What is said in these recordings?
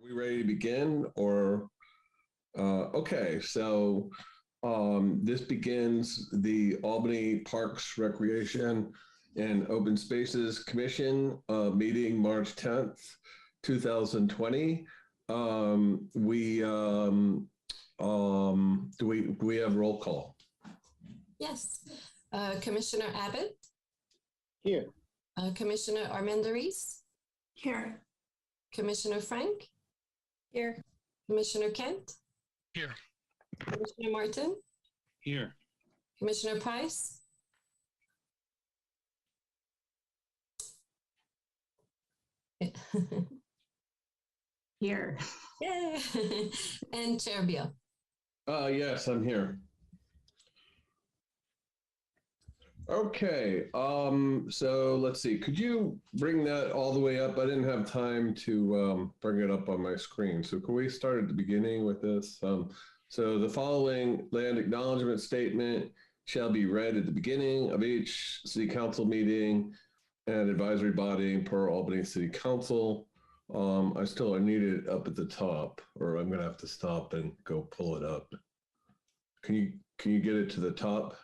we ready to begin or? Okay, so this begins the Albany Parks, Recreation, and Open Spaces Commission meeting March 10th, 2020. Do we have roll call? Yes. Commissioner Abbott? Here. Commissioner Armendariz? Here. Commissioner Frank? Here. Commissioner Kent? Here. Commissioner Martin? Here. Commissioner Price? Here. Yay! And Chair Beal? Yes, I'm here. Okay, so let's see. Could you bring that all the way up? I didn't have time to bring it up on my screen. So can we start at the beginning with this? So the following land acknowledgement statement shall be read at the beginning of each city council meeting and advisory body per Albany City Council. I need it up at the top, or I'm going to have to stop and go pull it up. Can you get it to the top?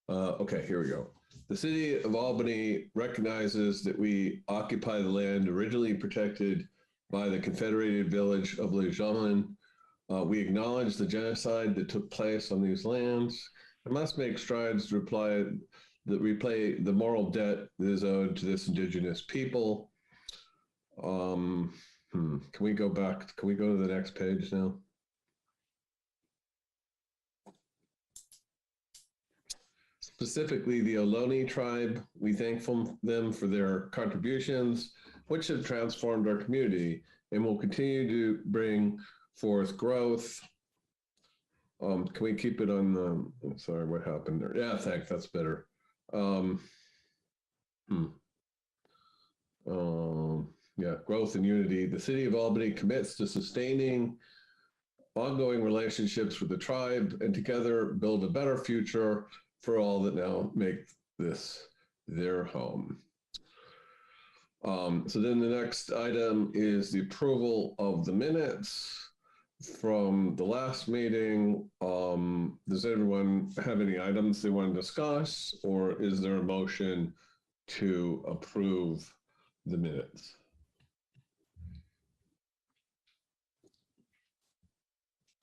Okay, here we go. The city of Albany recognizes that we occupy the land originally protected by the Confederated Village of Le Jeune. We acknowledge the genocide that took place on these lands and must make strides to repay the moral debt that is owed to this indigenous people. Can we go back? Can we go to the next page now? Specifically, the Ohlone tribe, we thank them for their contributions, which have transformed our community and will continue to bring forth growth. Can we keep it on the, sorry, what happened there? Yeah, thanks, that's better. Yeah, growth and unity. The city of Albany commits to sustaining ongoing relationships with the tribe and together build a better future for all that now make this their home. So then the next item is the approval of the minutes from the last meeting. Does everyone have any items they want to discuss, or is there a motion to approve the minutes?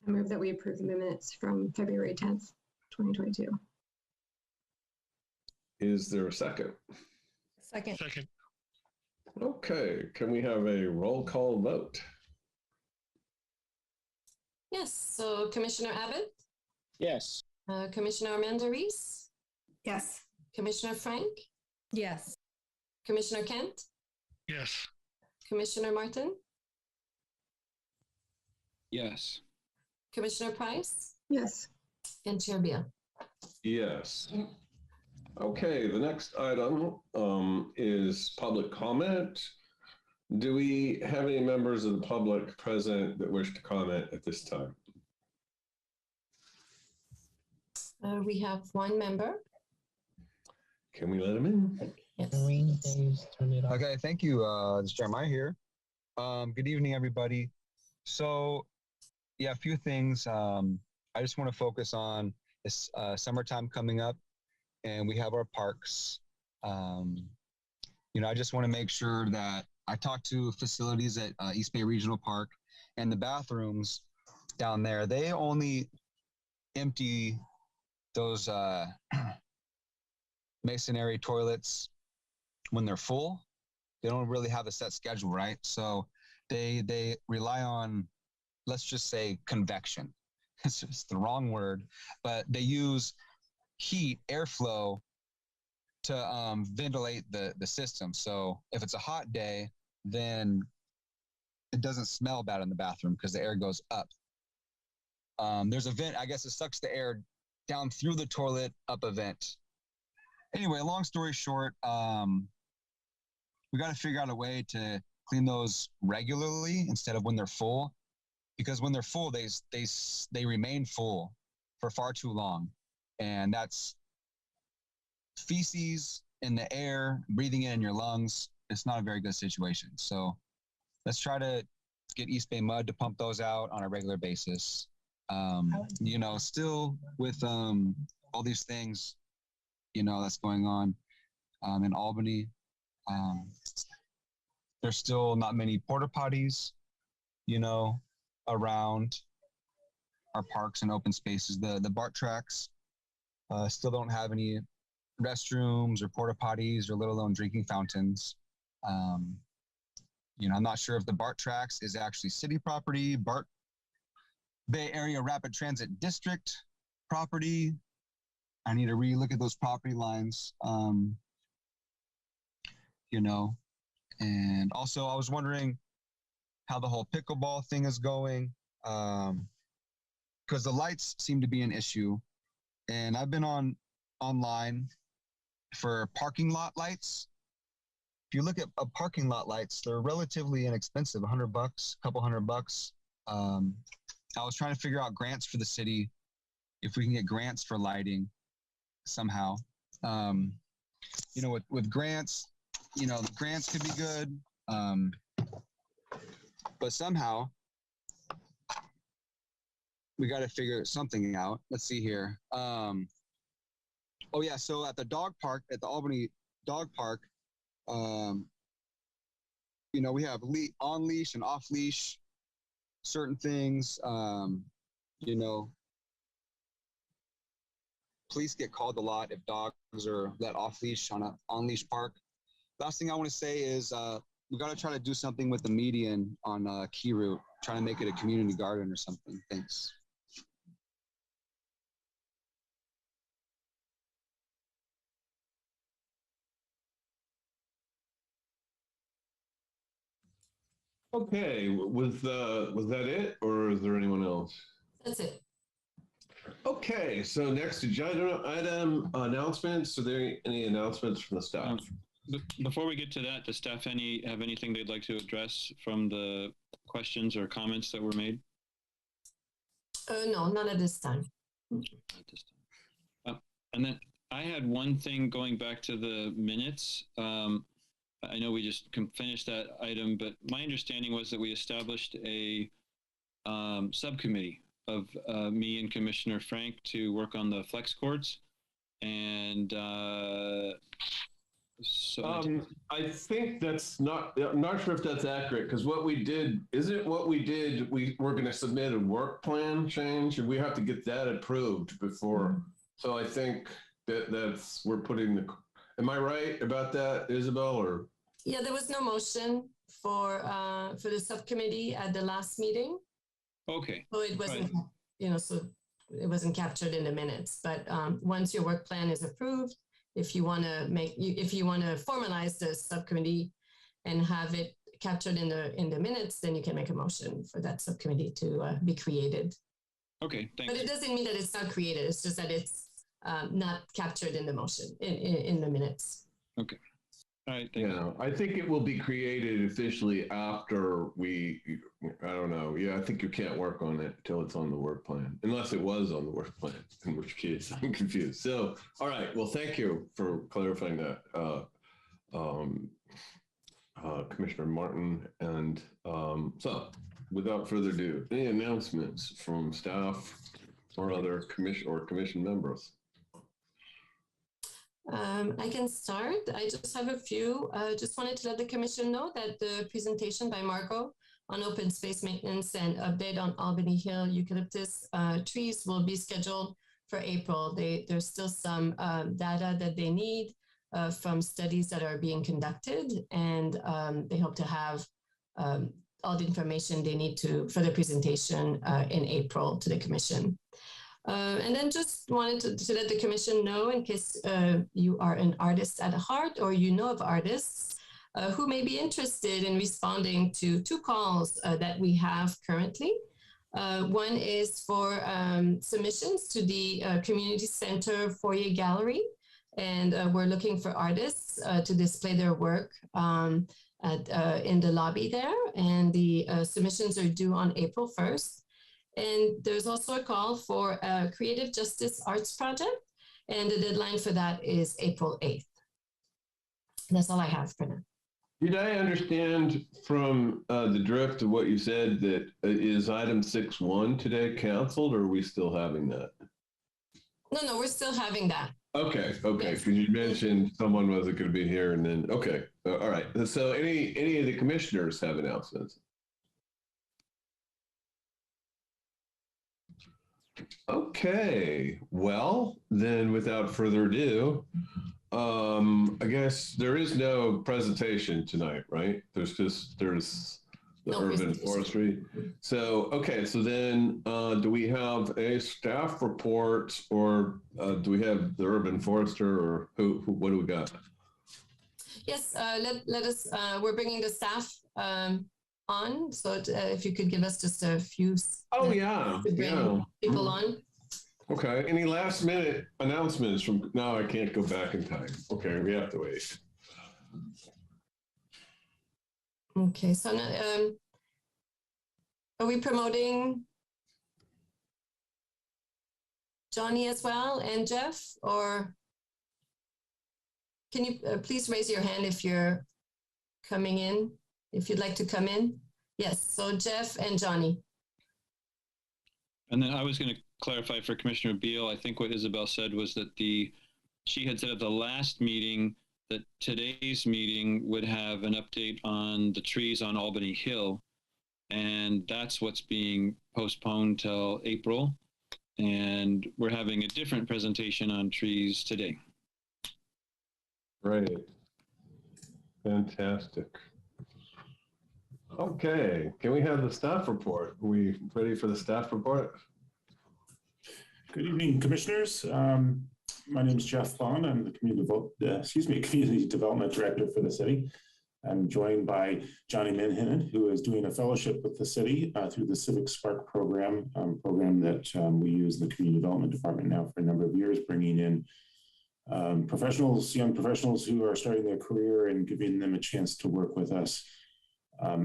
I move that we approve the minutes from February 10th, 2022. Is there a second? Second. Second. Okay, can we have a roll call vote? Yes. So Commissioner Abbott? Yes. Commissioner Armendariz? Yes. Commissioner Frank? Yes. Commissioner Kent? Yes. Commissioner Martin? Yes. Commissioner Price? Yes. And Chair Beal? Yes. Okay, the next item is public comment. Do we have any members of the public present that wish to comment at this time? We have one member. Can we let him in? Yes. Okay, thank you. This is Jeremiah here. Good evening, everybody. So, yeah, a few things. I just want to focus on this summertime coming up, and we have our parks. I just want to make sure that I talk to facilities at East Bay Regional Park, and the bathrooms down there, they only empty those masonry toilets when they're full. They don't really have a set schedule, right? So they rely on, let's just say, convection. It's just the wrong word, but they use heat, airflow to ventilate the system. So if it's a hot day, then it doesn't smell bad in the bathroom because the air goes up. There's a vent, I guess it sucks the air down through the toilet, up a vent. Anyway, long story short, we got to figure out a way to clean those regularly instead of when they're full, because when they're full, they remain full for far too long. And that's feces in the air, breathing it in your lungs. It's not a very good situation. So let's try to get East Bay Mud to pump those out on a regular basis. Still with all these things, that's going on in Albany. There's still not many porta potties, around our parks and open spaces. The BART tracks still don't have any restrooms or porta potties or let alone drinking fountains. I'm not sure if the BART tracks is actually city property, BART Bay Area Rapid Transit District property. I need to relook at those property lines, and also I was wondering how the whole pickleball thing is going, because the lights seem to be an issue, and I've been online for parking lot lights. If you look at parking lot lights, they're relatively inexpensive, $100, couple $100. I was trying to figure out grants for the city, if we can get grants for lighting somehow. With grants, the grants could be good, but somehow we got to figure something out. Let's see here. So at the dog park, at the Albany Dog Park, we have on leash and off leash certain things. Police get called a lot if dogs are let off leash on an on leash park. Last thing I want to say is we got to try to do something with the median on Key Route, trying to make it a community garden or something. Thanks. Okay, was that it, or is there anyone else? That's it. Okay, so next agenda item, announcements. Are there any announcements from the staff? Before we get to that, does staff have anything they'd like to address from the questions or comments that were made? No, none at this time. At this time. And then I had one thing going back to the minutes. I know we just finished that item, but my understanding was that we established a subcommittee of me and Commissioner Frank to work on the flex courts. And I think that's I'm not sure if that's accurate, because we're going to submit a work plan change, and we have to get that approved before. So I think we're putting am I right about that, Isabel? Or Yeah, there was no motion for the subcommittee at the last meeting. Okay. So it wasn't, so it wasn't captured in the minutes. But once your work plan is approved, if you want to formalize the subcommittee and have it captured in the minutes, then you can make a motion for that subcommittee to be created. Okay, thanks. But it doesn't mean that it's not created. It's just that it's not captured in the motion in the minutes. Okay. All right. Thank you. I think it will be created officially after I don't know. Yeah, I think you can't work on it until it's on the work plan, unless it was on the work plan, in which case I'm confused. So, all right. Well, thank you for clarifying that, Commissioner Martin. And so, without further ado, any announcements from staff or other commission members? I can start. I just have a few. Just wanted to let the commission know that the presentation by Margot on open space maintenance and update on Albany Hill eucalyptus trees will be scheduled for April. There's still some data that they need from studies that are being conducted, and they hope to have all the information they need for the presentation in April to the commission. And then just wanted to let the commission know, in case you are an artist at heart or you know of artists who may be interested in responding to two calls that we have currently. One is for submissions to the Community Center Foyer Gallery, and we're looking for artists to display their work in the lobby there, and the submissions are due on April 1st. And there's also a call for a Creative Justice Arts Project, and the deadline for that is April 8th. That's all I have for now. Did I understand from the drift of what you said that is item 6.1 today canceled, or are we still having that? No, we're still having that. Okay, Yes. because you mentioned someone wasn't going to be here, and then okay, all right. So, any of the commissioners have announcements? Okay, well then, without further ado, I guess there is no presentation tonight, right? There's the No urban presentation. forestry. So okay, so then do we have a staff report, or do we have the urban forester, or who what do we got? Yes, let us, we're bringing the staff on. So if you could give us just a few. Oh yeah, to bring people on. Okay, any last minute announcements from, no, I can't go back in time. Okay, we have to wait. Okay, so are we promoting Johnny as well and Jeff, or can you please raise your hand if you're coming in, if you'd like to come in? Yes, so Jeff and Johnny. And then I was going to clarify for Commissioner Beal, I think what Isabel said was that she had said at the last meeting that today's meeting would have an update on the trees on Albany Hill. And that's what's being postponed till April. And we're having a different presentation on trees today. Great. Fantastic. Okay, can we have the staff report? Are we ready for the staff report? Good evening, commissioners. My name is Jeff Bond. I'm the Community Development Director for the city. I'm joined by Johnny Minhinen, who is doing a fellowship with the city through the Civic Spark program, that we use in the Community Development Department now for a number of years, bringing in young professionals who are starting their career and giving them a chance to work with us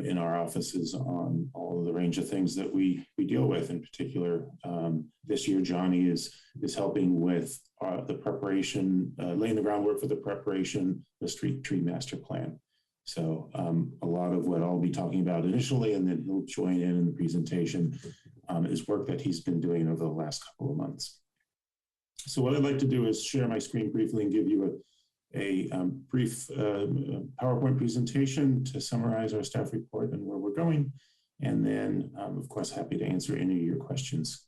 in our offices on all of the range of things that we deal with. In particular, this year, Johnny is helping with the preparation, laying the groundwork for the preparation, the street tree master plan. So a lot of what I'll be talking about initially, and then he'll join in the presentation, is work that he's been doing over the last couple of months. So what I'd like to do is share my screen briefly and give you a brief PowerPoint presentation to summarize our staff report and where we're going. And then, of course, happy to answer any of your questions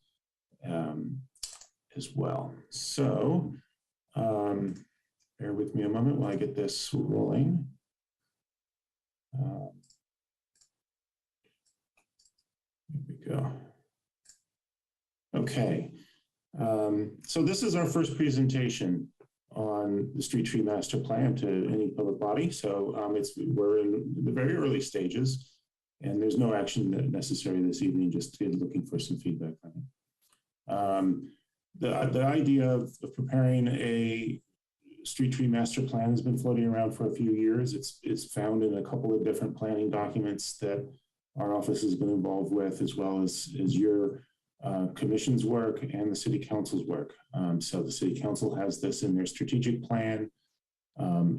as well. So bear with me a moment while I get this rolling. Here we go. Okay. So this is our first presentation on the street tree master plan to any public body. So we're in the very early stages, and there's no action necessary this evening, just looking for some feedback on it. The idea of preparing a street tree master plan has been floating around for a few years. It's found in a couple of different planning documents that our office has been involved with, as well as your commission's work and the city council's work. So the city council has this in their strategic plan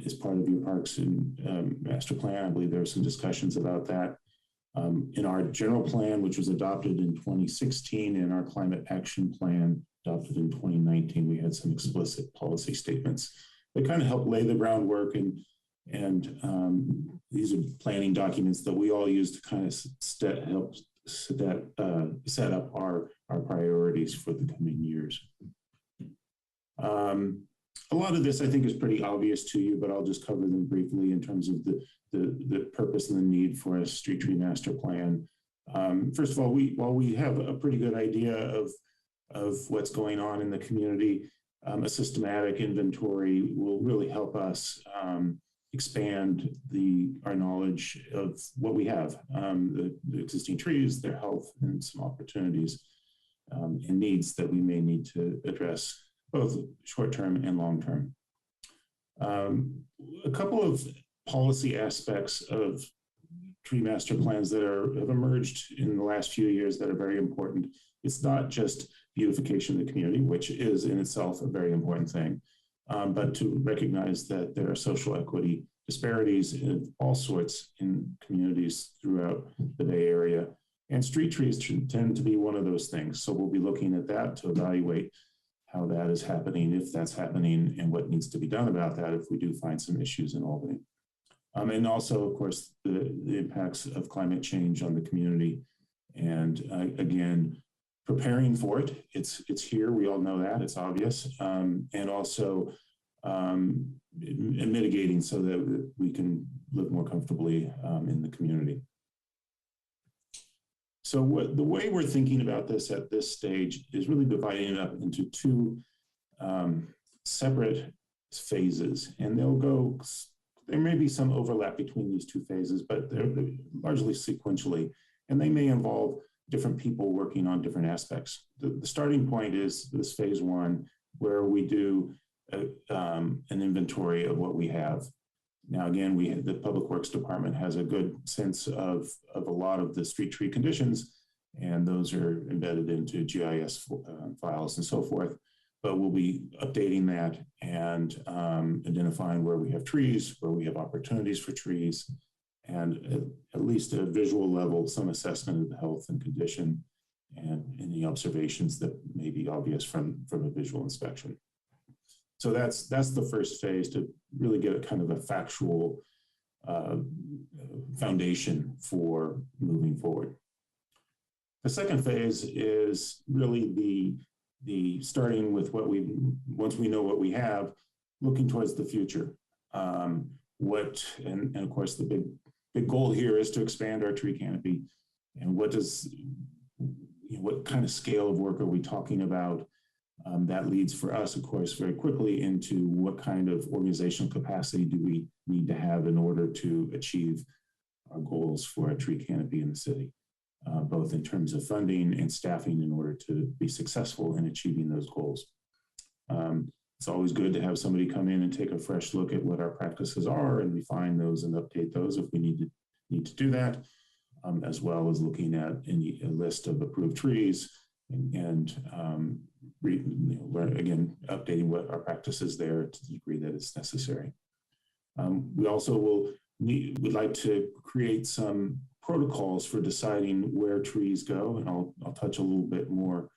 as part of your parks and master plan. I believe there are some discussions about that. In our general plan, which was adopted in 2016, and our climate action plan adopted in 2019, we had some explicit policy statements that kind of help lay the groundwork, and these are planning documents that we all use to kind of help set up our priorities for the coming years. A lot of this, I think, is pretty obvious to you, but I'll just cover them briefly in terms of the purpose and the need for a street tree master plan. First of all, while we have a pretty good idea of what's going on in the community, a systematic inventory will really help us expand our knowledge of what we have, the existing trees, their health, and some opportunities and needs that we may need to address, both short-term and long-term. A couple of policy aspects of tree master plans that have emerged in the last few years that are very important. It's not just beautification of the community, which is in itself a very important thing, but to recognize that there are social equity disparities of all sorts in communities throughout the Bay Area. And street trees tend to be one of those things. So we'll be looking at that to evaluate how that is happening, if that's happening, and what needs to be done about that if we do find some issues in Albany. And also, of course, the impacts of climate change on the community. And again, preparing for it. It's here. We all know that. It's obvious. And also mitigating so that we can live more comfortably in the community. So the way we're thinking about this at this stage is really dividing it up into two separate phases. And there may be some overlap between these two phases, but they're largely sequentially. And they may involve different people working on different aspects. The starting point is this phase one, where we do an inventory of what we have. Now, again, the Public Works Department has a good sense of a lot of the street tree conditions, and those are embedded into GIS files and so forth. But we'll be updating that and identifying where we have trees, where we have opportunities for trees, and at least at a visual level, some assessment of the health and condition and any observations that may be obvious from a visual inspection. So that's the first phase, to really get a kind of a factual foundation for moving forward. The second phase is really the starting with once we know what we have, looking towards the future. And of course the big goal here is to expand our tree canopy. And what kind of scale of work are we talking about? That leads for us, of course, very quickly into what kind of organizational capacity do we need to have in order to achieve our goals for a tree canopy in the city, both in terms of funding and staffing in order to be successful in achieving those goals. It's always good to have somebody come in and take a fresh look at what our practices are and refine those and update those if we need to do that, as well as looking at a list of approved trees and again, updating what our practice is there to the degree that it's necessary. We also would like to create some protocols for deciding where trees go, and I'll touch a little bit more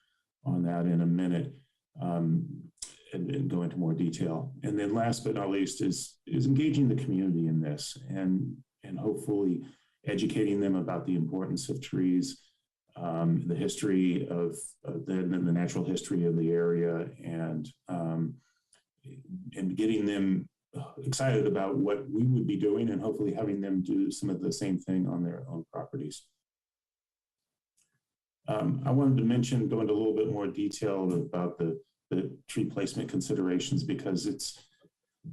on that in a minute and go into more detail. And then last but not least is engaging the community in this and hopefully educating them about the importance of trees, the history of the natural history of the area, and getting them excited about what we would be doing, and hopefully having them do some of the same thing on their own properties. I wanted to go into a little bit more detail about the tree placement considerations, because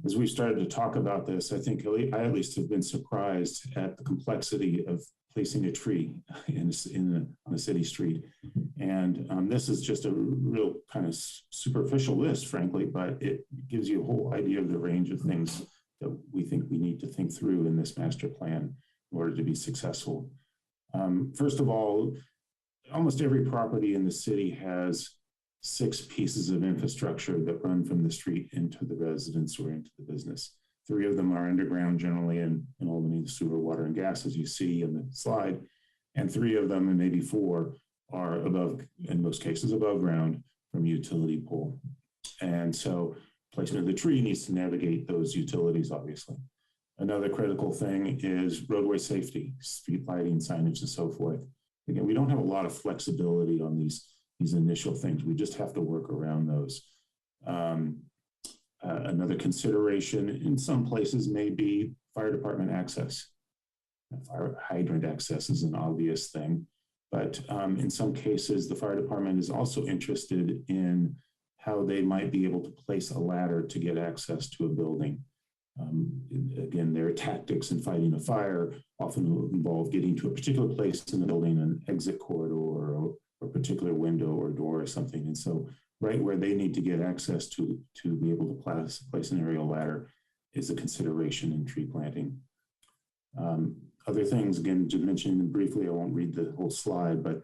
as we've started to talk about this, I think I at least have been surprised at the complexity of placing a tree on a city street. And this is just a real kind of superficial list, frankly, but it gives you a whole idea of the range of things that we think we need to think through in this master plan in order to be successful. First of all, almost every property in the city has 6 pieces of infrastructure that run from the street into the residence or into the business. 3 of them are underground, generally in Albany, the sewer, water, and gas, as you see in the slide. And 3 of them, and maybe 4, are above, in most cases, above ground from utility pole. And so placement of the tree needs to navigate those utilities, obviously. Another critical thing is roadway safety, street lighting, signage, and so forth. Again, we don't have a lot of flexibility on these initial things. We just have to work around those. Another consideration in some places may be fire department access. Fire hydrant access is an obvious thing, but in some cases, the fire department is also interested in how they might be able to place a ladder to get access to a building. Again, their tactics in fighting a fire often will involve getting to a particular place in the building, an exit corridor or a particular window or door or something. And so right where they need to get access to be able to place an aerial ladder is a consideration in tree planting. Other things, again, to mention briefly, I won't read the whole slide, but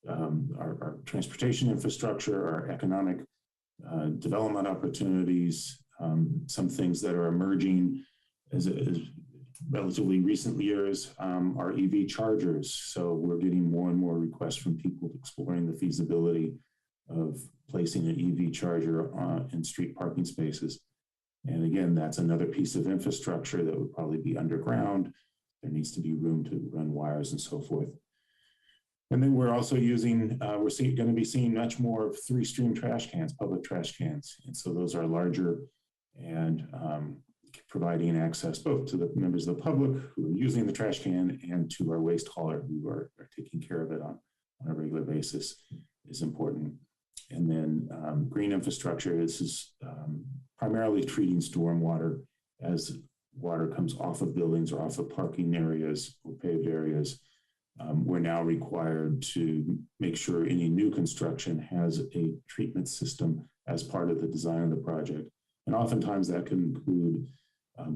our transportation infrastructure, our economic development opportunities, some things that are emerging as relatively recent years are EV chargers. So we're getting more and more requests from people exploring the feasibility of placing an EV charger in street parking spaces. And again, that's another piece of infrastructure that would probably be underground. There needs to be room to run wires and so forth. And then we're also using, we're going to be seeing much more of 3-stream trash cans, public trash cans. And so those are larger and providing access both to the members of the public who are using the trash can and to our waste hauler who are taking care of it on a regular basis is important. And then green infrastructure, this is primarily treating stormwater as water comes off of buildings or off of parking areas or paved areas. We're now required to make sure any new construction has a treatment system as part of the design of the project. And oftentimes that can include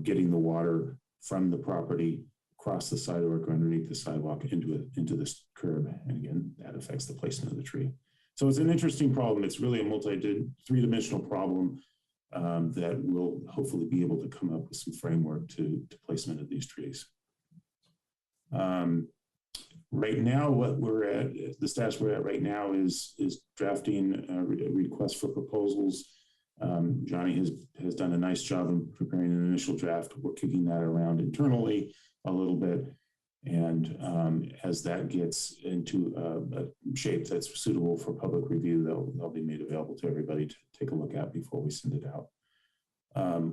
getting the water from the property across the sidewalk or underneath the sidewalk into this curb. And again, that affects the placement of the tree. So it's an interesting problem. It's really a three-dimensional problem that we'll hopefully be able to come up with some framework to placement of these trees. Right now, what we're at, the status we're at right now is drafting a request for proposals. Johnny has done a nice job in preparing an initial draft. We're kicking that around internally a little bit. And as that gets into a shape that's suitable for public review, they'll be made available to everybody to take a look at before we send it out.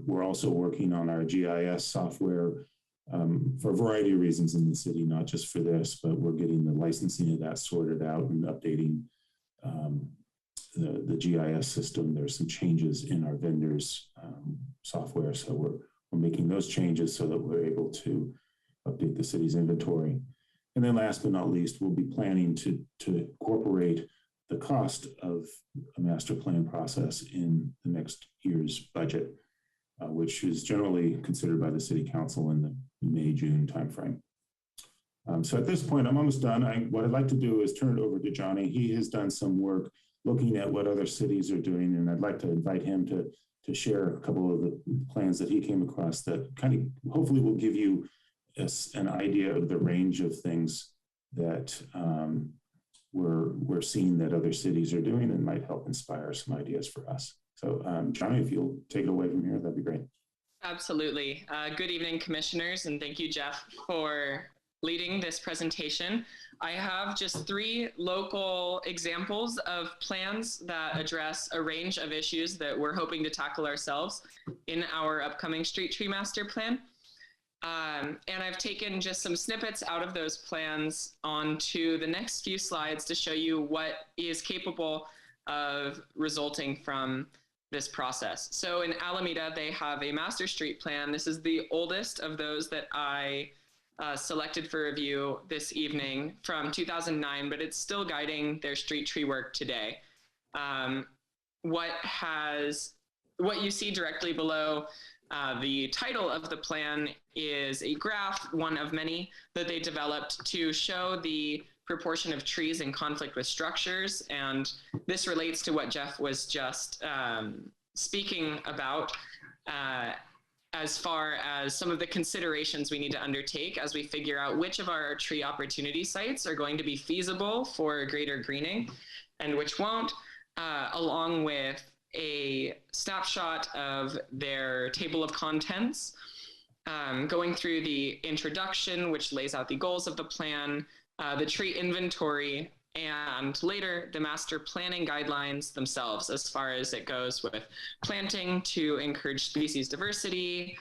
We're also working on our GIS software for a variety of reasons in the city, not just for this, but we're getting the licensing of that sorted out and updating the GIS system. There's some changes in our vendors' software, so we're making those changes so that we're able to update the city's inventory. And then last but not least, we'll be planning to incorporate the cost of a master plan process in the next year's budget, which is generally considered by the city council in the May-June timeframe. So at this point, I'm almost done. What I'd like to do is turn it over to Johnny. He has done some work looking at what other cities are doing, and I'd like to invite him to share a couple of the plans that he came across that kind of hopefully will give you an idea of the range of things that we're seeing that other cities are doing and might help inspire some ideas for us. So Johnny, if you'll take it away from here, that'd be great. Absolutely. Good evening, commissioners, and thank you, Jeff, for leading this presentation. I have just 3 local examples of plans that address a range of issues that we're hoping to tackle ourselves in our upcoming street tree master plan. And I've taken just some snippets out of those plans onto the next few slides to show you what is capable of resulting from this process. So in Alameda, they have a master street plan. This is the oldest of those that I selected for review this evening from 2009, but it's still guiding their street tree work today. What you see directly below the title of the plan is a graph, one of many, that they developed to show the proportion of trees in conflict with structures. And this relates to what Jeff was just speaking about as far as some of the considerations we need to undertake as we figure out which of our tree opportunity sites are going to be feasible for greater greening and which won't, along with a snapshot of their table of contents, going through the introduction, which lays out the goals of the plan, the tree inventory, and later the master planning guidelines themselves as far as it goes with planting to encourage species diversity,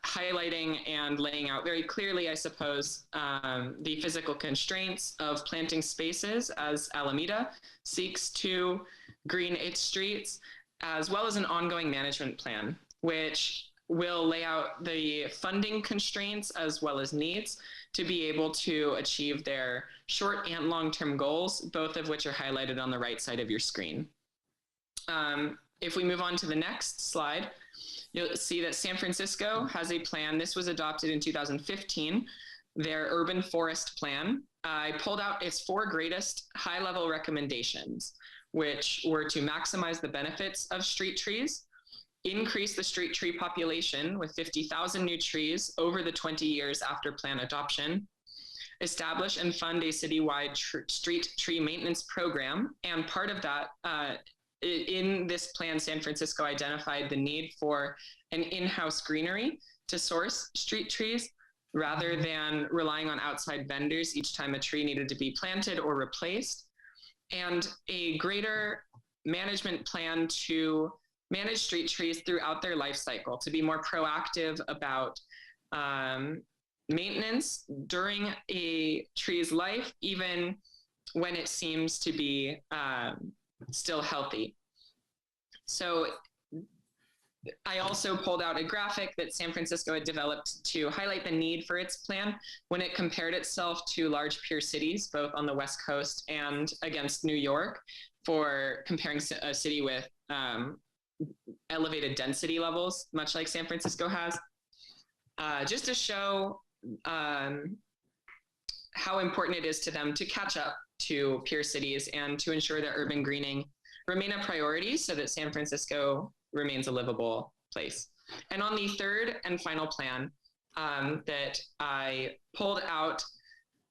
highlighting and laying out very clearly, I suppose, the physical constraints of planting spaces as Alameda seeks to green its streets, as well as an ongoing management plan, which will lay out the funding constraints as well as needs to be able to achieve their short and long-term goals, both of which are highlighted on the right side of your screen. If we move on to the next slide, you'll see that San Francisco has a plan. This was adopted in 2015, their urban forest plan. I pulled out its 4 greatest high-level recommendations, which were to maximize the benefits of street trees, increase the street tree population with 50,000 new trees over the 20 years after plan adoption, establish and fund a citywide street tree maintenance program. And part of that, in this plan, San Francisco identified the need for an in-house greenery to source street trees rather than relying on outside vendors each time a tree needed to be planted or replaced, and a greater management plan to manage street trees throughout their life cycle, to be more proactive about maintenance during a tree's life, even when it seems to be still healthy. So I also pulled out a graphic that San Francisco had developed to highlight the need for its plan when it compared itself to large peer cities, both on the West Coast and against New York, for comparing a city with elevated density levels, much like San Francisco has, just to show how important it is to them to catch up to peer cities and to ensure that urban greening remain a priority so that San Francisco remains a livable place. And on the third and final plan that I pulled out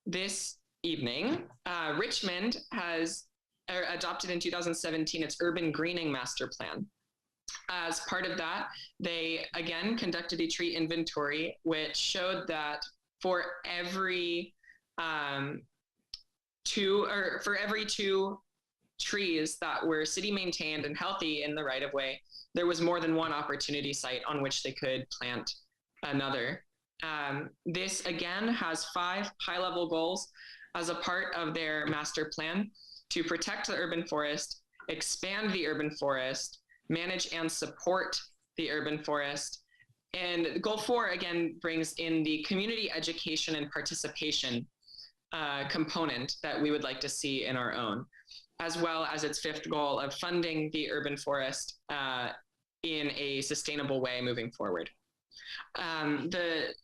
this evening, Richmond has adopted in 2017 its urban greening master plan. As part of that, they again conducted a tree inventory, which showed that for every two trees that were city maintained and healthy in the right of way, there was more than one opportunity site on which they could plant another. This again has 5 high-level goals as a part of their master plan to protect the urban forest, expand the urban forest, manage and support the urban forest. And goal 4 again brings in the community education and participation component that we would like to see in our own, as well as its 5th goal of funding the urban forest in a sustainable way moving forward. The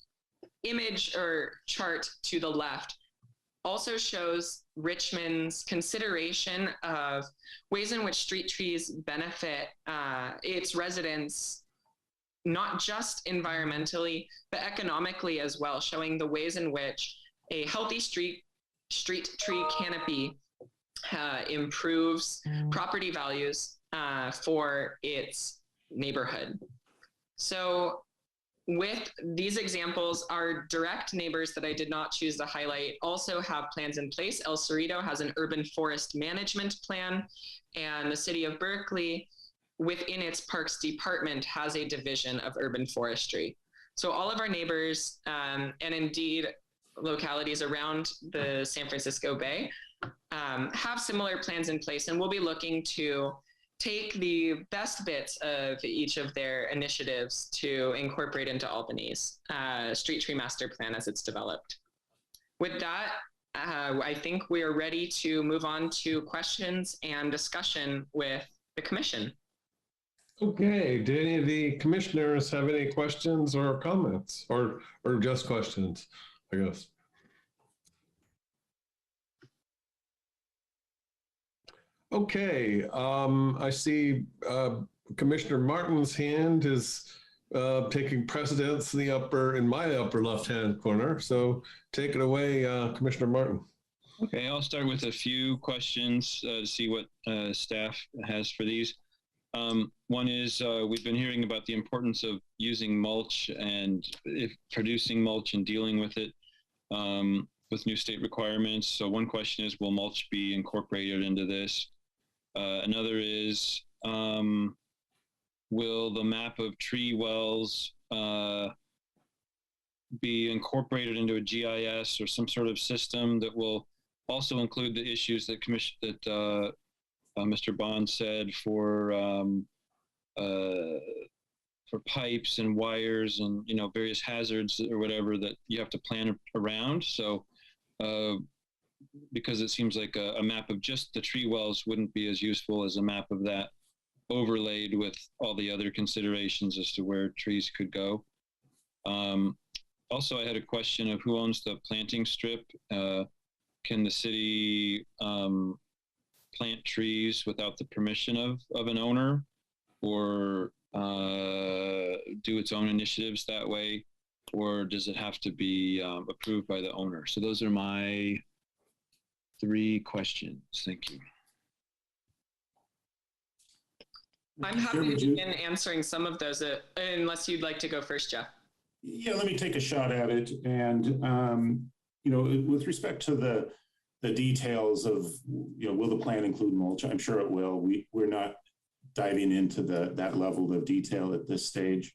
image or chart to the left also shows Richmond's consideration of ways in which street trees benefit its residents, not just environmentally, but economically as well, showing the ways in which a healthy street tree canopy improves property values for its neighborhood. So with these examples, our direct neighbors that I did not choose to highlight also have plans in place. El Cerrito has an urban forest management plan, and the city of Berkeley, within its parks department, has a division of urban forestry. So all of our neighbors, and indeed localities around the San Francisco Bay, have similar plans in place, and we'll be looking to take the best bits of each of their initiatives to incorporate into Albany's street tree master plan as it's developed. With that, I think we are ready to move on to questions and discussion with the commission. Okay, do any of the commissioners have any questions or comments, or just questions, I guess? Okay, I see Commissioner Martin's hand is taking precedence in my upper left-hand corner. So take it away, Commissioner Martin. Okay, I'll start with a few questions to see what staff has for these. One is we've been hearing about the importance of using mulch and producing mulch and dealing with it with new state requirements. So one question is, will mulch be incorporated into this? Another is, will the map of tree wells be incorporated into a GIS or some sort of system that will also include the issues that Mr. Bond said for pipes and wires and various hazards or whatever that you have to plan around? So because it seems like a map of just the tree wells wouldn't be as useful as a map of that overlaid with all the other considerations as to where trees could go. Also, I had a question of who owns the planting strip. Can the city plant trees without the permission of an owner? Or do its own initiatives that way, or does it have to be approved by the owner? So those are my 3 questions. Thank you. I'm happy to begin answering some of those, unless you'd like to go first, Jeff. Yeah, let me take a shot at it. And, you know, with respect to the details of, you know, will the plan include mulch? I'm sure it will. We're not diving into that level of detail at this stage.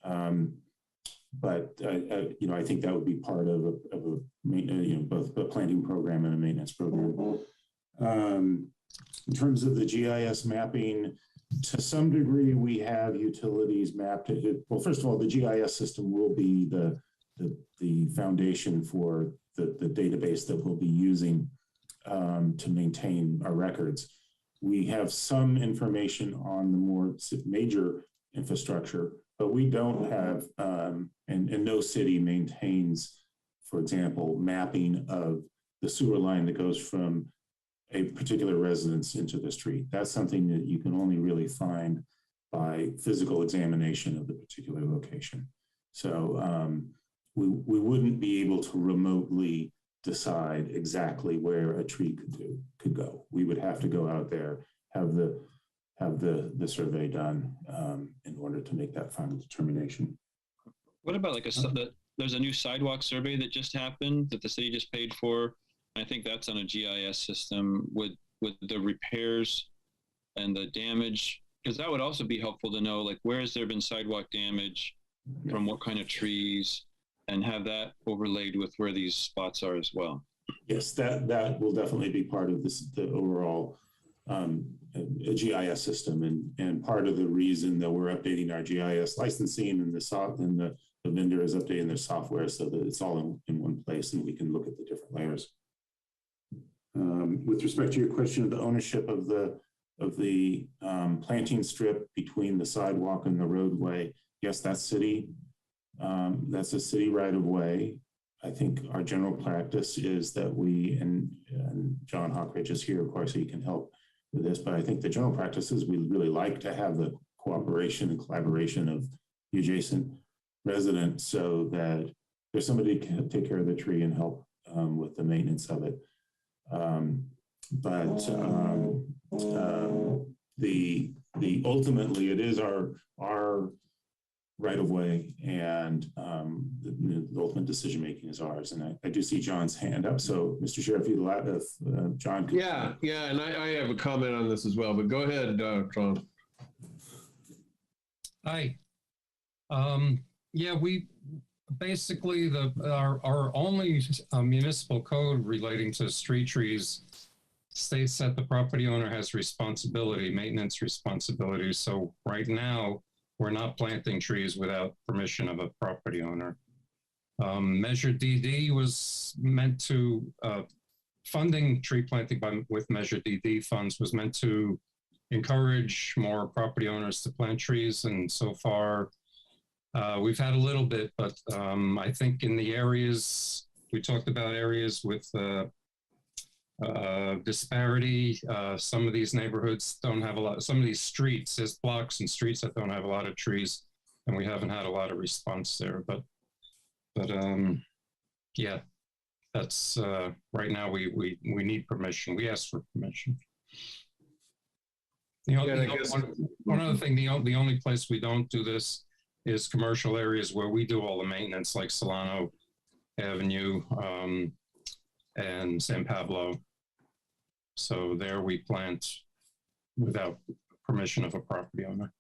But, you know, I think that would be part of a you know, both a planting program and a maintenance program. In terms of the GIS mapping, to some degree, we have utilities mapped. Well, first of all, the GIS system will be the foundation for the database that we'll be using to maintain our records. We have some information on the more major infrastructure, but we don't have, and no city maintains, for example, mapping of the sewer line that goes from a particular residence into the street. That's something that you can only really find by physical examination of the particular location. So we wouldn't be able to remotely decide exactly where a tree could go. We would have to go out there, have the survey done in order to make that final determination. What about like there's a new sidewalk survey that just happened that the city just paid for? I think that's on a GIS system with the repairs and the damage, because that would also be helpful to know, like, where has there been sidewalk damage from what kind of trees, and have that overlaid with where these spots are as well. Yes, that will definitely be part of the overall a GIS system, and part of the reason that we're updating our GIS licensing and the vendor is updating their software so that it's all in one place and we can look at the different layers. With respect to your question of the ownership of the planting strip between the sidewalk and the roadway, yes, that's city. That's a city right of way. I think our general practice is that we, and John Hawkridge is here, of course, he can help with this, but I think the general practice is we really like to have the cooperation and collaboration of the adjacent residents so that there's somebody who can take care of the tree and help with the maintenance of it. The ultimately it is our right of way, and the ultimate decision making is ours. And I do see John's hand up. So, Mr. Sheriff, if John could. Yeah, and I have a comment on this as well. But go ahead, John. Hi. Yeah, we basically our only municipal code relating to street trees states that the property owner has maintenance responsibility. So right now, we're not planting trees without permission of a property owner. Measure DD was meant to, funding tree planting with Measure DD funds was meant to encourage more property owners to plant trees. And so far, we've had a little bit, but I think in the areas, we talked about areas with disparity. Some of these neighborhoods don't have a lot, some of these streets, there's blocks and streets that don't have a lot of trees, and we haven't had a lot of response there. But yeah, that's right now we need permission. We asked for permission. One other thing, the only place we don't do this is commercial areas where we do all the maintenance, like Solano Avenue and San Pablo. So there we plant without permission of a property owner.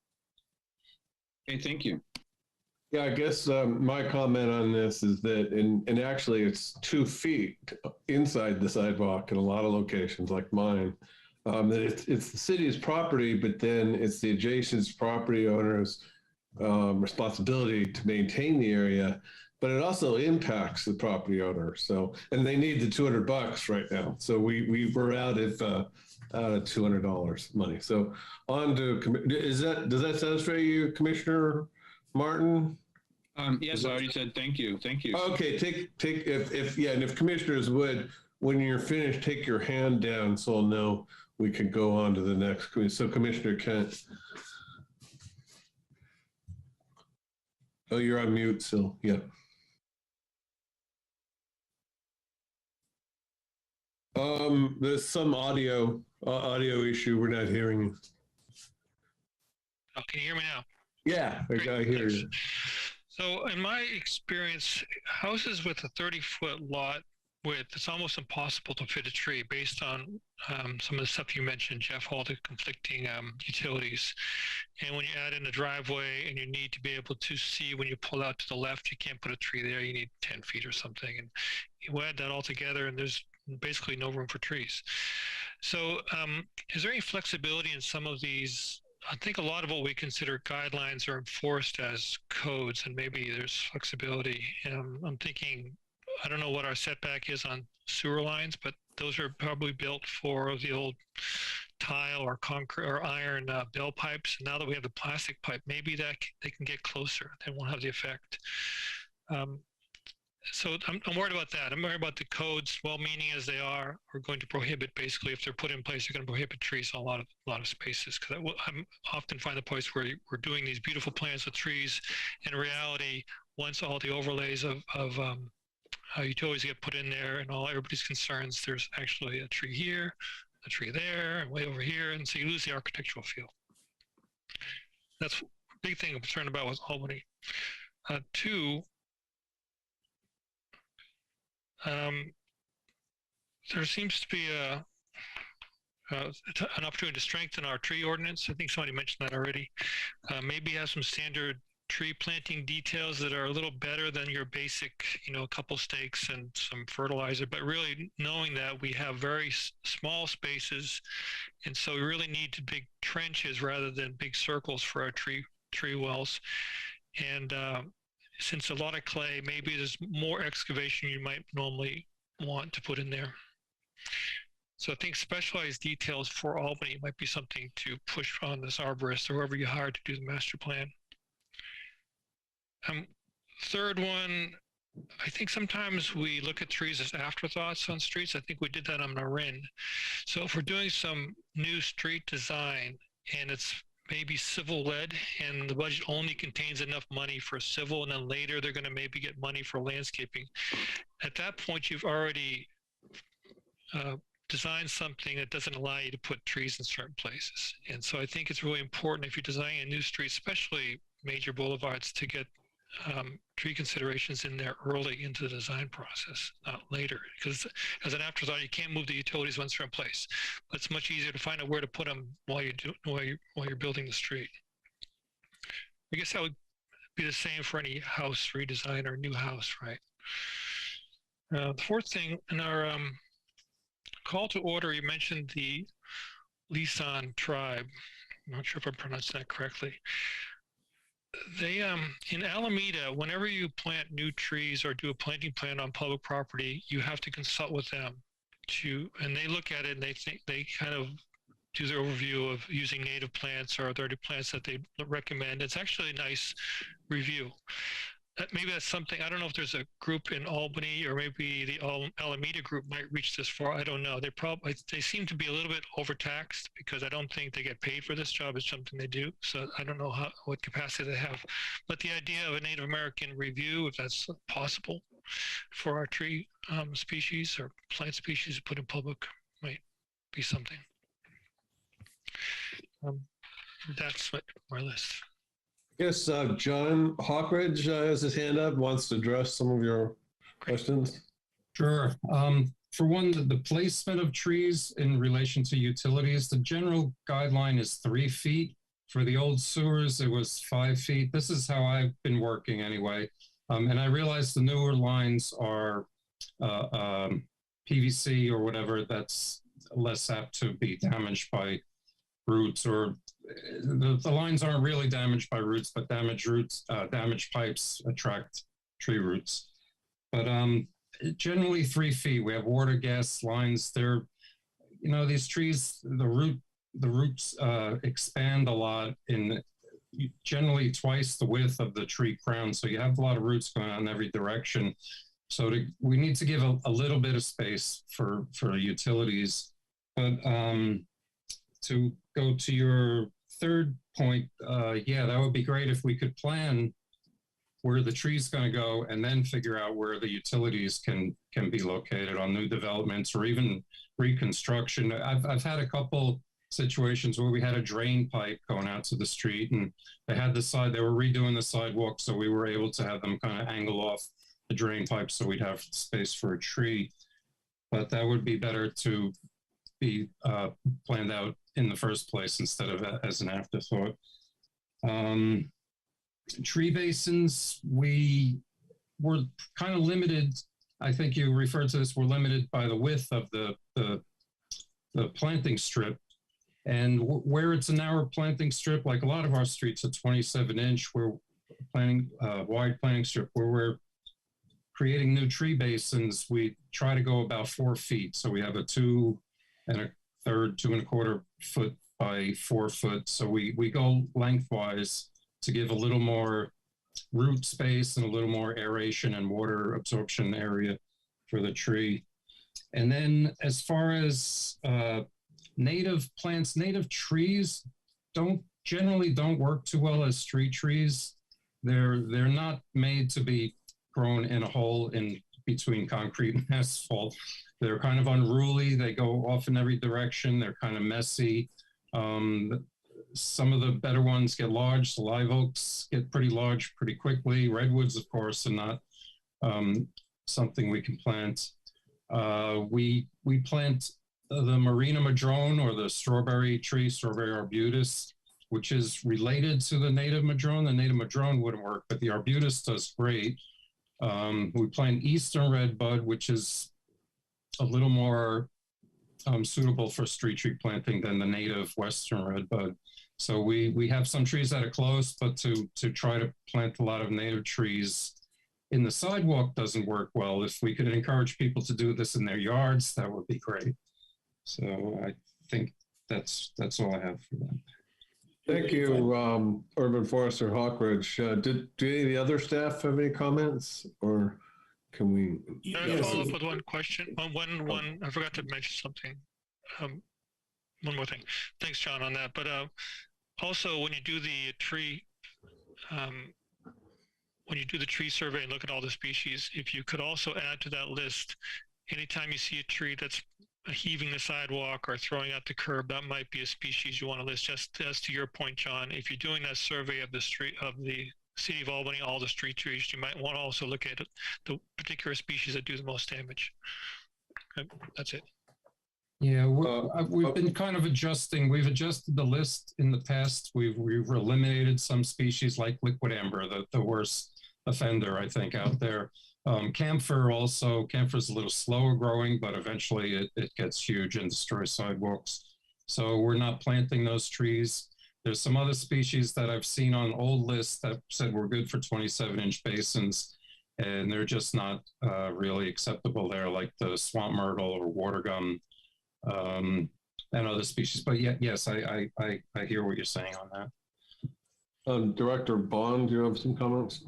Okay, thank you. Yeah, I guess my comment on this is that, and actually it's 2 feet inside the sidewalk in a lot of locations like mine, that it's the city's property, but then it's the adjacent property owner's responsibility to maintain the area, but it also impacts the property owner. So, and they need the $200 right now. So we're out at $200 money. So on to, does that satisfy you, Commissioner Martin? Yes, I already said thank you. Thank you. Okay, if commissioners would, when you're finished, take your hand down so I'll know we can go on to the next. So Commissioner Kent. Oh, you're on mute still. Yeah. There's some audio issue. We're not hearing you. Oh, can you hear me now? Yeah, I hear Thanks. you. So in my experience, houses with a 30-foot lot width, it's almost impossible to fit a tree based on some of the stuff you mentioned, Jeff, all the conflicting utilities. And when you add in the driveway and you need to be able to see when you pull out to the left, you can't put a tree there. You need 10 feet or something. And you add that all together and there's basically no room for trees. So is there any flexibility in some of these? I think a lot of what we consider guidelines are enforced as codes, and maybe there's flexibility. I'm thinking, I don't know what our setback is on sewer lines, but those are probably built for the old tile or concrete or iron bell pipes. Now that we have the plastic pipe, maybe that they can get closer. They won't have the effect. So I'm worried about that. I'm worried about the codes, well-meaning as they are going to prohibit, basically, if they're put in place, they're going to prohibit trees in a lot of spaces. Because I'm often find the place where we're doing these beautiful plans with trees. In reality, once all the overlays of utilities get put in there and everybody's concerns, there's actually a tree here, a tree there, and way over here, and so you lose the architectural feel. That's a big thing I'm concerned about with Albany. Two, there seems to be an opportunity to strengthen our tree ordinance. I think somebody mentioned that already. Maybe have some standard tree planting details that are a little better than your basic, a couple stakes and some fertilizer, but really knowing that we have very small spaces. And so we really need big trenches rather than big circles for our tree wells. And since a lot of clay, maybe there's more excavation you might normally want to put in there. So I think specialized details for Albany might be something to push on this arborist or whoever you hire to do the master plan. Third one, I think sometimes we look at trees as afterthoughts on streets. I think we did that on Marin. So if we're doing some new street design and it's maybe civil led and the budget only contains enough money for civil, and then later they're going to maybe get money for landscaping. At that point, you've already designed something that doesn't allow you to put trees in certain places. And so I think it's really important if you're designing a new street, especially major boulevards, to get tree considerations in there early into the design process, not later. Because as an afterthought, you can't move the utilities once they're in place. But it's much easier to find out where to put them while you're building the street. I guess that would be the same for any house redesign or new house, right? The fourth thing in our call to order, you mentioned the Lisan tribe. I'm not sure if I'm pronouncing that correctly. They in Alameda, whenever you plant new trees or do a planting plan on public property, you have to consult with them and they look at it and they kind of do their overview of using native plants or 30 plants that they recommend. It's actually a nice review. Maybe that's something, I don't know if there's a group in Albany or maybe the Alameda group might reach this far. I don't know. They seem to be a little bit overtaxed because I don't think they get paid for this job. It's something they do. So I don't know what capacity they have. But the idea of a Native American review, if that's possible for our tree species or plant species put in public, might be something. That's my list. I guess John Hawkridge has his hand up, wants to address some of your questions. Sure. For one, the placement of trees in relation to utilities, the general guideline is 3 feet. For the old sewers, it was 5 feet. This is how I've been working anyway. And I realize the newer lines are PVC or whatever, that's less apt to be damaged by roots, or the lines aren't really damaged by roots, but damaged pipes attract tree roots. But generally 3 feet. We have water gas lines. They're, these trees, the roots expand a lot in generally twice the width of the tree crown. So you have a lot of roots going on in every direction. So we need to give a little bit of space for utilities. But to go to your third point, yeah, that would be great if we could plan where the tree's going to go, and then figure out where the utilities can be located on new developments or even reconstruction. I've had a couple situations where we had a drain pipe going out to the street, and they were redoing the sidewalk, so we were able to have them kind of angle off the drain pipe so we'd have space for a tree. But that would be better to be planned out in the first place instead of as an afterthought. Tree basins, we were kind of limited. I think you referred to this. We're limited by the width of the planting strip, and where it's a narrow planting strip, like a lot of our streets, a 27-inch, we're planting wide planting strip. Where we're creating new tree basins, we try to go about 4 feet. So we have a 2 1/4 foot by 4 foot. So we go lengthwise to give a little more root space and a little more aeration and water absorption area for the tree. And then as far as native plants, native trees generally don't work too well as street trees. They're not made to be grown in a hole in between concrete and asphalt. They're kind of unruly. They go off in every direction. They're kind of messy. Some of the better ones get large. The live oaks get pretty large pretty quickly. Redwoods, of course, are not something we can plant. We plant the Marina madrone, or the strawberry tree, Strawberry arbutus, which is related to the native madrone. The native madrone wouldn't work, but the arbutus does great. We plant eastern redbud, which is a little more suitable for street tree planting than the native western redbud. So we have some trees that are close, but to try to plant a lot of native trees in the sidewalk doesn't work well. If we could encourage people to do this in their yards, that would be great. So I think that's all I have for that. Thank you, Urban Forester Hawkridge. Do any of the other staff have any comments, or can we? Follow up with one question. One, I forgot to mention something. One more thing. Thanks, John, on that. But also, when you do the tree, survey and look at all the species, if you could also add to that list, anytime you see a tree that's heaving the sidewalk or throwing out the curb, that might be a species you want to list. Just as to your point, John, if you're doing that survey of the city of Albany, all the street trees, you might want to also look at the particular species that do the most damage. Okay, that's it. Yeah, we've been kind of adjusting. We've adjusted the list in the past. We've eliminated some species like liquid amber, the worst offender, I think, out there. Camphor's a little slower growing, but eventually it gets huge and destroys sidewalks. So we're not planting those trees. There's some other species that I've seen on old lists that said we're good for 27-inch basins, and they're just not really acceptable there, like the swamp myrtle or water gum, and other species. But yes, I hear what you're saying on that. Director Bond, do you have some comments?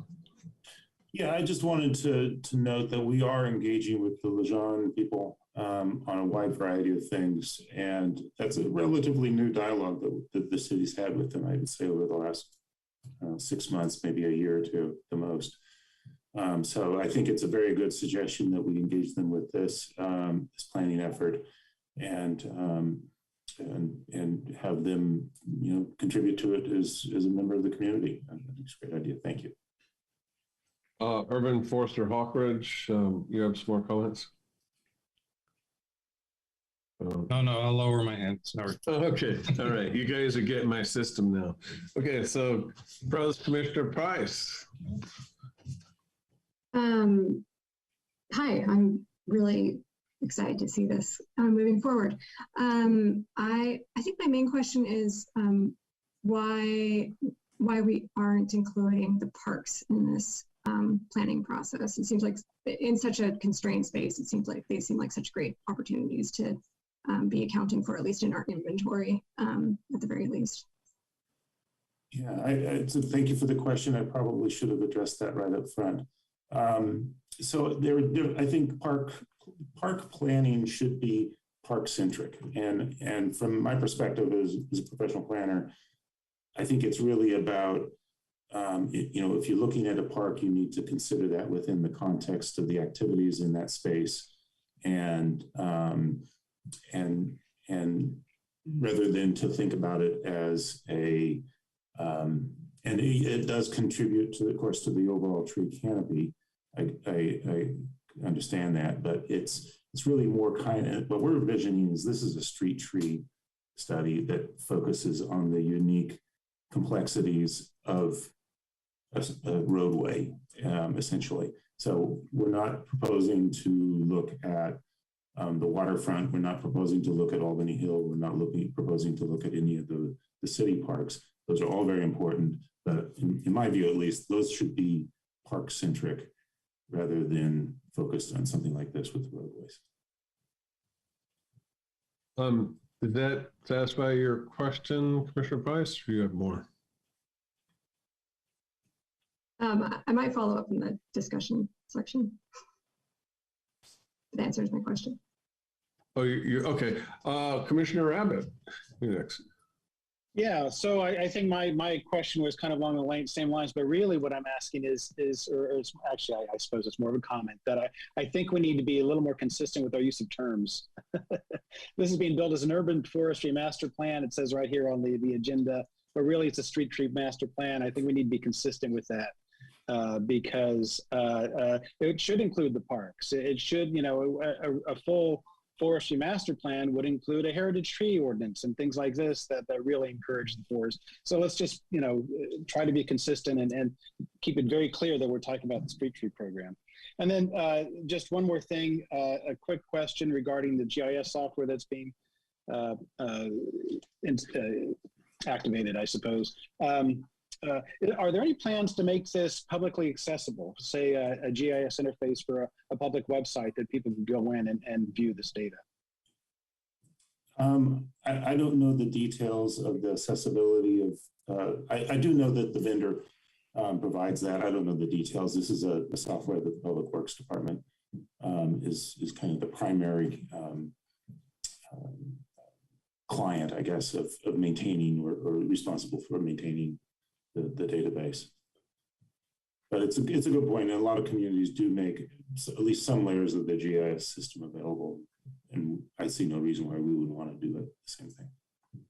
Yeah, I just wanted to note that we are engaging with the Lejeune people on a wide variety of things, and that's a relatively new dialogue that the city's had with them, I would say, over the last 6 months, maybe a year or two, the most. So I think it's a very good suggestion that we engage them with this planning effort, and have them, contribute to it as a member of the community. I think it's a great idea. Thank you. Urban Forester Hawkridge, you have some more comments? No, I'll lower my hand. Sorry. Okay, all right. You guys are getting my system now. Okay, so Commissioner Price. Hi, I'm really excited to see this moving forward. I think my main question is why we aren't including the parks in this planning process. It seems like in such a constrained space, it seems like they seem like such great opportunities to be accounting for, at least in our inventory, at the very least. Yeah, so thank you for the question. I probably should have addressed that right up front. So I think park planning should be park centric, and from my perspective as a professional planner, I think it's really about if you're looking at a park, you need to consider that within the context of the activities in that space, and rather than to think about it as a and it does contribute to, of course, to the overall tree canopy. I understand that, but it's really more kind of what we're envisioning is this is a street tree study that focuses on the unique complexities of a roadway, essentially. So we're not proposing to look at the waterfront. We're not proposing to look at Albany Hill. We're not proposing to look at any of the city parks. Those are all very important, but in my view, at least, those should be park-centric rather than focused on something like this with roadways. Did that satisfy your question, Commissioner Price, or do you have more? I might follow up in the discussion section. That answers my question. Oh, you're okay. Commissioner Abbott, you next. Yeah, so I think my question was kind of along the same lines, but really what I'm asking is actually, I suppose it's more of a comment that I think we need to be a little more consistent with our use of terms. This is being built as an urban forestry master plan. It says right here on the agenda, but really it's a street tree master plan. I think we need to be consistent with that because it should include the parks. It should, a full forestry master plan would include a heritage tree ordinance and things like this that really encourage the forest. So let's just, try to be consistent and keep it very clear that we're talking about the street tree program. And then just one more thing, a quick question regarding the GIS software that's being activated, I suppose. Are there any plans to make this publicly accessible, say a GIS interface for a public website that people can go in and view this data? I don't know the details of the accessibility of, I do know that the vendor provides that. I don't know the details. This is a software that the Public Works Department is kind of the primary client, I guess, of maintaining or responsible for maintaining the database. But it's a good point, and a lot of communities do make at least some layers of the GIS system available, and I see no reason why we wouldn't want to do the same thing.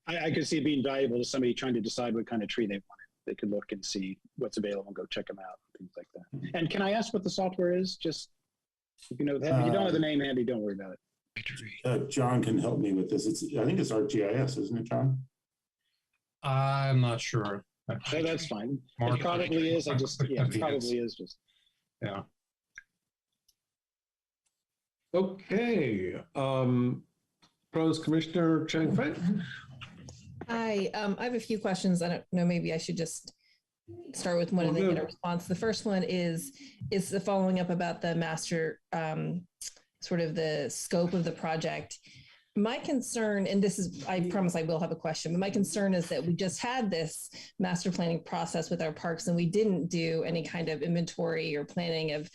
I could see it being valuable to somebody trying to decide what kind of tree they wanted. They could look and see what's available and go check them out, things like that. And can I ask what the software is? Just if you know, if you don't have the name handy, don't worry about it. John can help me with this. I think it's ArcGIS, isn't it, John? I'm not sure. So that's fine. It probably is. It probably is just. Yeah. Okay. Pros Commissioner Chang-Fei. Hi, I have a few questions. I don't know, maybe I should just start with one and then get a response. The first one is the following up about the master, sort of the scope of the project. My concern, and this is, I promise I will have a question, but my concern is that we just had this master planning process with our parks and we didn't do any kind of inventory or planning of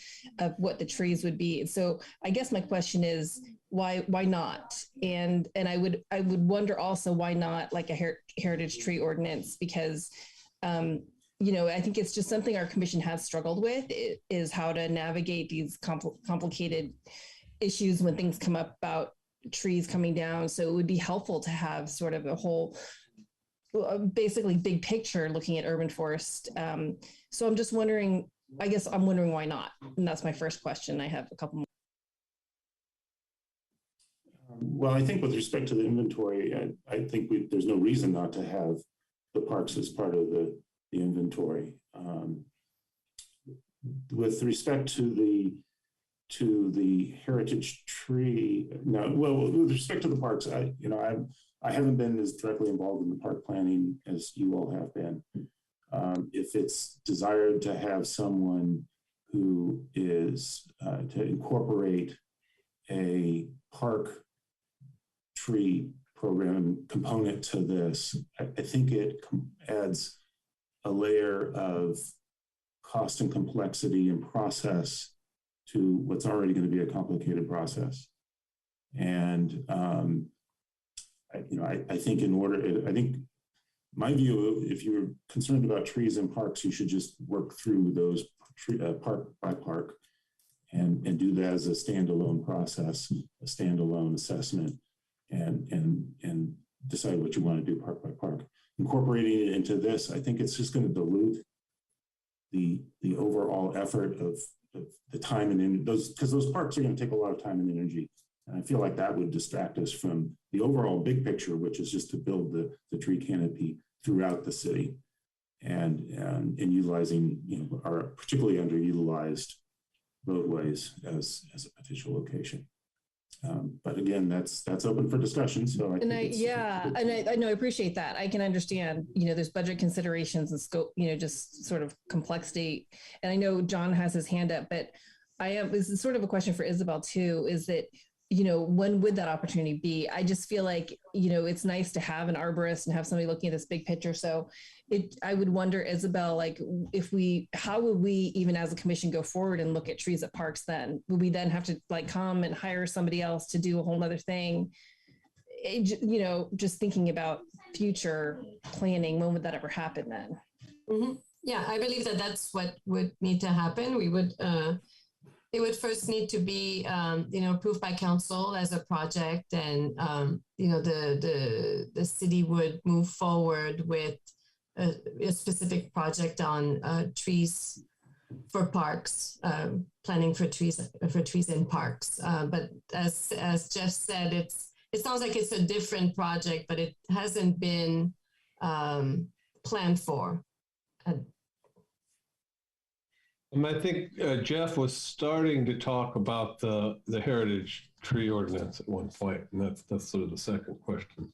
what the trees would be. So I guess my question is, why not? And I would wonder also why not like a heritage tree ordinance, because I think it's just something our commission has struggled with, is how to navigate these complicated issues when things come up about trees coming down. So it would be helpful to have sort of a whole, basically big picture looking at urban forest. So I'm just wondering, I'm wondering why not? And that's my first question. I have a couple more. Well, I think with respect to the inventory, I think there's no reason not to have the parks as part of the inventory. With respect to the heritage tree, with respect to the parks, I haven't been as directly involved in the park planning as you all have been. If it's desired to have someone who is to incorporate a park tree program component to this, I think it adds a layer of cost and complexity and process to what's already going to be a complicated process. And I think my view, if you're concerned about trees and parks, you should just work through those park by park and do that as a standalone process, a standalone assessment, and decide what you want to do park by park. Incorporating it into this, I think it's just going to dilute the overall effort of the time and those, because those parks are going to take a lot of time and energy. And I feel like that would distract us from the overall big picture, which is just to build the tree canopy throughout the city and utilizing, our particularly underutilized roadways as a potential location. But again, that's open for discussion. So I know, I appreciate that. I can understand, there's budget considerations and scope, just sort of complexity. And I know John has his hand up, but this is sort of a question for Isabel too, is that, when would that opportunity be? I just feel like, it's nice to have an arborist and have somebody looking at this big picture. So I would wonder, Isabel, like how would we even as a commission go forward and look at trees at parks then? Would we then have to come and hire somebody else to do a whole nother thing? Just thinking about future planning, when would that ever happen then? Mm-hmm. Yeah, I believe that's what would need to happen. We would, it would first need to be, approved by council as a project, and the city would move forward with a specific project on trees for parks, planning for trees in parks. But as Jeff said, it sounds like it's a different project, but it hasn't been planned for. And I think Jeff was starting to talk about the heritage tree ordinance at one point, and that's sort of the second question.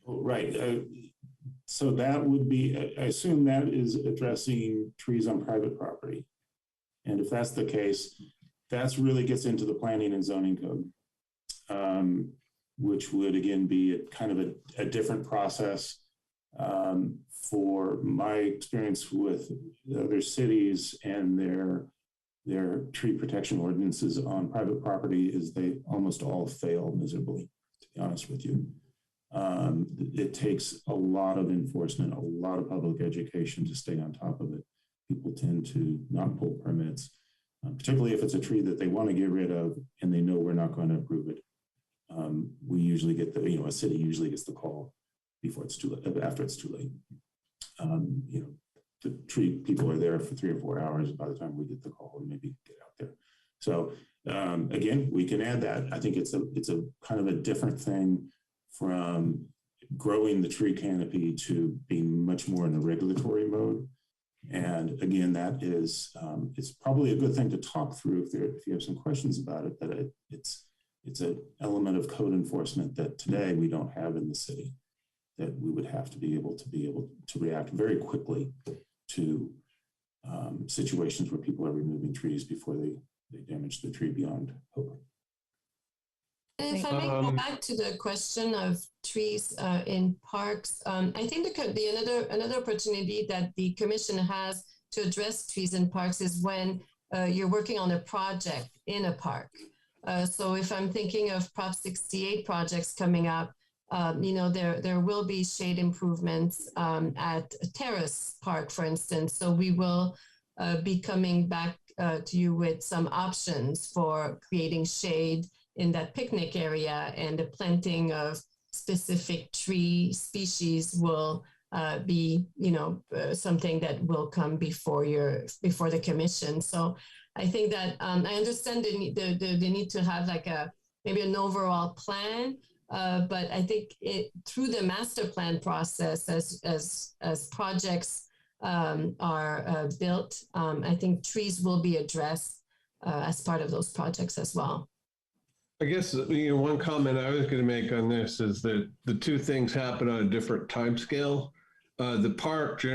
Right. So that would be, I assume that is addressing trees on private property. And if that's the case, that's really gets into the planning and zoning code, which would again be kind of a different process. For my experience with other cities and their tree protection ordinances on private property is they almost all fail miserably, to be honest with you. It takes a lot of enforcement, a lot of public education to stay on top of it. People tend to not pull permits, particularly if it's a tree that they want to get rid of and they know we're not going to approve it. We usually get a city usually gets the call before it's too late, after it's too late. The tree people are there for 3 or 4 hours by the time we get the call and maybe get out there. So again, we can add that. I think it's a kind of a different thing from growing the tree canopy to being much more in a regulatory mode. And again, that is it's probably a good thing to talk through if you have some questions about it. That it's an element of code enforcement that today we don't have in the city, that we would have to be able to react very quickly to situations where people are removing trees before they damage the tree beyond hope. And if I may go back to the question of trees in parks, I think there could be another opportunity that the commission has to address trees in parks is when you're working on a project in a park. So if I'm thinking of Prop 68 projects coming up, there will be shade improvements at Terrace Park, for instance. So we will be coming back to you with some options for creating shade in that picnic area, and the planting of specific tree species will be, something that will come before the commission. So I think that I understand the need to have maybe an overall plan. But I think through the master plan process, as projects are built, I think trees will be addressed as part of those projects as well. I guess one comment I was going to make on this is that the two things happen on a different time scale. The park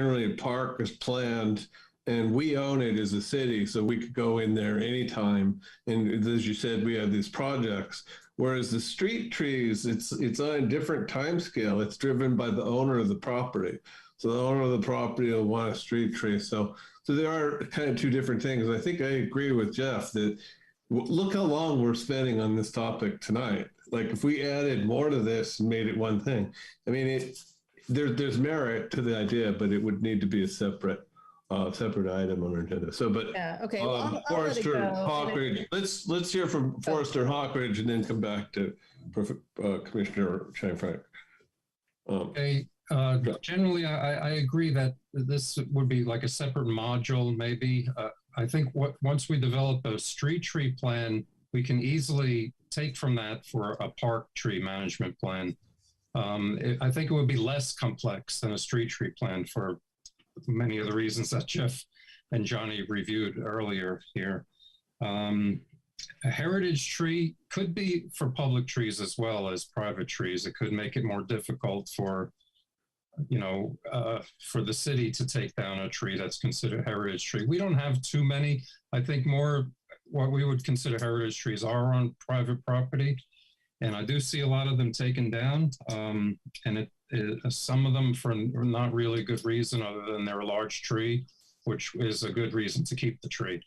is planned, and we own it as a city, so we could go in there anytime. And as you said, we have these projects. Whereas the street trees, it's on a different time scale. It's driven by the owner of the property. So the owner of the property will want a street tree. So there are kind of two different things. I think I agree with Jeff that look how long we're spending on this topic tonight. Like if we added more to this and made it one thing, I mean, there's merit to the idea, but it would need to be a separate item on our agenda. So, but Yeah, okay. Well, I'll let it Forester go. Hawkridge, let's hear from Forester Hawkridge and then come back to Commissioner Chang-Frank. Okay. Generally, I agree that this would be like a separate module, maybe. I think once we develop a street tree plan, we can easily take from that for a park tree management plan. I think it would be less complex than a street tree plan for many of the reasons that Jeff and Johnny reviewed earlier here. A heritage tree could be for public trees as well as private trees. It could make it more difficult for for the city to take down a tree that's considered a heritage tree. We don't have too many. I think more what we would consider heritage trees are on private property. And I do see a lot of them taken down. And some of them for not really good reason other than they're a large tree, which is a good reason to keep the tree.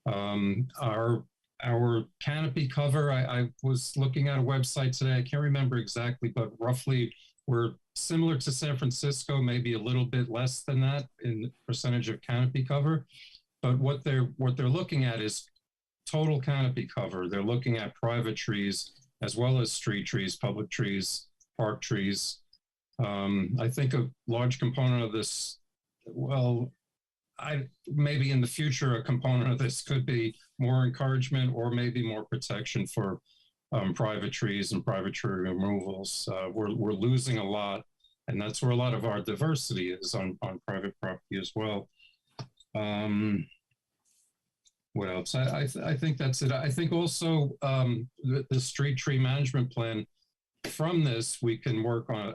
Our canopy cover, I was looking at a website today. I can't remember exactly, but roughly we're similar to San Francisco, maybe a little bit less than that in percentage of canopy cover. But what they're looking at is total canopy cover. They're looking at private trees as well as street trees, public trees, park trees. I think a large component of this, well, maybe in the future, a component of this could be more encouragement or maybe more protection for private trees and private tree removals. We're losing a lot, and that's where a lot of our diversity is on private property as well. What else? I think that's it. I think also the street tree management plan, from this, we can work on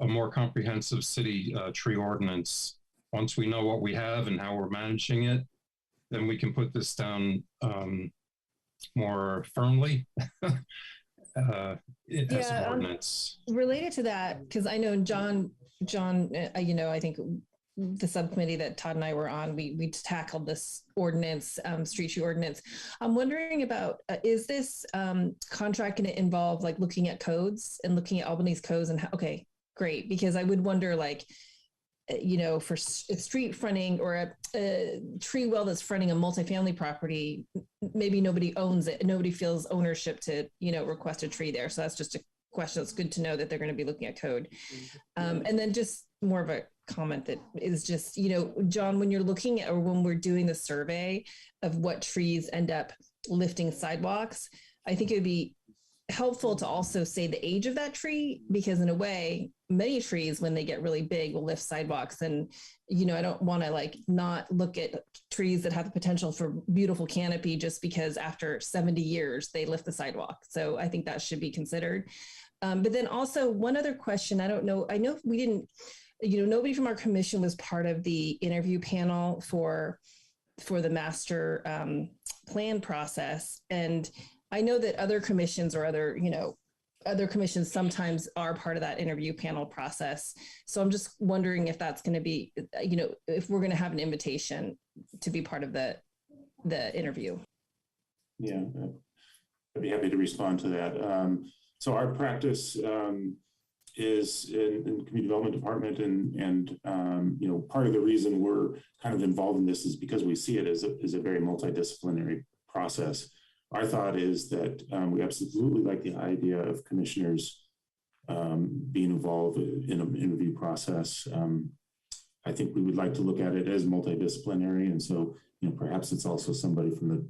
a more comprehensive city tree ordinance. Once we know what we have and how we're managing it, then we can put this down more firmly as an ordinance. Related to that, because I know John, I think the subcommittee that Todd and I were on, we tackled this ordinance, street tree ordinance. I'm wondering about, is this contract going to involve like looking at codes and looking at Albany's codes and okay, great. Because I would wonder like, for street fronting or a tree well that's fronting a multifamily property, maybe nobody owns it. Nobody feels ownership to, request a tree there. So that's just a question. It's good to know that they're going to be looking at code. And then just more of a comment that is just, John, when you're looking at, or when we're doing the survey of what trees end up lifting sidewalks, I think it would be helpful to also say the age of that tree, because in a way, many trees, when they get really big, will lift sidewalks. And, I don't want to not look at trees that have the potential for beautiful canopy just because after 70 years, they lift the sidewalk. So I think that should be considered. But then also one other question, I don't know, I know we didn't, nobody from our commission was part of the interview panel for the master plan process. And I know that other commissions or other commissions sometimes are part of that interview panel process. So I'm just wondering if that's going to be, if we're going to have an invitation to be part of the interview. Yeah, I'd be happy to respond to that. So our practice is in community development department, and part of the reason we're kind of involved in this is because we see it as a very multidisciplinary process. Our thought is that we absolutely like the idea of commissioners being involved in an interview process. I think we would like to look at it as multidisciplinary, and so perhaps it's also somebody from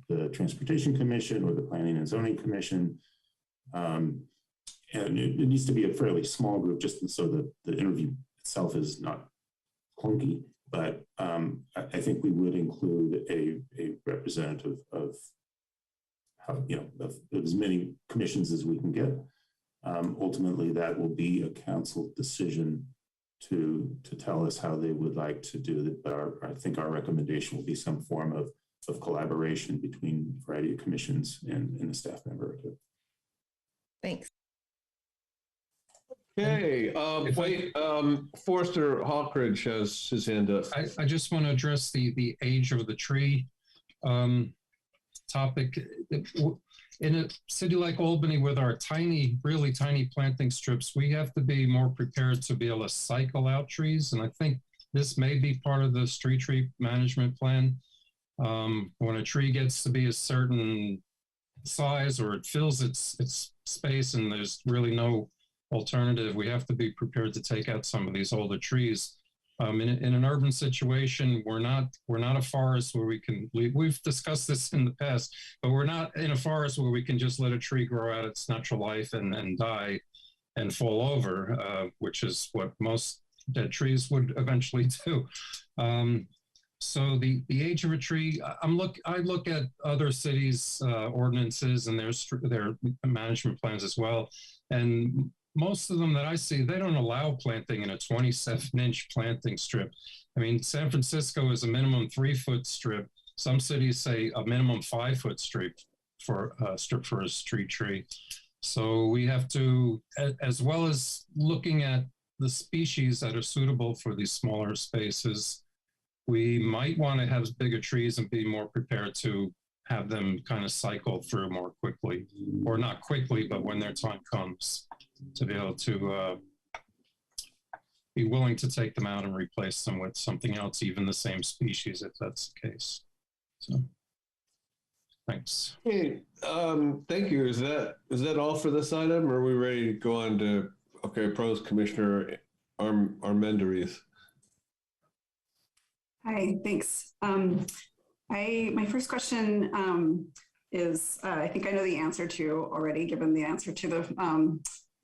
the Transportation Commission or the Planning and Zoning Commission. And it needs to be a fairly small group, just so that the interview itself is not clunky. But I think we would include a representative of as many commissions as we can get. Ultimately, that will be a council decision to tell us how they would like to do it. But I think our recommendation will be some form of collaboration between a variety of commissions and a staff member. Thanks. Okay, Forester Hawkridge has his hand up. I just want to address the age of the tree topic. in a city like Albany with our tiny, really tiny planting strips, we have to be more prepared to be able to cycle out trees. And I think this may be part of the street tree management plan. When a tree gets to be a certain size or it fills its space and there's really no alternative, we have to be prepared to take out some of these older trees. In an urban situation, we're not a forest where we can, we've discussed this in the past, but we're not in a forest where we can just let a tree grow out its natural life and die and fall over, which is what most dead trees would eventually do. So the age of a tree, I look at other cities' ordinances and their management plans as well, and most of them that I see, they don't allow planting in a 27-inch planting strip. I mean, San Francisco is a minimum 3-foot strip. Some cities say a minimum 5-foot strip for a street tree. So we have to, as well as looking at the species that are suitable for these smaller spaces, we might want to have bigger trees and be more prepared to have them kind of cycle through more quickly, or not quickly, but when their time comes, to be able to be willing to take them out and replace them with something else, even the same species, if that's the case. So, thanks. Hey, thank you. Is that all for this item, or are we ready to go on to, okay, Pros Commissioner Armendariz? Hi, thanks. My first question is, I think I know the answer to already, given the answer to the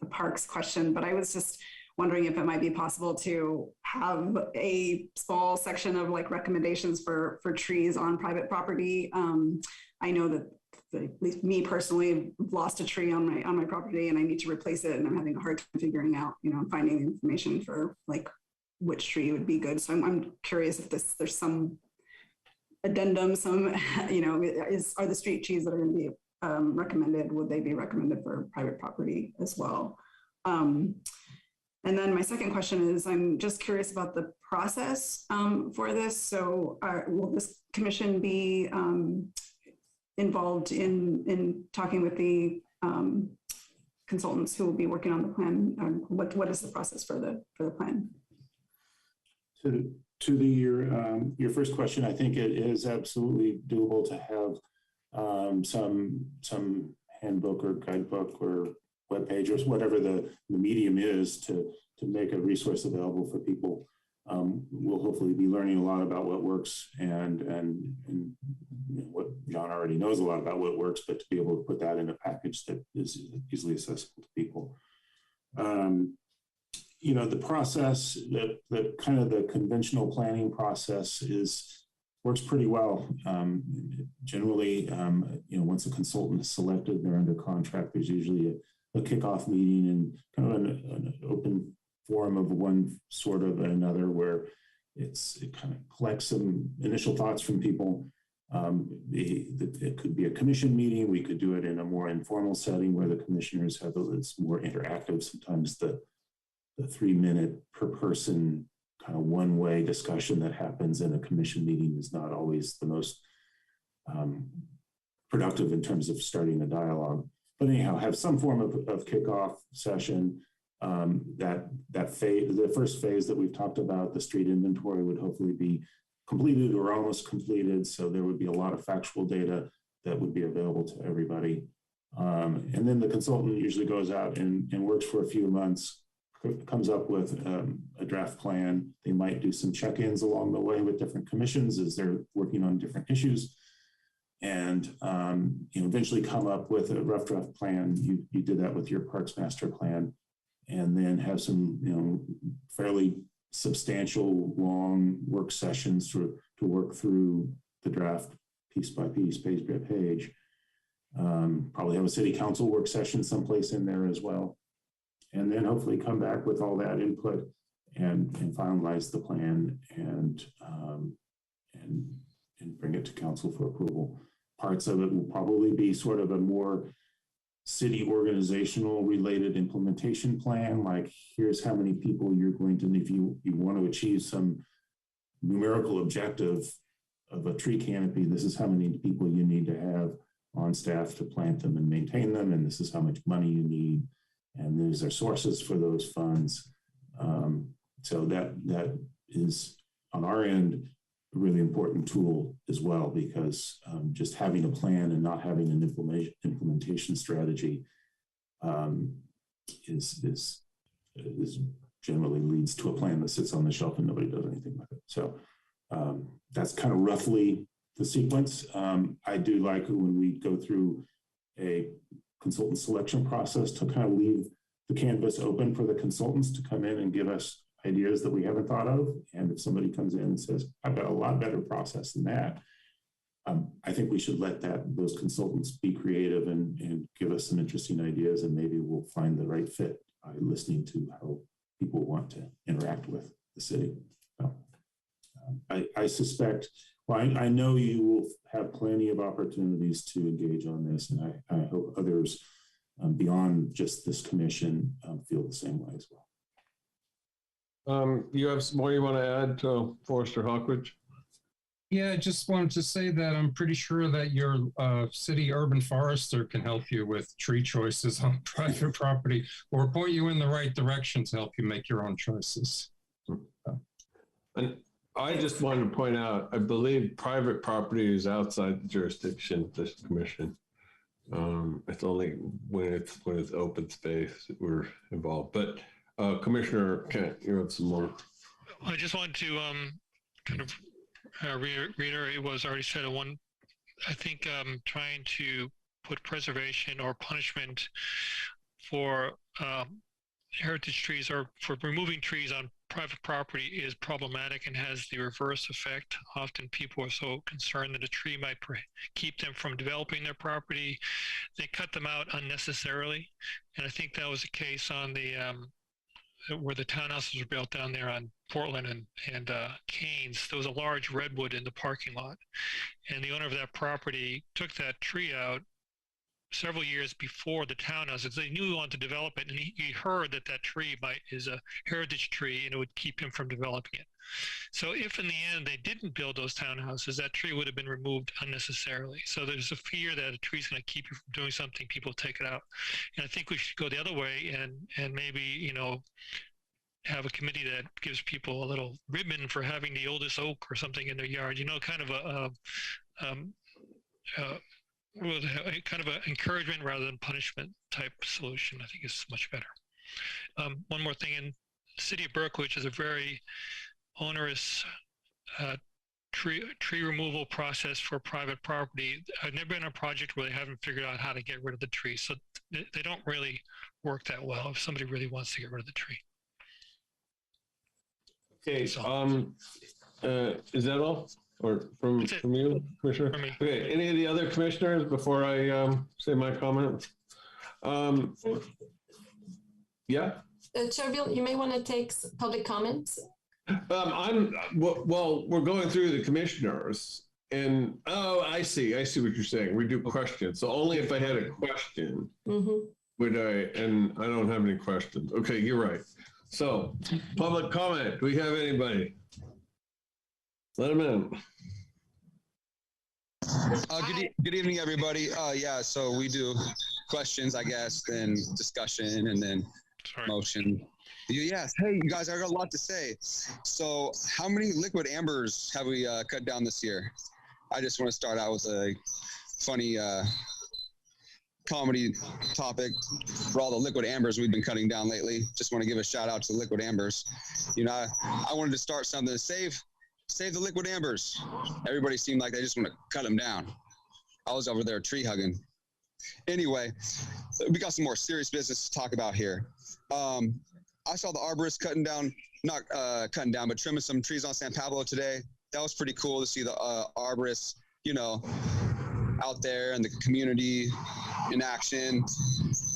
parks question, but I was just wondering if it might be possible to have a small section of like recommendations for trees on private property. I know that at least me personally lost a tree on my property and I need to replace it, and I'm having a hard time figuring out, finding the information for like which tree would be good. So I'm curious if there's some addendum, are the street trees that are going to be recommended, would they be recommended for private property as well? And then my second question is, I'm just curious about the process for this. So will this commission be involved in talking with the consultants who will be working on the plan? What is the process for the plan? To your first question, I think it is absolutely doable to have some handbook or guidebook or webpage or whatever the medium is to make a resource available for people. We'll hopefully be learning a lot about what works and what John already knows a lot about what works, but to be able to put that in a package that is easily accessible to people. The process, that kind of the conventional planning process works pretty well. Generally, once a consultant is selected, they're under contract, there's usually a kickoff meeting and kind of an open forum of one sort of another, where it kind of collects some initial thoughts from people. It could be a commission meeting. We could do it in a more informal setting where the commissioners have it's more interactive. Sometimes the 3-minute per person kind of one-way discussion that happens in a commission meeting is not always the most productive in terms of starting a dialogue. But anyhow, have some form of kickoff session. That phase, the first phase that we've talked about, the street inventory, would hopefully be completed or almost completed. So there would be a lot of factual data that would be available to everybody. And then the consultant usually goes out and works for a few months, comes up with a draft plan. They might do some check-ins along the way with different commissions as they're working on different issues, and eventually come up with a rough draft plan. You did that with your Parks Master Plan, and then have some fairly substantial long work sessions to work through the draft piece by piece, page by page. Probably have a city council work session someplace in there as well. And then hopefully come back with all that input and finalize the plan and bring it to council for approval. Parts of it will probably be sort of a more city organizational related implementation plan, like here's how many people you're going to, if you want to achieve some numerical objective of a tree canopy, this is how many people you need to have on staff to plant them and maintain them, and this is how much money you need, and these are sources for those funds. So that is on our end a really important tool as well, because just having a plan and not having an implementation strategy is generally leads to a plan that sits on the shelf and nobody does anything with it. So that's kind of roughly the sequence. I do like when we go through a consultant selection process to kind of leave the canvas open for the consultants to come in and give us ideas that we haven't thought of. And if somebody comes in and says, I've got a lot better process than that, I think we should let those consultants be creative and give us some interesting ideas, and maybe we'll find the right fit by listening to how people want to interact with the city. So, I suspect, well, I know you will have plenty of opportunities to engage on this, and I hope others beyond just this commission feel the same way as well. You have some more you want to add to Forester Hawkridge? Yeah, I just wanted to say that I'm pretty sure that your city urban forester can help you with tree choices on private property, or point you in the right direction to help you make your own choices. And I just wanted to point out, I believe private property is outside the jurisdiction of this commission. It's only when it's open space that we're involved. But Commissioner Kent, you have some more. I just wanted to kind of reiterate what was already said. I think trying to put preservation or punishment for heritage trees or for removing trees on private property is problematic and has the reverse effect. Often people are so concerned that a tree might keep them from developing their property, they cut them out unnecessarily. And I think that was the case on the where the townhouses were built down there on Portland and Canes. There was a large redwood in the parking lot, and the owner of that property took that tree out several years before the townhouses. They knew he wanted to develop it, and he heard that tree is a heritage tree and it would keep him from developing it. So if in the end they didn't build those townhouses, that tree would have been removed unnecessarily. So there's a fear that a tree is going to keep you from doing something, people take it out. And I think we should go the other way and maybe, have a committee that gives people a little ribbon for having the oldest oak or something in their yard, kind of kind of an encouragement rather than punishment type solution. I think is much better. One more thing, in the city of Berkeley, which is a very onerous tree removal process for private property. I've never been on a project where they haven't figured out how to get rid of the tree. So they don't really work that well if somebody really wants to get rid of the tree. Okay, is that all? Or from you, Commissioner? Okay, any of the other commissioners before I say my comment? Yeah? Chairville, you may want to take public comments. Well, we're going through the commissioners, and I see what you're saying. We do questions, so only if I had a question would I, and I don't have any questions. Okay, you're right. So, public comment. Do we have anybody? Let them in. Good evening, everybody. Yeah, so we do questions, I guess, then discussion, and then motion. Yes. Hey, you guys, I got a lot to say. So how many liquid ambers have we cut down this year? I just want to start out with a funny comedy topic for all the liquid ambers we've been cutting down lately. Just want to give a shout out to liquid ambers. I wanted to start something to save the liquid ambers. Everybody seemed like they just want to cut them down. I was over there tree hugging. Anyway, we got some more serious business to talk about here. I saw the arborist but trimming some trees on San Pablo today. That was pretty cool to see the arborists, out there in the community in action.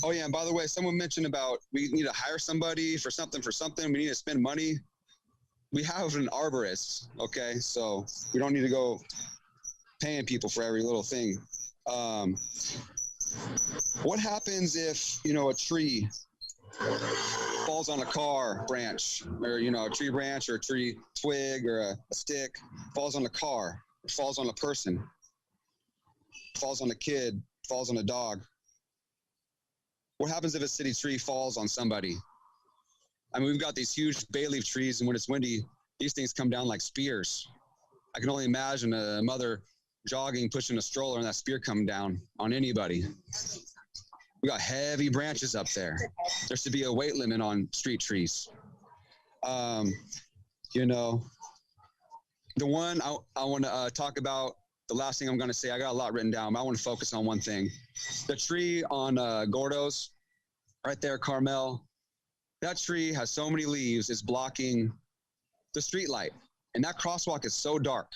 Oh yeah, and by the way, someone mentioned about we need to hire somebody for something. We need to spend money. We have an arborist, okay? So we don't need to go paying people for every little thing. What happens if, a tree falls on a car branch, or, a tree branch or a tree twig or a stick falls on a car, falls on a person? falls on a kid, falls on a dog. What happens if a city tree falls on somebody? I mean, we've got these huge bay leaf trees, and when it's windy, these things come down like spears. I can only imagine a mother jogging, pushing a stroller, and that spear coming down on anybody. We got heavy branches up there. There should be a weight limit on street trees. You know, the one I want to talk about, the last thing I'm going to say, I got a lot written down, but I want to focus on one thing. The tree on Gordo's, right there, Carmel, that tree has so many leaves, it's blocking the street light. And that crosswalk is so dark.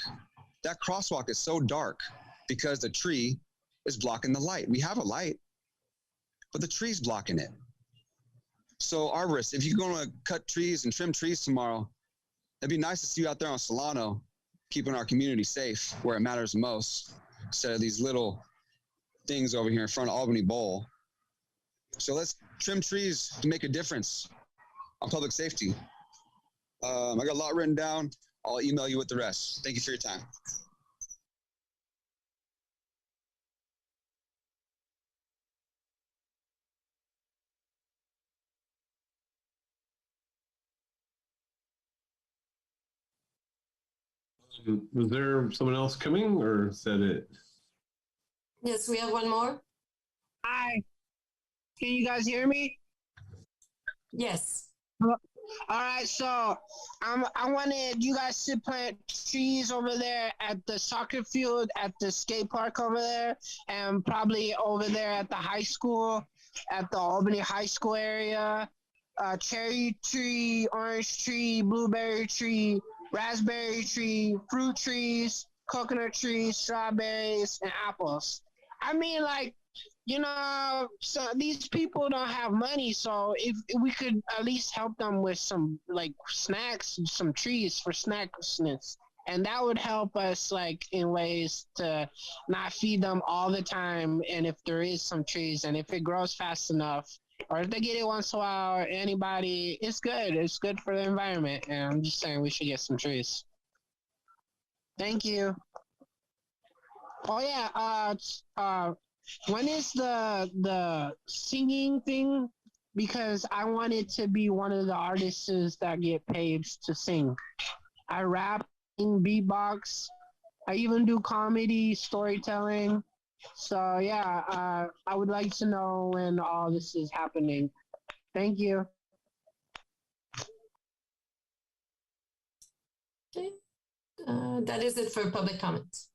That crosswalk is so dark because the tree is blocking the light. We have a light, but the tree's blocking it. So arborists, if you're going to cut trees and trim trees tomorrow, it'd be nice to see you out there on Solano, keeping our community safe where it matters most, instead of these little things over here in front of Albany Bowl. So let's trim trees to make a difference on public safety. I got a lot written down. I'll email you with the rest. Thank you for your time. Was there someone else coming, or is that it? Yes, we have one more. Hi. Can you guys hear me? Yes. All right, so I wanted you guys to plant trees over there at the soccer field, at the skate park over there, and probably over there at the high school, at the Albany High School area. Cherry tree, orange tree, blueberry tree, raspberry tree, fruit trees, coconut trees, strawberries, and apples. I mean, like, you know, so these people don't have money, so if we could at least help them with some, like, snacks, some trees for snacksness, and that would help us, like, in ways to not feed them all the time, and if there is some trees, and if it grows fast enough, or if they get it once in a while, or anybody, it's good for the environment, and I'm just saying we should get some trees. Thank you. Oh yeah, when is the singing thing? Because I wanted to be one of the artists that get paid to sing. I rap, beatbox, I even do comedy, storytelling. So yeah, I would like to know when all this is happening. Thank you. Okay. That is it for public comments.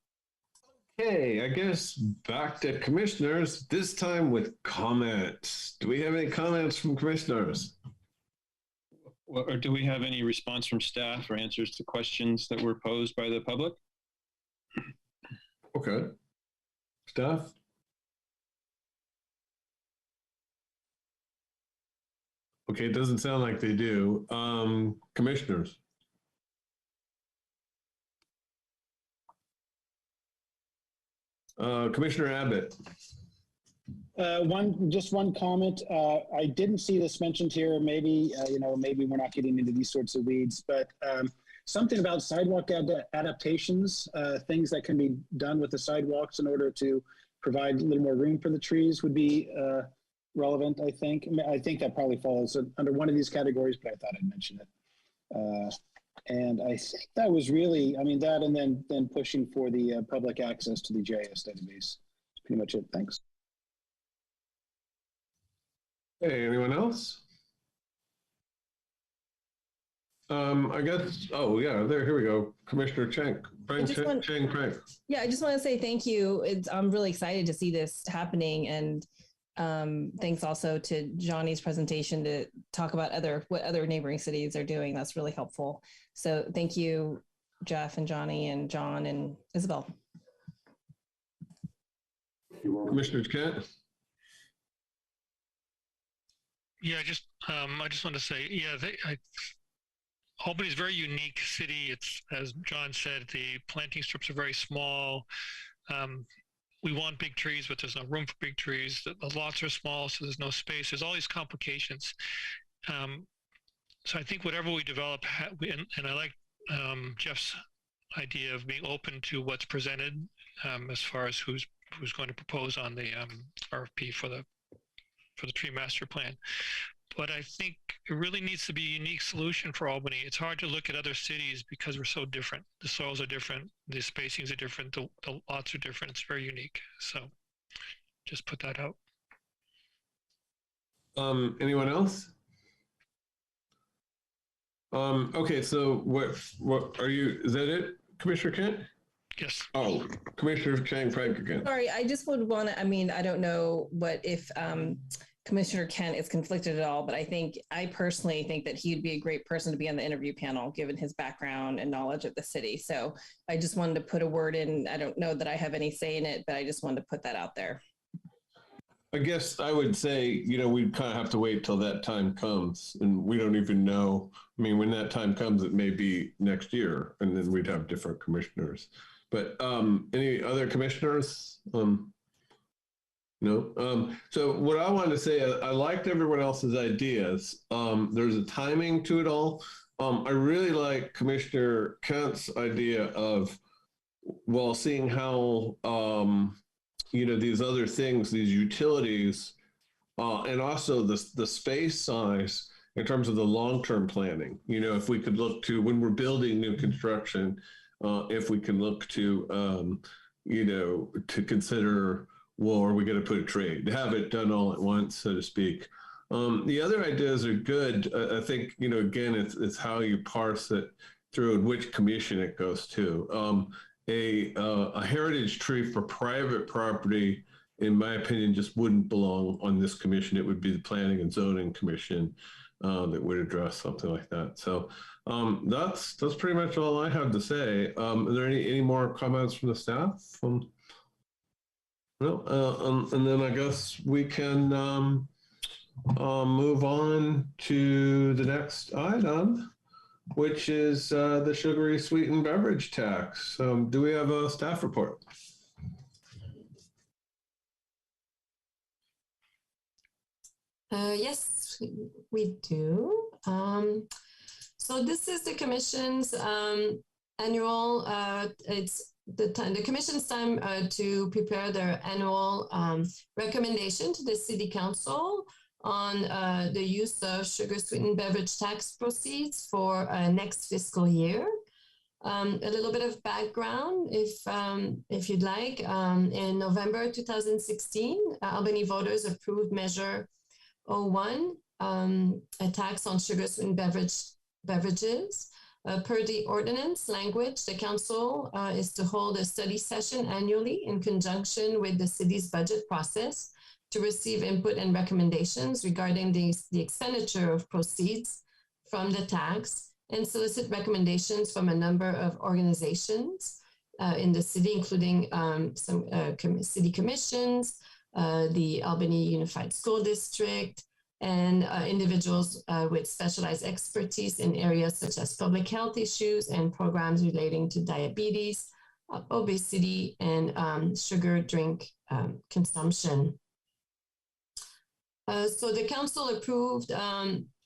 Okay, I guess back to commissioners, this time with comments. Do we have any comments from commissioners? Or do we have any response from staff or answers to questions that were posed by the public? Okay. Staff? Okay, it doesn't sound like they do. Commissioners? Commissioner Abbott. One comment. I didn't see this mentioned here. Maybe maybe we're not getting into these sorts of weeds, but something about sidewalk adaptations, things that can be done with the sidewalks in order to provide a little more room for the trees would be relevant. I think that probably falls under one of these categories, but I thought I'd mention it. And I think that was really, that, and then pushing for the public access to the GIS database. That's pretty much it. Thanks. Hey, anyone else? I guess, oh yeah, here we go. Commissioner Chang Crank. Yeah, I just want to say thank you. I'm really excited to see this happening, and thanks also to Johnny's presentation to talk about what other neighboring cities are doing. That's really helpful. So thank you, Jeff and Johnny and John and Isabel. Commissioner Kent. Yeah, I just want to say, yeah, Albany is a very unique city. It's, as John said, the planting strips are very small. We want big trees, but there's no room for big trees. The lots are small, so there's no space. There's all these complications. So I think whatever we develop, and I like Jeff's idea of being open to what's presented as far as who's who's going to propose on the RFP for the tree master plan. But I think it really needs to be a unique solution for Albany. It's hard to look at other cities because we're so different. The soils are different, the spacings are different, the lots are different. It's very unique. So just put that out. Anyone else? Okay, so what are you, is that it, Commissioner Kent? Yes. Oh, Commissioner Chang Frank again. Sorry, I just would want to, I mean, I don't know if Commissioner Kent is conflicted at all, but I personally think that he'd be a great person to be on the interview panel, given his background and knowledge of the city. So I just wanted to put a word in. I don't know that I have any say in it, but I just wanted to put that out there. I guess I would say, we'd kind of have to wait till that time comes, and we don't even know. I mean, when that time comes, it may be next year, and then we'd have different commissioners. But any other commissioners? No. So what I wanted to say, I liked everyone else's ideas. There's a timing to it all. I really like Commissioner Kent's idea of, seeing how, these other things, these utilities, and also the space size in terms of the long-term planning. If we could look to, when we're building new construction, if we can look to, to consider, are we going to put a trade, to have it done all at once, so to speak. The other ideas are good. I think, again, it's how you parse it through and which commission it goes to. A heritage tree for private property, in my opinion, just wouldn't belong on this commission. It would be the Planning and Zoning Commission that would address something like that. So that's pretty much all I have to say. Are there any more comments from the staff? No, and then I guess we can move on to the next item, which is the Sugary-Sweetened beverage tax. Do we have a staff report? Yes, we do. So this is the Commission's annual, it's the Commission's time to prepare their annual recommendation to the City Council on the use of sugar-sweetened beverage tax proceeds for next fiscal year. A little bit of background, if you'd like. In November 2016, Albany voters approved Measure 01, a tax on sugar-sweetened beverages. Per the ordinance language, the council is to hold a study session annually in conjunction with the city's budget process to receive input and recommendations regarding the expenditure of proceeds from the tax and solicit recommendations from a number of organizations in the city, including some city commissions, the Albany Unified School District, and individuals with specialized expertise in areas such as public health issues and programs relating to diabetes, obesity, and sugar drink consumption. So the council approved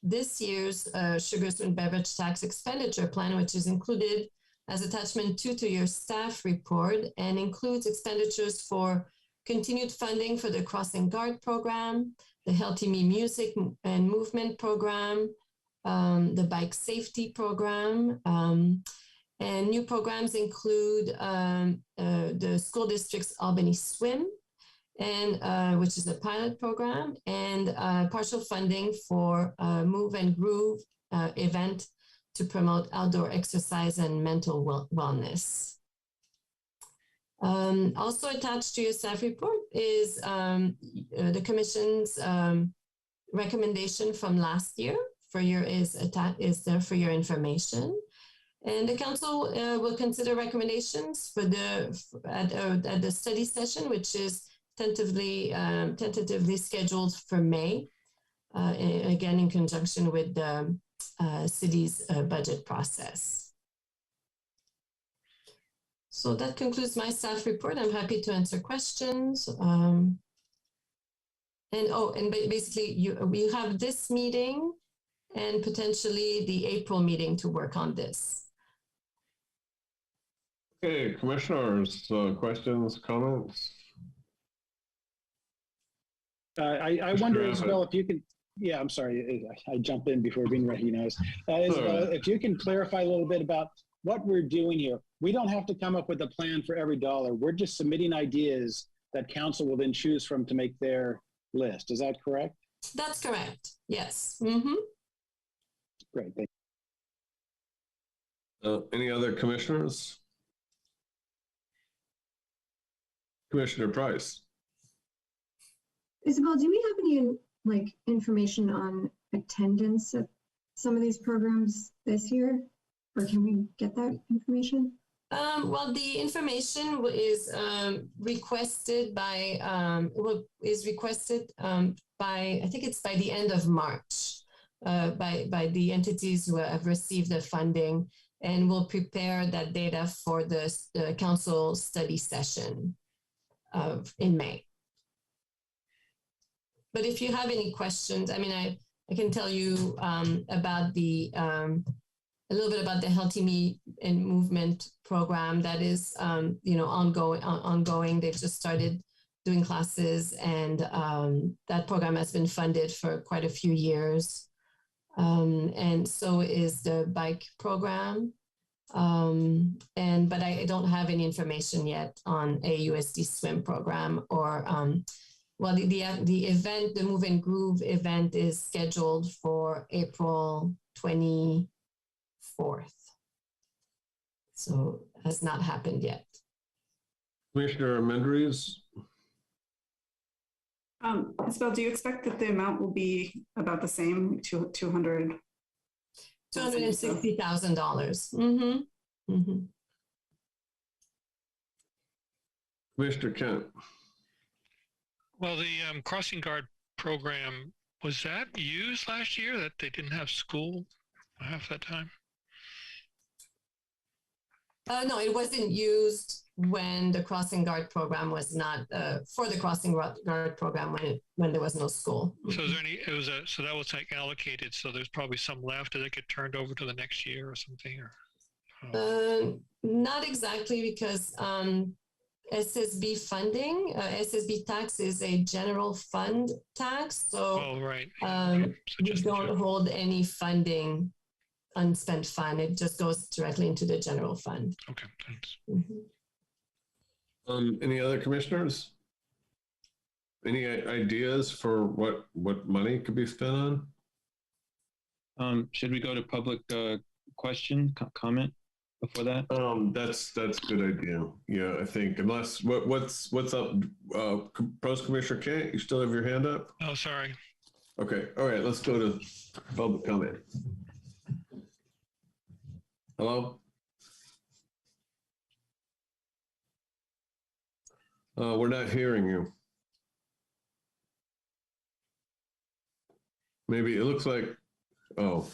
this year's sugar-sweetened beverage tax expenditure plan, which is included as attachment 2 to your staff report, and includes expenditures for continued funding for the Crossing Guard program, the Healthy Me Music and Movement program, the Bike Safety program, and new programs include the school district's Albany Swim, and which is a pilot program, and partial funding for Move and Groove event to promote outdoor exercise and mental wellness. Also attached to your staff report is the Commission's recommendation from last year. Is there for your information, and the Council will consider recommendations for at the study session, which is tentatively scheduled for May, again in conjunction with the city's budget process. So that concludes my staff report. I'm happy to answer questions. And basically we have this meeting and potentially the April meeting to work on this. Okay, commissioners, questions, comments? I wonder, Isabel, if you can, yeah, I'm sorry, I jumped in before being recognized. Isabel, if you can clarify a little bit about what we're doing here. We don't have to come up with a plan for every dollar. We're just submitting ideas that council will then choose from to make their list. Is that correct? That's correct. Yes. Mm-hmm. Great. Thank you. Any other commissioners? Commissioner Price. Isabel, do we have any information on attendance at some of these programs this year? Or can we get that information? Well, the information is requested by I think it's by the end of March by the entities who have received the funding, and will prepare that data for the council study session in May. But if you have any questions, I mean, I can tell you about the a little bit about the Healthy Me and Movement program that is, ongoing. They've just started doing classes, and that program has been funded for quite a few years. And so is the bike program. But I don't have any information yet on AUSD swim program or, the event, the Move and Groove event is scheduled for April 24th. So has not happened yet. Commissioner Mendries. Isabel, do you expect that the amount will be about the same, $260,000? Mm-hmm. Mm-hmm. Commissioner Kent. Well, the crossing guard program, was that used last year that they didn't have school half that time? No, it wasn't used when the crossing guard program was not for the crossing guard program when there was no school. So is there any? So that was like allocated. So there's probably some left that get turned over to the next year or something, or. Not exactly, because SSB funding, SSB tax is a general fund tax. So right. We don't hold any funding. Unspent fund. It just goes directly into the general fund. Okay, thanks. Mm-hmm. Any other commissioners? Any ideas for what money could be spent on? Should we go to public question comment before that? That's a good idea. Yeah, I think unless what's up, Post Commissioner Kent, you still have your hand up? Oh, sorry. Okay, all right. Let's go to public comment. Hello? We're not hearing you. Maybe it looks like, oh.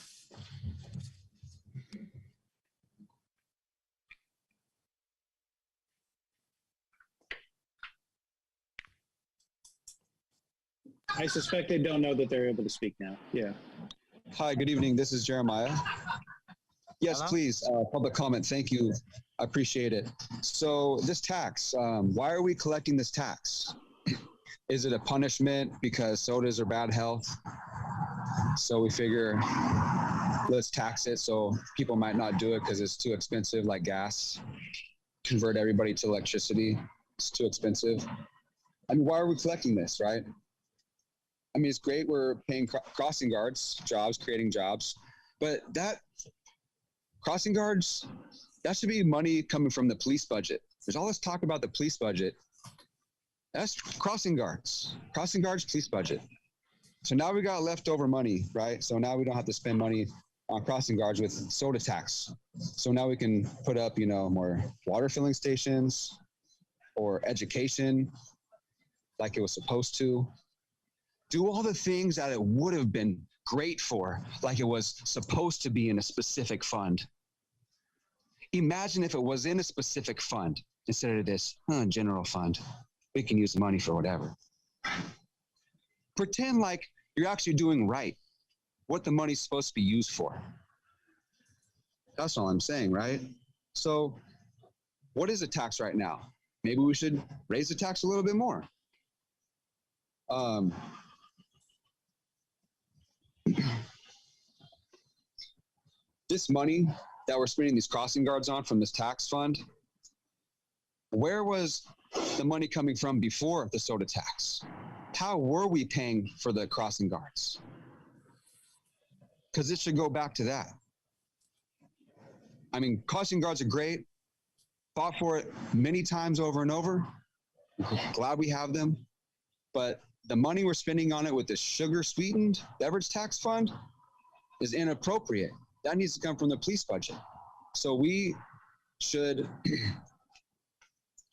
I suspect they don't know that they're able to speak now. Yeah. Hi, good evening. This is Jeremiah. Yes, please. Public comment. Thank you. I appreciate it. So this tax, why are we collecting this tax? Is it a punishment because sodas are bad health? So we figure let's tax it so people might not do it because it's too expensive, like gas. Convert everybody to electricity. It's too expensive. I mean, why are we collecting this, right? I mean, it's great. We're paying crossing guards jobs, creating jobs, but that crossing guards, that should be money coming from the police budget. There's all this talk about the police budget. That's crossing guards, police budget. So now we got leftover money, right? So now we don't have to spend money on crossing guards with soda tax. So now we can put up, more water filling stations or education like it was supposed to. Do all the things that it would have been great for, like it was supposed to be in a specific fund. Imagine if it was in a specific fund instead of this general fund. We can use the money for whatever. Pretend like you're actually doing right, what the money's supposed to be used for. That's all I'm saying, right? So what is a tax right now? Maybe we should raise the tax a little bit more. This money that we're spending these crossing guards on from this tax fund, where was the money coming from before the soda tax? How were we paying for the crossing guards? Because it should go back to that. I mean, crossing guards are great. Fought for it many times over and over. Glad we have them. But the money we're spending on it with the sugar-sweetened beverage tax fund is inappropriate. That needs to come from the police budget. So we should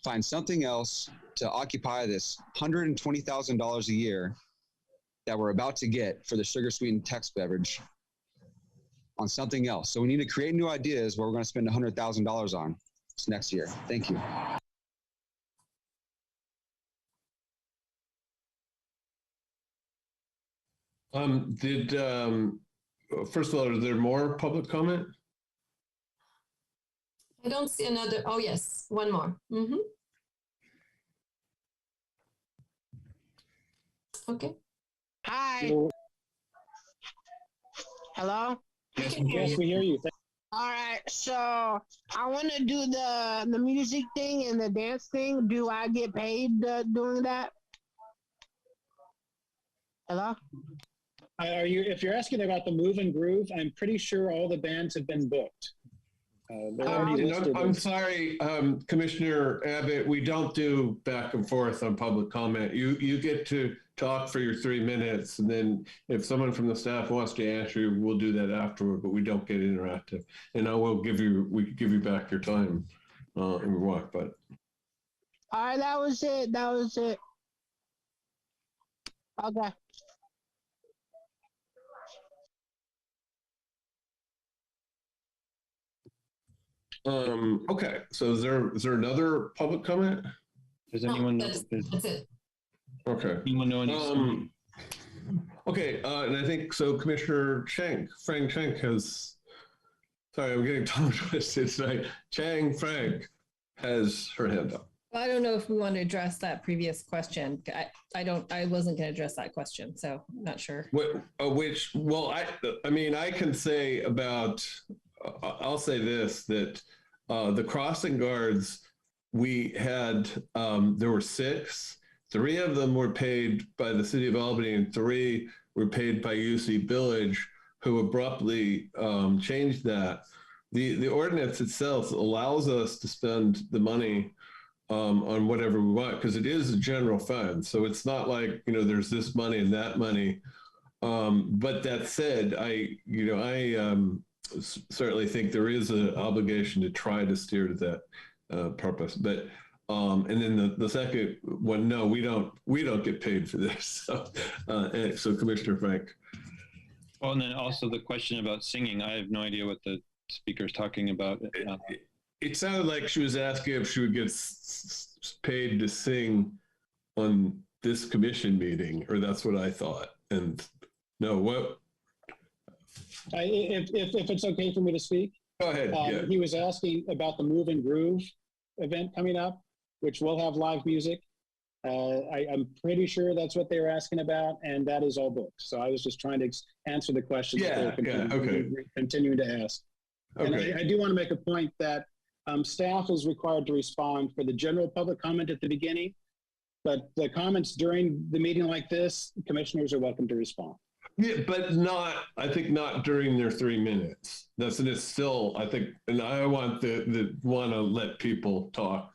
find something else to occupy this $120,000 a year that we're about to get for the sugar-sweetened tax beverage on something else. So we need to create new ideas where we're going to spend $100,000 on this next year. Thank you. First of all, is there more public comment? I don't see another. Oh, yes, one more. Mm-hmm. Okay. Hi. Hello? Yes, we hear you. All right, so I want to do the music thing and the dance thing. Do I get paid doing that? Hello? Are you? If you're asking about the Move and Groove, I'm pretty sure all the bands have been booked. They're already listed. I'm sorry, Commissioner Abbott, we don't do back and forth on public comment. You get to talk for your 3 minutes, and then if someone from the staff wants to answer you, we'll do that afterward, but we don't get interactive. And I will give you back your time and walk, but. All right, that was it. That was it. Okay. Okay, so is there another public comment? Does anyone know? That's it. Okay. Anyone know any? Okay, and I think so. Commissioner Frank Schenk has. Sorry, I'm getting tongue twisted tonight. Frank has her hand up. I don't know if we want to address that previous question. I wasn't going to address that question, so I'm not sure. I mean, I can say about. I'll say this, that the crossing guards, we had, there were 6. 3 of them were paid by the city of Albany and 3 were paid by UC Village, who abruptly changed that. The ordinance itself allows us to spend the money on whatever we want, because it is a general fund. So it's not like, there's this money and that money. But that said, I certainly think there is an obligation to try to steer to that purpose. But and then the second one, no, we don't get paid for this. So Commissioner Frank. Well, and then also the question about singing. I have no idea what the speaker's talking about. It sounded like she was asking if she would get paid to sing on this commission meeting, or that's what I thought. And no, what? If it's okay for me to speak. Go ahead. Yeah. He was asking about the Move and Groove event coming up, which will have live music. I'm pretty sure that's what they were asking about, and that is all booked. So I was just trying to answer the question that they're continuing to ask. Okay. And I do want to make a point that staff is required to respond for the general public comment at the beginning, but the comments during the meeting like this, commissioners are welcome to respond. Yeah, but I think not during their 3 minutes. It's still, I think, and I want to let people talk,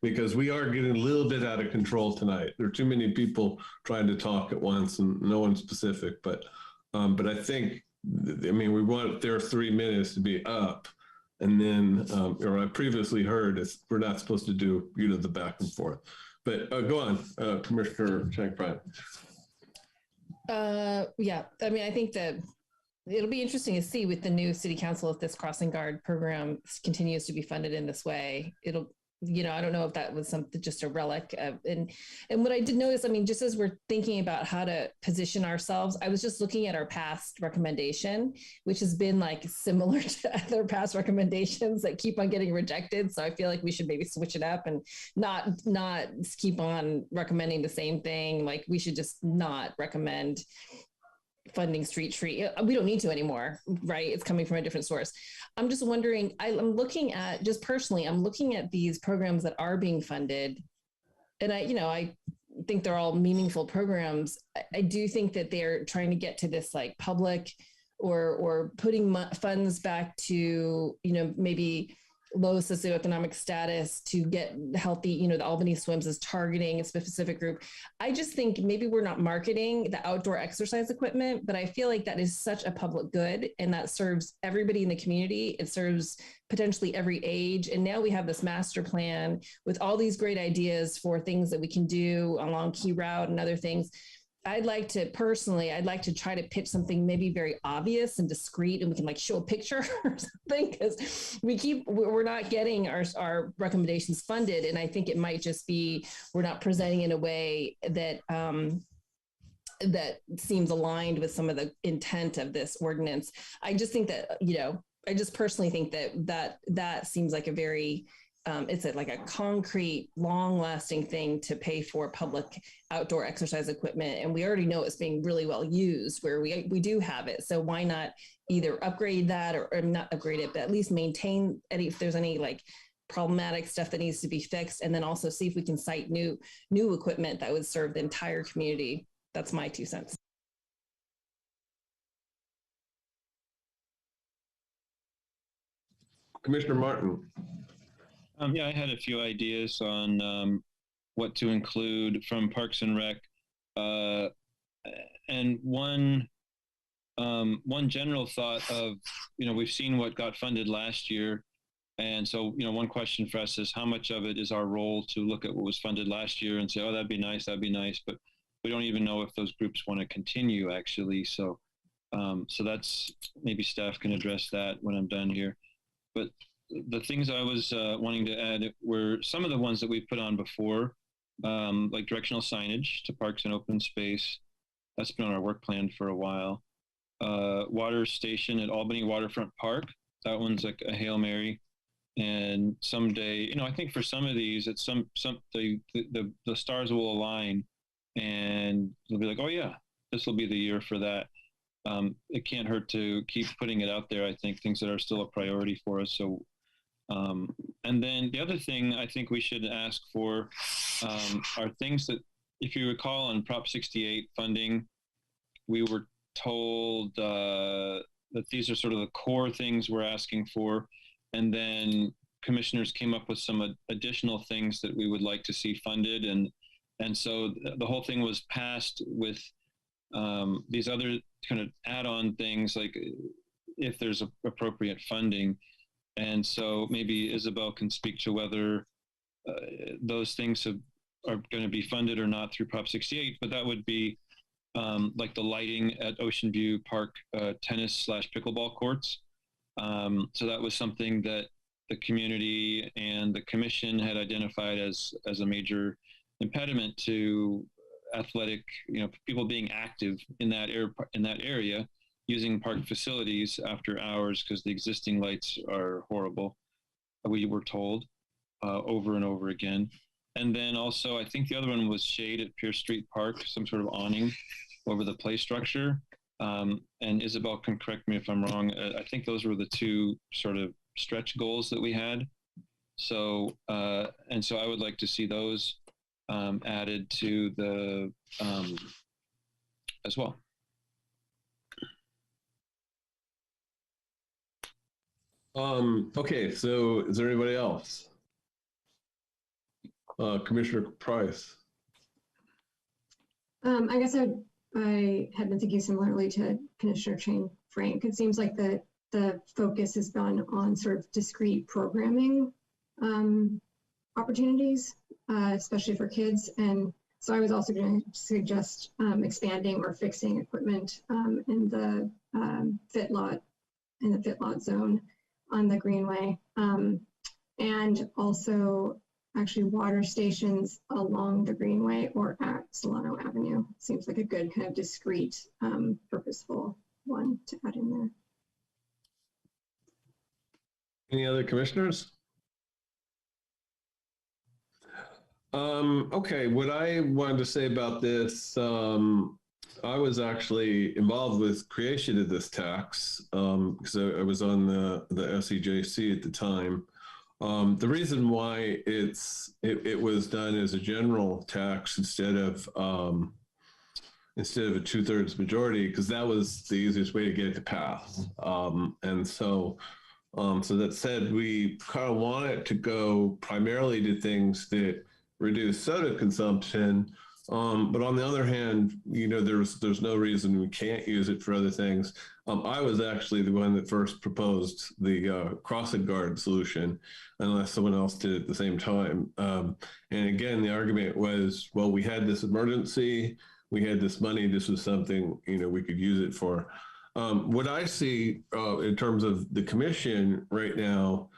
because we are getting a little bit out of control tonight. There are too many people trying to talk at once and no one specific, but I think, we want their 3 minutes to be up. And then, or I previously heard we're not supposed to do, the back and forth. But go on, Commissioner Shank-Bryant. Yeah, I think that it'll be interesting to see with the new city council if this crossing guard program continues to be funded in this way. I don't know if that was something, just a relic of, and what I did notice, I mean, just as we're thinking about how to position ourselves, I was just looking at our past recommendation, which has been like similar to other past recommendations that keep on getting rejected. So I feel like we should maybe switch it up and not keep on recommending the same thing. Like we should just not recommend funding street tree. We don't need to anymore, right? It's coming from a different source. I'm just wondering, I'm looking at, just personally, I'm looking at these programs that are being funded, and I think they're all meaningful programs. I do think that they're trying to get to this like public or putting funds back to, maybe low socioeconomic status to get healthy, the Albany Swims is targeting a specific group. I just think maybe we're not marketing the outdoor exercise equipment, but I feel like that is such a public good and that serves everybody in the community. It serves potentially every age. And now we have this master plan with all these great ideas for things that we can do along Key Route and other things. I'd like to try to pitch something maybe very obvious and discreet, and we can like show a picture or something, because we're not getting our recommendations funded. And I think it might just be, we're not presenting in a way that, that seems aligned with some of the intent of this ordinance. I just think that, I just personally think that seems like a very, it's like a concrete, long-lasting thing to pay for public outdoor exercise equipment, and we already know it's being really well used where we do have it. So why not either upgrade that or not upgrade it, but at least maintain if there's any like problematic stuff that needs to be fixed, and then also see if we can cite new equipment that would serve the entire community. That's my 2 cents. Commissioner Martin. Yeah, I had a few ideas on what to include from Parks and Rec, and one general thought of, we've seen what got funded last year, and so one question for us is how much of it is our role to look at what was funded last year and say, oh, that'd be nice, but we don't even know if those groups want to continue actually. So that's, maybe staff can address that when I'm done here, but the things I was wanting to add were some of the ones that we've put on before, like directional signage to parks and open space. That's been on our work plan for a while. Water station at Albany Waterfront Park. That one's like a Hail Mary. And someday, I think for some of these, it's the stars will align and they'll be like, oh yeah, this will be the year for that. It can't hurt to keep putting it out there. I think things that are still a priority for us. So, and then the other thing I think we should ask for are things that, if you recall on Prop 68 funding, we were told that these are sort of the core things we're asking for. And then commissioners came up with some additional things that we would like to see funded. And so the whole thing was passed with these other kind of add-on things, like if there's appropriate funding. And so maybe Isabel can speak to whether those things are going to be funded or not through Prop 68, but that would be like the lighting at Ocean View Park tennis/pickleball courts. So that was something that the community and the commission had identified as a major impediment to athletic, people being active in that area using park facilities after hours, because the existing lights are horrible. We were told over and over again. And then also, I think the other one was shade at Pierce Street Park, some sort of awning over the play structure. And Isabel can correct me if I'm wrong. I think those were the two sort of stretch goals that we had. So, and so I would like to see those added to the, as well. Okay, so is there anybody else? Commissioner Price. I guess I had been thinking similarly to Commissioner Chang Frank. It seems like the focus has been on sort of discrete programming opportunities, especially for kids. And so I was also going to suggest expanding or fixing equipment in the fit lot zone on the Greenway. And also actually water stations along the Greenway or at Solano Avenue. Seems like a good kind of discrete, purposeful one to add in there. Any other commissioners? Okay, what I wanted to say about this, I was actually involved with creation of this tax because I was on the SEJC at the time. The reason why it was done as a general tax instead of a 2/3 majority, because that was the easiest way to get it to pass. And so that said, we kind of want it to go primarily to things that reduce soda consumption. But on the other hand, there's no reason we can't use it for other things. I was actually the one that first proposed the crossing guard solution, unless someone else did it at the same time. And again, the argument was, well, we had this emergency, we had this money, this was something, we could use it for. What I see in terms of the commission right now,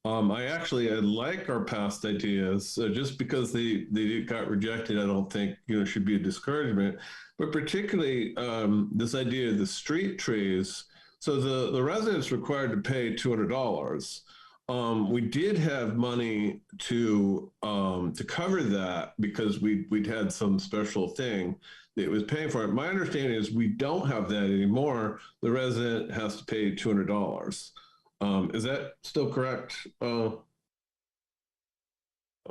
I like our past ideas. Just because they got rejected, I don't think should be a discouragement. But particularly this idea of the street trees. So the residents required to pay $200. We did have money to cover that because we'd had some special thing that was paying for it. My understanding is we don't have that anymore. The resident has to pay $200. Is that still correct?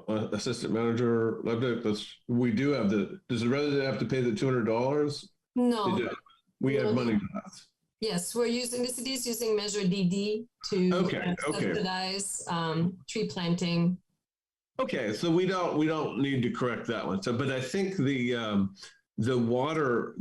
Assistant Manager Lebdick, we do have does the resident have to pay the $200? No. We have money for that. Yes, the city is using Measure DD to subsidize tree planting. Okay, so we don't need to correct that one. So, but I think the water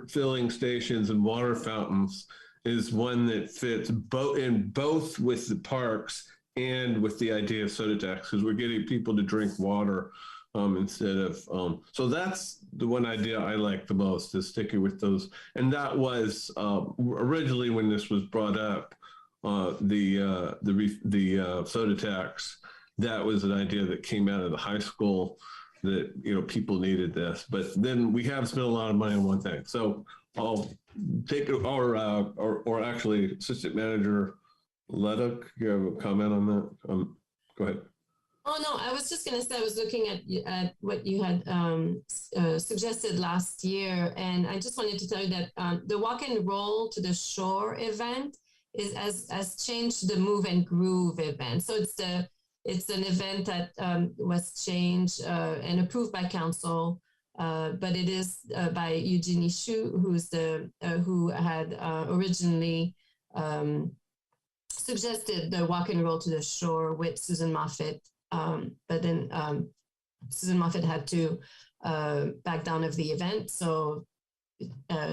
filling stations and water fountains is one that fits both with the parks and with the idea of soda tax, because we're getting people to drink water instead of, so that's the one idea I like the most, is sticking with those. And that was originally when this was brought up, the soda tax, that was an idea that came out of the high school that, people needed this, but then we have spent a lot of money on one thing. So I'll take it, or actually, Assistant Manager Leddick, you have a comment on that? Go ahead. Oh, no, I was just going to say, I was looking at what you had suggested last year, and I just wanted to tell you that the Walk and Roll to the Shore event has changed the Move and Groove event. So it's an event that was changed and approved by council. But it is by Eugenie Shu, who had originally suggested the Walk and Roll to the Shore with Susan Moffett. But then Susan Moffett had to back down of the event. So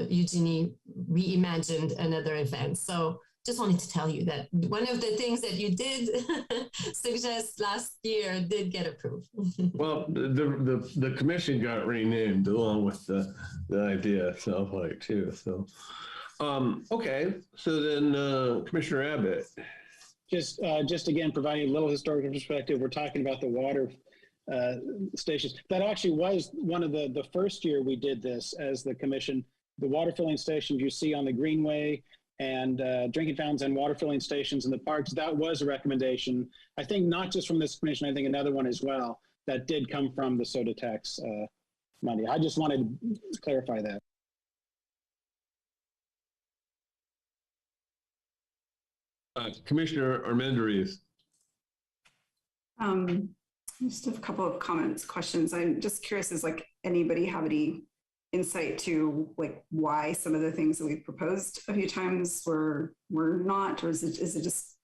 Eugenie reimagined another event. So just wanted to tell you that one of the things that you did suggest last year did get approved. Well, the commission got renamed along with the idea, sounds like, too. So, okay. So then, Commissioner Abbott. Just again, providing a little historical perspective, we're talking about the water stations. That actually was one of the first year we did this as the commission. The water filling stations you see on the Greenway, and drinking fountains and water filling stations in the parks, that was a recommendation. I think not just from this commission, I think another one as well, that did come from the soda tax money. I just wanted to clarify that. Commissioner Armendariz. Just a couple of questions. I'm just curious, is anybody have any insight to why some of the things that we've proposed a few times were not, or is it just,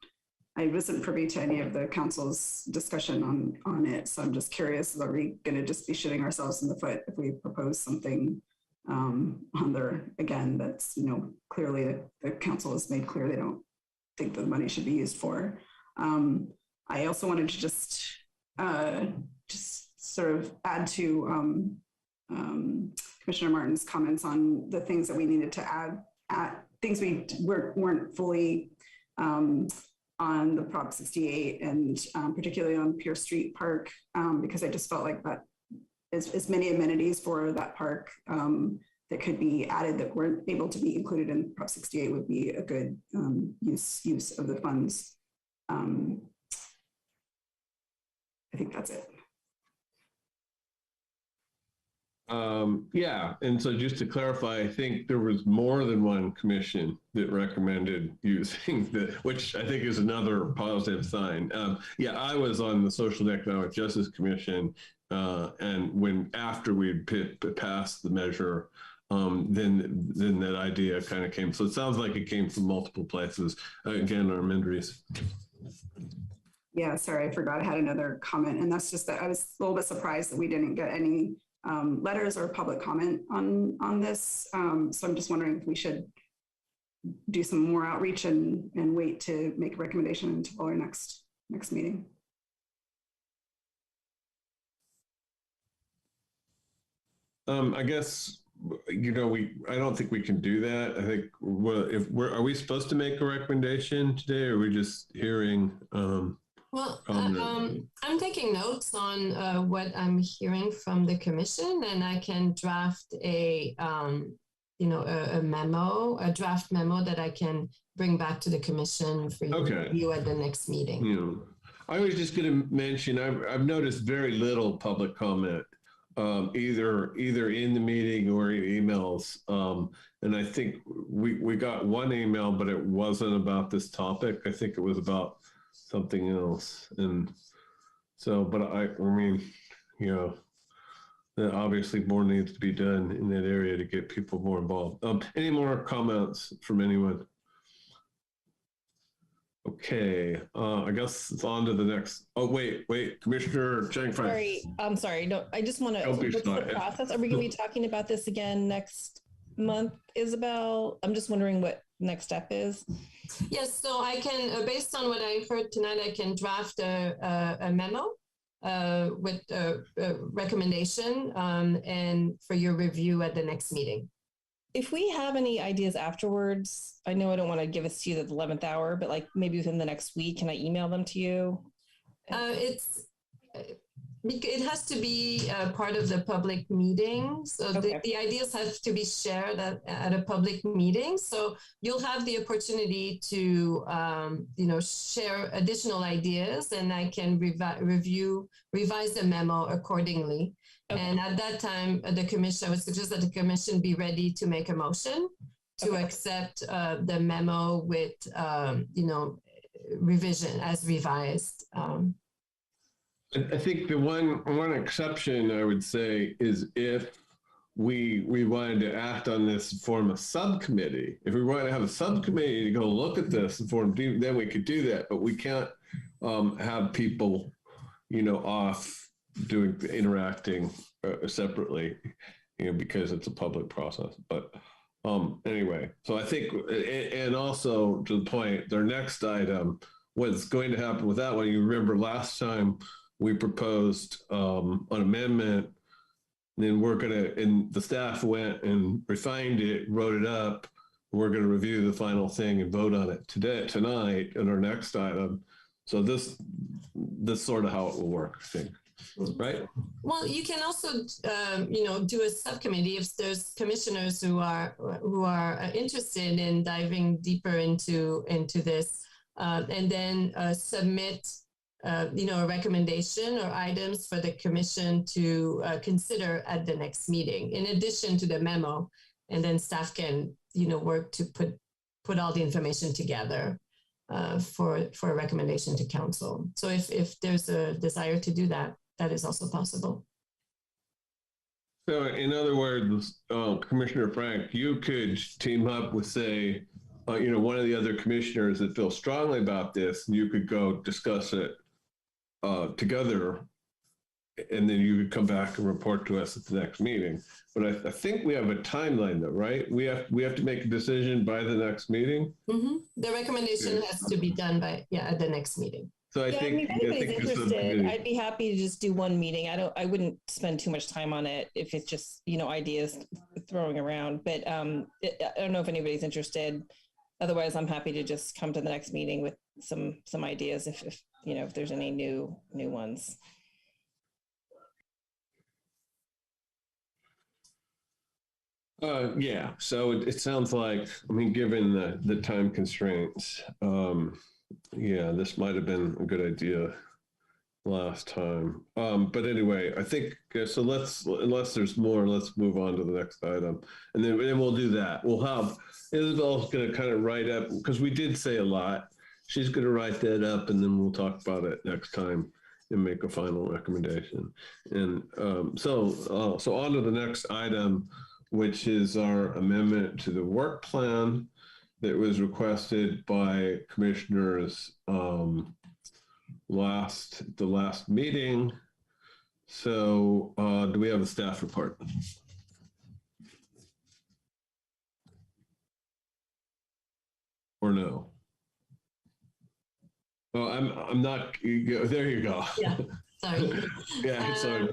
I wasn't privy to any of the council's discussion on it. So I'm just curious, are we going to just be shooting ourselves in the foot if we propose something on there again, that's, clearly the council has made clear they don't think the money should be used for. I also wanted to just sort of add to Commissioner Martin's comments on the things that we needed to add things we weren't fully on the Prop 68 and particularly on Pierce Street Park, because I just felt like that is many amenities for that park that could be added that weren't able to be included in Prop 68 would be a good use of the funds. I think that's it. Yeah, and so just to clarify, I think there was more than one commission that recommended using which I think is another positive sign. Yeah, I was on the Social and Economic Justice Commission, and after we'd passed the measure, then that idea kind of came. So it sounds like it came from multiple places. Again, Armendariz. Yeah, sorry, I forgot I had another comment, and that's just that I was a little bit surprised that we didn't get any letters or public comment on this. So I'm just wondering if we should do some more outreach and wait to make a recommendation until our next meeting. I guess, I don't think we can do that. I think, are we supposed to make a recommendation today, or are we just hearing? Well, I'm taking notes on what I'm hearing from the commission, and I can draft a draft memo that I can bring back to the commission for you to review at the next meeting. I was just going to mention, I've noticed very little public comment, either in the meeting or in emails. And I think we got one email, but it wasn't about this topic. I think it was about something else. And so, but I mean, obviously more needs to be done in that area to get people more involved. Any more comments from anyone? Okay, I guess it's on to the next. Oh, wait, Commissioner Chang. I'm sorry. No, I just want to, what's the process? Are we going to be talking about this again next month, Isabel? I'm just wondering what next step is. Yes, so I can, based on what I heard tonight, I can draft a memo with a recommendation and for your review at the next meeting. If we have any ideas afterwards, I know I don't want to give us to you at the 11th hour, but like maybe within the next week, can I email them to you? It has to be part of the public meeting. So the ideas have to be shared at a public meeting. So you'll have the opportunity to, share additional ideas, and I can revise the memo accordingly. Okay. And at that time, I would suggest that the commission be ready to make a motion to accept the memo with, revision as revised. I think the one exception I would say is if we wanted to act on this and form a subcommittee. If we wanted to have a subcommittee to go look at this and then we could do that. But we can't have people, off interacting separately, because it's a public process. But anyway, so I think, and also to the point, their next item, what's going to happen with that one, you remember last time we proposed an amendment, then and the staff went and refined it, wrote it up. We're going to review the final thing and vote on it tonight in our next item. So this sort of how it will work, I think. Right. Well, you can also, do a subcommittee if there's commissioners who are interested in diving deeper into this, and then submit, a recommendation or items for the commission to consider at the next meeting, in addition to the memo, and then staff can, work to put all the information together for a recommendation to council. So if there's a desire to do that, that is also possible. So in other words, Commissioner Frank, you could team up with, say, one of the other commissioners that feel strongly about this, and you could go discuss it together, and then you could come back and report to us at the next meeting. But I think we have a timeline though, right? We have to make a decision by the next meeting. Mm-hmm. The recommendation has to be done by at the next meeting. So I think if anybody's interested, I'd be happy to just do one meeting. I wouldn't spend too much time on it if it's just, ideas throwing around, but I don't know if anybody's interested. Otherwise, I'm happy to just come to the next meeting with some ideas if if there's any new ones. Yeah, so it sounds like, I mean, given the time constraints, yeah, this might have been a good idea last time. But anyway, I think, so unless there's more, let's move on to the next item. And then we'll do that. We'll have, Isabel's going to kind of write up, because we did say a lot. She's going to write that up, and then we'll talk about it next time and make a final recommendation. And so on to the next item, which is our amendment to the work plan that was requested by commissioners the last meeting. So do we have a staff report? Or no? Oh, I'm not, there you go. Yeah, sorry. Yeah, sorry.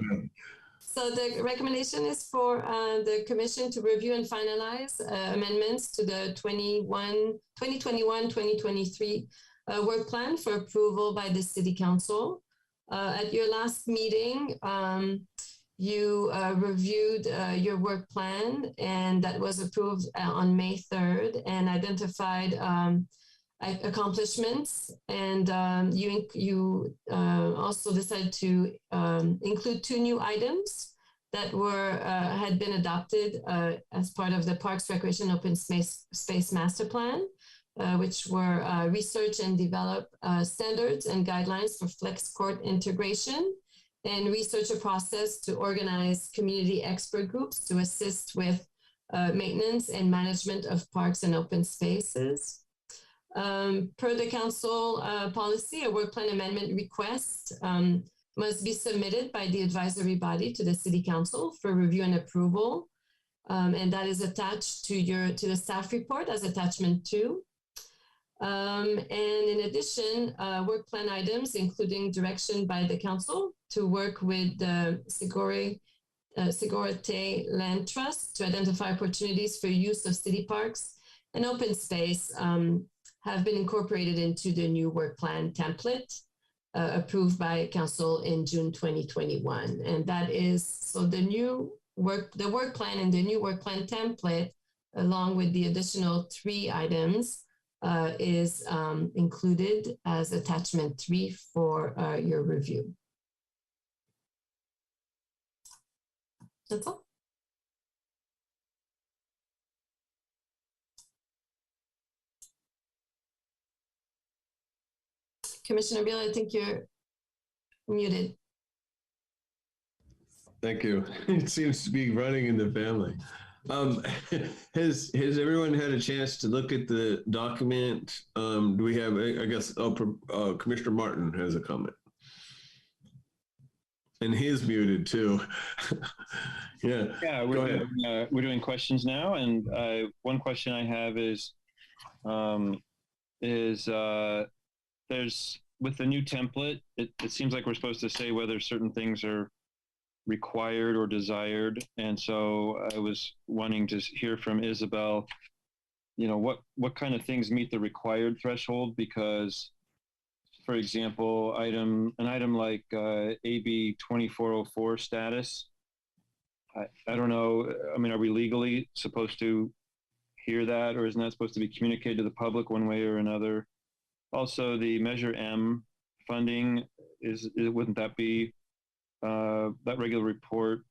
So the recommendation is for the commission to review and finalize amendments to the 2021-2023 work plan for approval by the City Council. At your last meeting, you reviewed your work plan, and that was approved on May 3rd and identified accomplishments. And you also decided to include 2 new items that had been adopted as part of the Parks, Recreation, Open Space Master Plan, which were research and develop standards and guidelines for flex court integration, and research a process to organize community expert groups to assist with maintenance and management of parks and open spaces. Per the council policy, a work plan amendment request must be submitted by the advisory body to the City Council for review and approval. And that is attached to the staff report as attachment 2. And in addition, work plan items, including direction by the council to work with the Sugary Land Trust to identify opportunities for use of city parks and open space, have been incorporated into the new work plan template approved by council in June 2021. And that is, so the work plan and the new work plan template, along with the additional 3 items, is included as attachment 3 for your review. That's all. Commissioner Beal, I think you're muted. Thank you. It seems to be running in the family. Has everyone had a chance to look at the document? Do we have, I guess, Commissioner Martin has a comment. And he is muted too. Yeah, we're doing questions now. And one question I have is there's, with the new template, it seems like we're supposed to say whether certain things are required or desired. And so I was wanting to hear from Isabel, what kind of things meet the required threshold? Because, for example, an item like AB 2404 status, I don't know, I mean, are we legally supposed to hear that, or isn't that supposed to be communicated to the public one way or another? Also, the Measure M funding, wouldn't that be that regular report?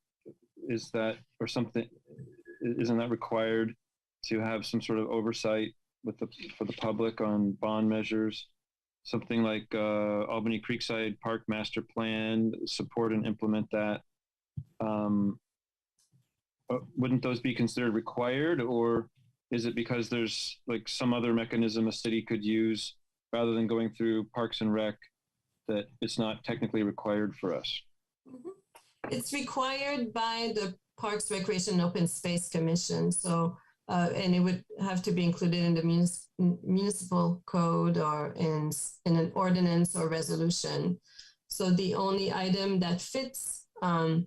Is that, or something, isn't that required to have some sort of oversight for the public on bond measures? Something like Albany Creekside Park Master Plan, support and implement that. Wouldn't those be considered required, or is it because there's like some other mechanism a city could use rather than going through Parks and Rec that it's not technically required for us? It's required by the Parks, Recreation, and Open Space Commission. So, and it would have to be included in the municipal code or in an ordinance or resolution. So the only item that fits, that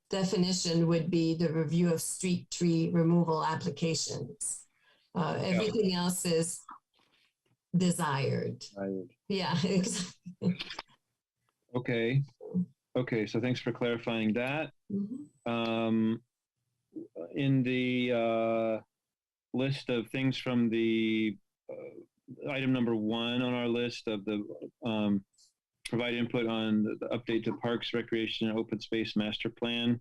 definition would be the review of street tree removal applications. Everything else is desired. Yeah, exactly. Okay. Okay, so thanks for clarifying that. In the list of things from the item number 1 on our list of the provide input on the update to Parks, Recreation, and Open Space Master Plan,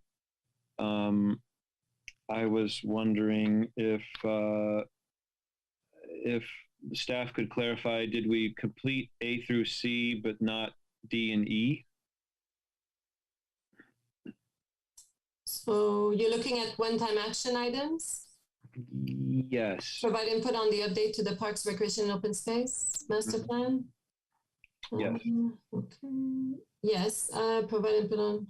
I was wondering if staff could clarify, did we complete A through C but not D and E? So you're looking at one-time action items? Yes. Provide input on the update to the Parks, Recreation, and Open Space Master Plan? Yes. Okay. Yes, provide input on.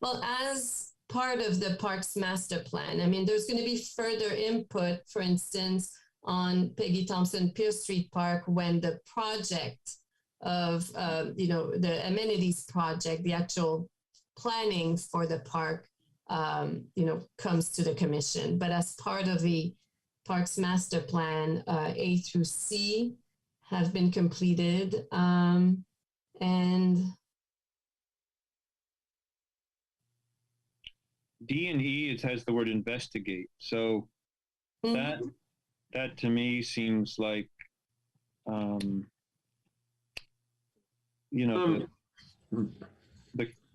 Well, as part of the Parks Master Plan, I mean, there's going to be further input, for instance, on Peggy Thompson Pierce Street Park when the project of, the amenities project, the actual planning for the park, comes to the commission. But as part of the Parks Master Plan, A through C have been completed. And D and E, it has the word investigate. So that to me seems like,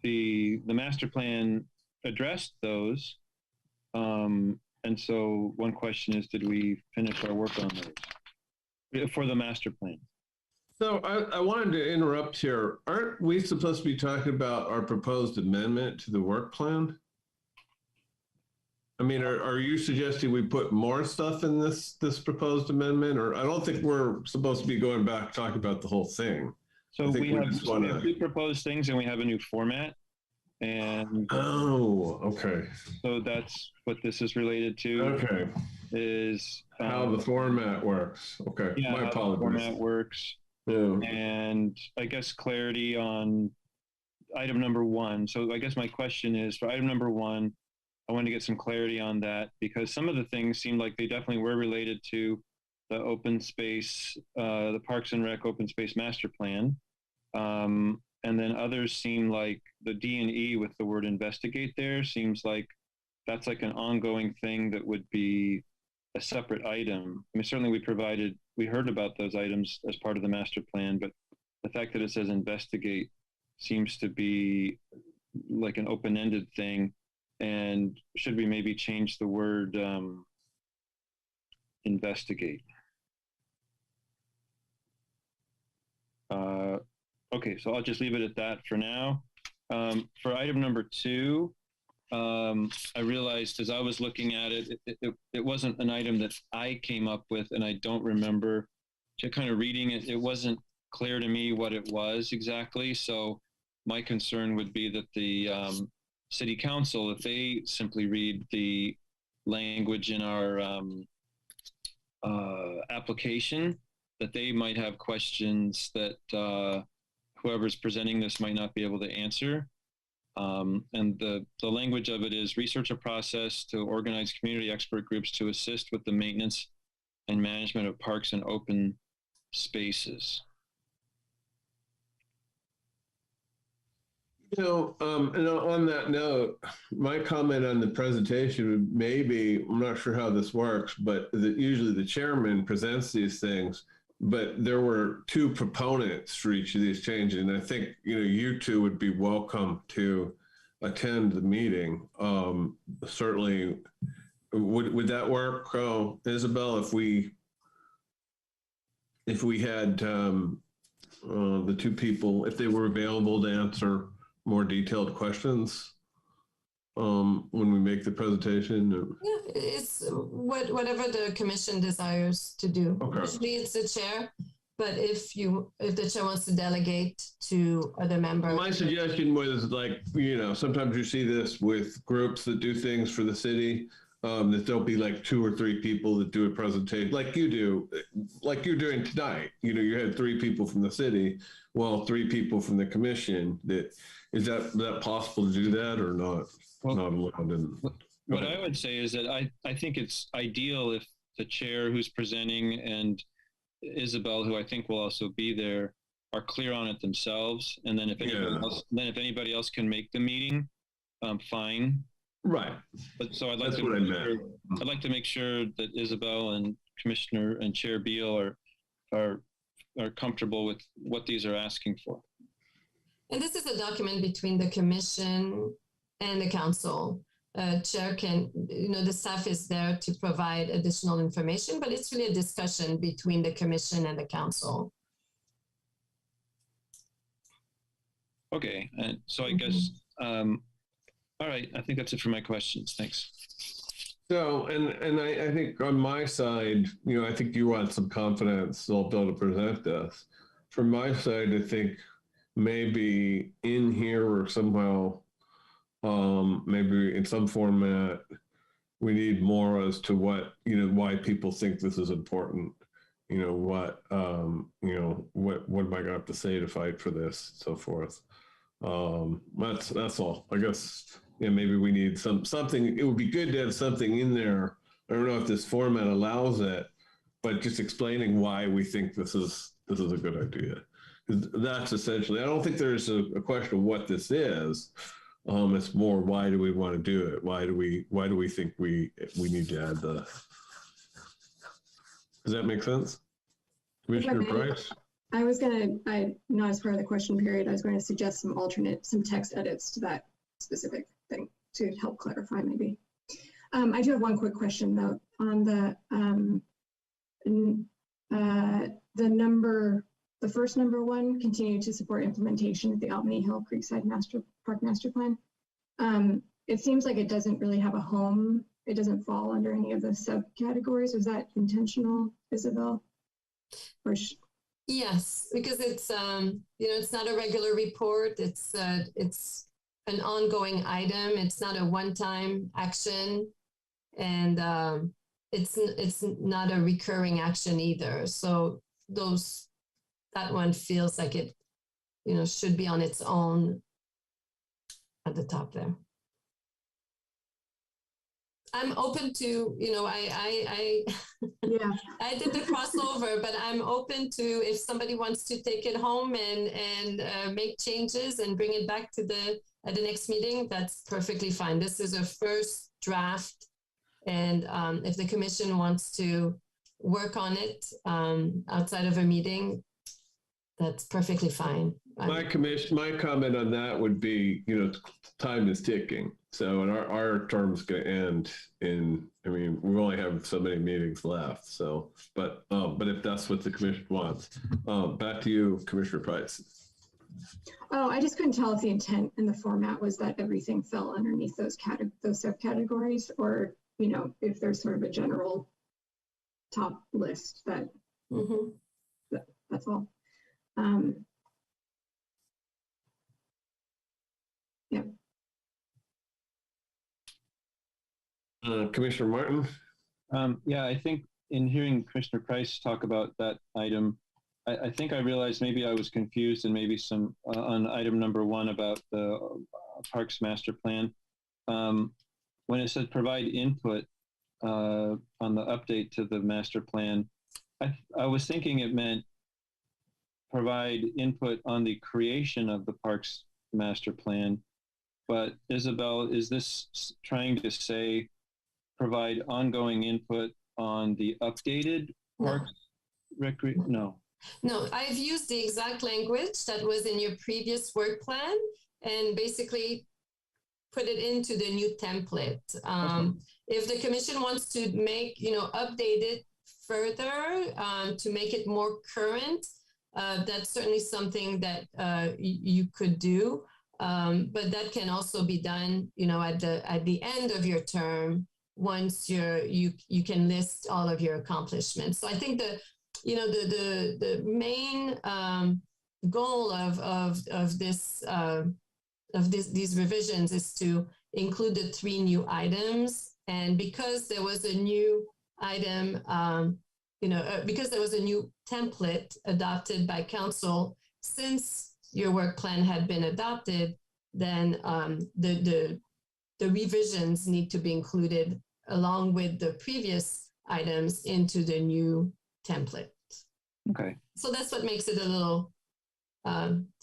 the master plan addressed those. And so one question is, did we finish our work on those for the master plan? So I wanted to interrupt here. Aren't we supposed to be talking about our proposed amendment to the work plan? I mean, are you suggesting we put more stuff in this proposed amendment? Or I don't think we're supposed to be going back talking about the whole thing. So we have two proposed things and we have a new format. And okay. So that's what this is related to. Okay. Is how the format works. Okay. Yeah, my apologies. How the format works. Yeah. And I guess clarity on item number 1. So I guess my question is, for item number 1, I want to get some clarity on that, because some of the things seem like they definitely were related to the open space, the Parks and Rec open space master plan. And then others seem like the D and E with the word investigate there seems like that's like an ongoing thing that would be a separate item. I mean, certainly we heard about those items as part of the master plan, but the fact that it says investigate seems to be like an open-ended thing. And should we maybe change the word investigate? Okay, so I'll just leave it at that for now. For item number 2, I realized as I was looking at it, it wasn't an item that I came up with, and I don't remember kind of reading it. It wasn't clear to me what it was exactly. So my concern would be that the city council, if they simply read the language in our application, that they might have questions that whoever's presenting this might not be able to answer. And the language of it is research a process to organize community expert groups to assist with the maintenance and management of parks and open spaces. And on that note, my comment on the presentation would maybe, I'm not sure how this works, but usually the chairman presents these things, but there were 2 proponents for each of these changes. And I think, you 2 would be welcome to attend the meeting. Certainly, would that work, Isabel, if we had the 2 people, if they were available to answer more detailed questions when we make the presentation? Yeah, it's whatever the commission desires to do. Okay. Usually it's the chair, but if the chair wants to delegate to other members. My suggestion was sometimes you see this with groups that do things for the city, that there'll be like 2 or 3 people that do a presentation like you do, like you're doing tonight. You had 3 people from the city, 3 people from the commission. Is that possible to do that or not? Well, not allowed in? what I would say is that I think it's ideal if the chair who's presenting and Isabel, who I think will also be there, are clear on it themselves. And then if anybody else can make the meeting, fine. Right. But so I'd like That's to what I make meant. sure, I'd like to make sure that Isabel and Commissioner and Chair Beal are comfortable with what these are asking for. And this is a document between the commission and the council. Chair can, the staff is there to provide additional information, but it's really a discussion between the commission and the council. Okay, and so I guess, all right, I think that's it for my questions. Thanks. So, and I think on my side, I think you want some confidence they'll be able to present this. From my side, I think maybe in here or somehow, maybe in some format, we need more as to what, why people think this is important. What am I going to have to say to fight for this, so forth. That's all. I guess, maybe we need something. It would be good to have something in there. I don't know if this format allows it, but just explaining why we think this is a good idea. That's essentially, I don't think there's a question of what this is. It's more, why do we want to do it? Why do we think we need to add the? Does that make sense? Commissioner Price? I not as part of the question period, I was going to suggest some text edits to that specific thing to help clarify maybe. I do have one quick question though, on the first number one, continue to support implementation of the Albany Hill Creekside Park Master Plan. It seems like it doesn't really have a home. It doesn't fall under any of the subcategories. Was that intentional, Isabel? Or yes, because it's it's not a regular report. It's an ongoing item. It's not a one-time action, and it's not a recurring action either. So that one feels like it, should be on its own at the top there. I'm open to, I did the crossover, but I'm open to, if somebody wants to take it home and make changes and bring it back at the next meeting, that's perfectly fine. This is a first draft. And if the commission wants to work on it outside of a meeting, that's perfectly fine. My comment on that would be, time is ticking. So, and our term's going to end we only have so many meetings left. So, but if that's what the commission wants, back to you, Commissioner Price. Oh, I just couldn't tell if the intent in the format was that everything fell underneath those subcategories, or, if there's sort of a general top list that, that's all. Yeah. Commissioner Martin? I think in hearing Commissioner Price talk about that item, I think I realized maybe I was confused and maybe some on item number one about the Parks Master Plan. When it said provide input on the update to the master plan, I was thinking it meant provide input on the creation of the Parks Master Plan. But Isabel, is this trying to say provide ongoing input on the updated Parks No. No, I've used the exact language that was in your previous work plan and basically put it into the new template. If the commission wants to make, update it further to make it more current, that's certainly something that you could do. But that can also be done, at the end of your term, once you can list all of your accomplishments. So I think the main goal of these revisions is to include the 3 new items. And because there was a new item, because there was a new template adopted by council since your work plan had been adopted, then the the revisions need to be included along with the previous items into the new template. Okay. So that's what makes it a little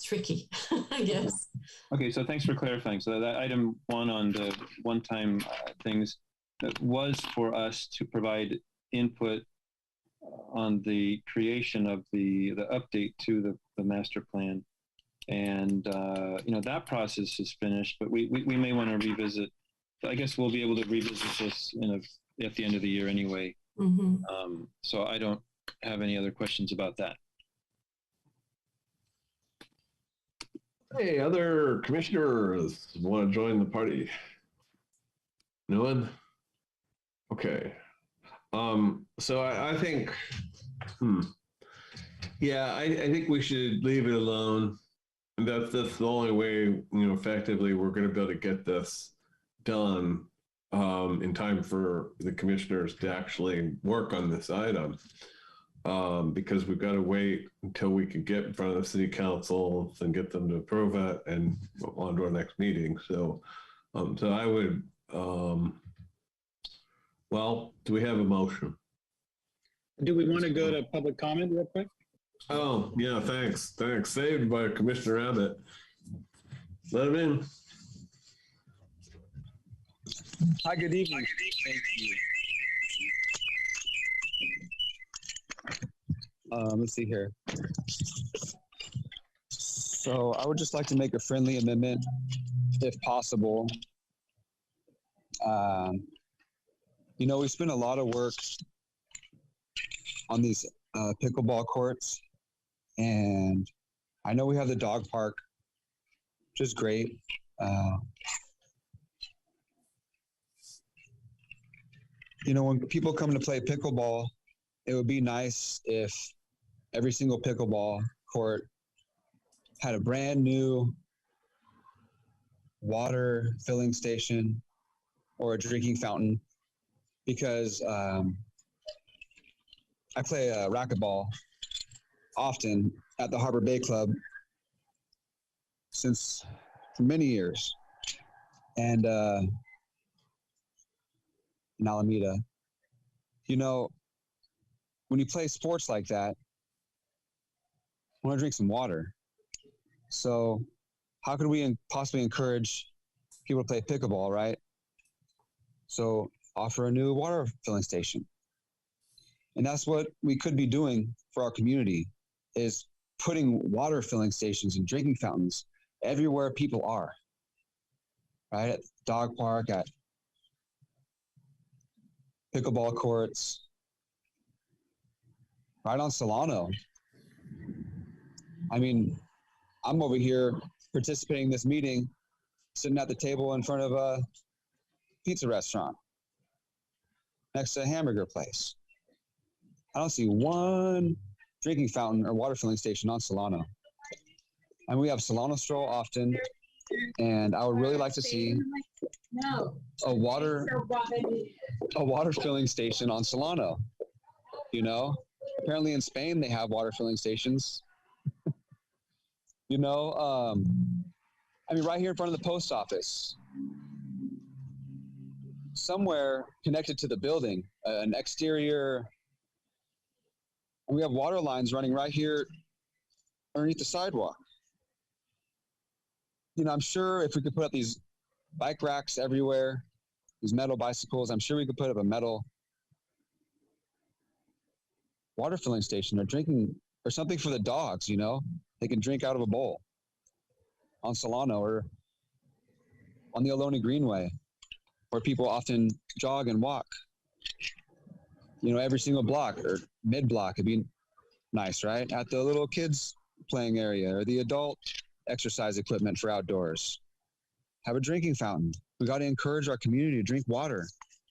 tricky, I guess. Okay, so thanks for clarifying. So that item 1 on the one-time things, that was for us to provide input on the creation of the update to the master plan. And, that process is finished, but we may want to revisit. I guess we'll be able to revisit this at the end of the year anyway. Mm-hmm. So I don't have any other questions about that. Hey, other commissioners want to join the party? No one? Okay. So I think, yeah, I think we should leave it alone. That's the only way, effectively we're going to be able to get this done in time for the commissioners to actually work on this item. Because we've got to wait until we can get in front of the city council and get them to approve it and on to our next meeting. So, so I would, well, do we have a motion? Do we want to go to public comment real quick? Oh, yeah, thanks. Saved by Commissioner Abbott. Let him in. Hi, good evening. Thank you. Let's see here. So I would just like to make a friendly amendment, if possible. We spend a lot of work on these pickleball courts, and I know we have the dog park, which is great. When people come to play pickleball, it would be nice if every single pickleball court had a brand new water filling station or a drinking fountain, because I play racquetball often at the Harbor Bay Club for many years, and in Alameda. When you play sports like that, I want to drink some water. So how could we possibly encourage people to play pickleball, right? So offer a new water filling station. And that's what we could be doing for our community, is putting water filling stations and drinking fountains everywhere people are, right? At the dog park, at pickleball courts, right on Solano. I mean, I'm over here participating in this meeting, sitting at the table in front of a pizza restaurant next to a hamburger place. I don't see one drinking fountain or water filling station on Solano. And we have Solano Stroll often, and I would really like to see a water filling station on Solano. Apparently in Spain they have water filling stations. Right here in front of the post office, somewhere connected to the building, an exterior, and we have water lines running right here underneath the sidewalk. I'm sure if we could put up these bike racks everywhere, these metal bicycles, I'm sure we could put up a metal water filling station or something for the dogs, they can drink out of a bowl on Solano or on the Albany Greenway, where people often jog and walk. Every single block or mid-block would be nice, right? At the little kids playing area or the adult exercise equipment for outdoors. Have a drinking fountain. We got to encourage our community to drink water.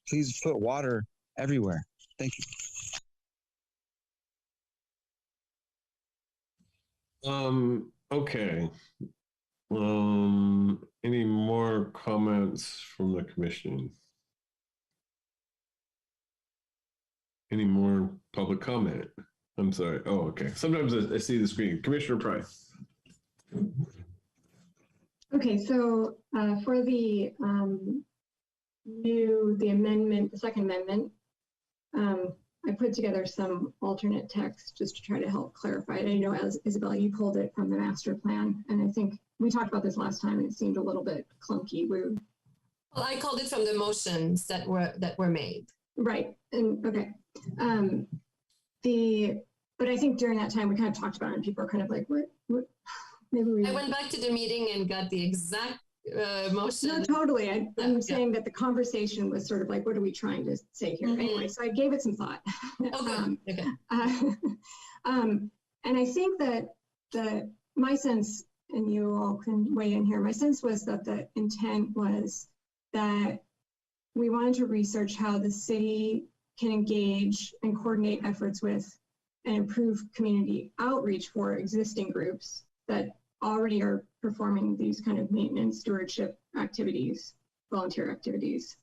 Please put water everywhere. Thank you. Okay. Any more comments from the commission? Any more public comment? I'm sorry. Oh, okay. Sometimes I see the screen. Commissioner Price. Okay, so for the review the amendment, the second amendment, I put together some alternate text just to try to help clarify it. I know, as Isabella, you pulled it from the master plan, and I think we talked about this last time, and it seemed a little bit clunky. Well, I called it from the motions that were made. Right, and okay. But I think during that time we kind of talked about it, and people are kind of like, what? Maybe we. I went back to the meeting and got the exact motion. No, totally. I'm saying that the conversation was sort of like, what are we trying to say here? Anyway, so I gave it some thought. Okay. And I think that my sense, and you all can weigh in here, my sense was that the intent was that we wanted to research how the city can engage and coordinate efforts with and improve community outreach for existing groups that already are performing these kind of maintenance stewardship activities, volunteer activities.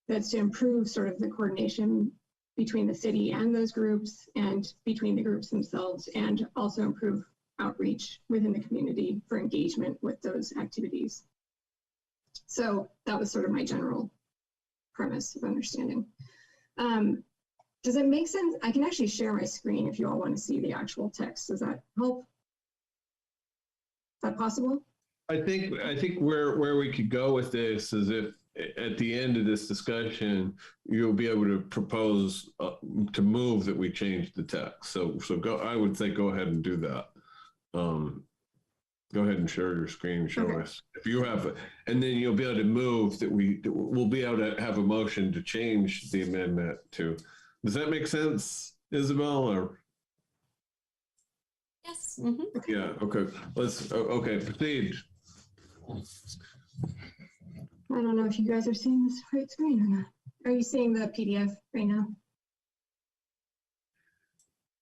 That's to improve sort of the coordination between the city and those groups and between the groups themselves, and also improve outreach within the community for engagement with those activities. So that was sort of my general premise of understanding. Does it make sense? I can actually share my screen if you all want to see the actual text. Does that help? Is that possible? I think where we could go with this is if at the end of this discussion, you'll be able to propose to move that we change the text. So go. I would say go ahead and do that. Go ahead and share your screen. Show us if you have it, and then you'll be able to move that we'll be able to have a motion to change the amendment to. Does that make sense, Isabel? Or yes. Yeah. Okay. Okay. Proceed. I don't know if you guys are seeing this right screen or not. Are you seeing the PDF right now?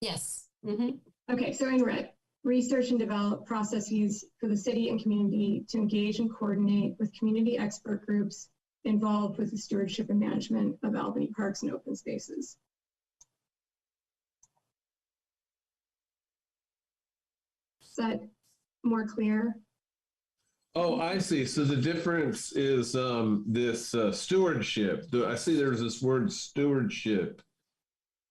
Yes. Okay, so in red, research and develop processes for the city and community to engage and coordinate with community expert groups involved with the stewardship and management of Albany parks and open spaces. Is that more clear? Oh, I see. So the difference is this stewardship. I see there's this word stewardship.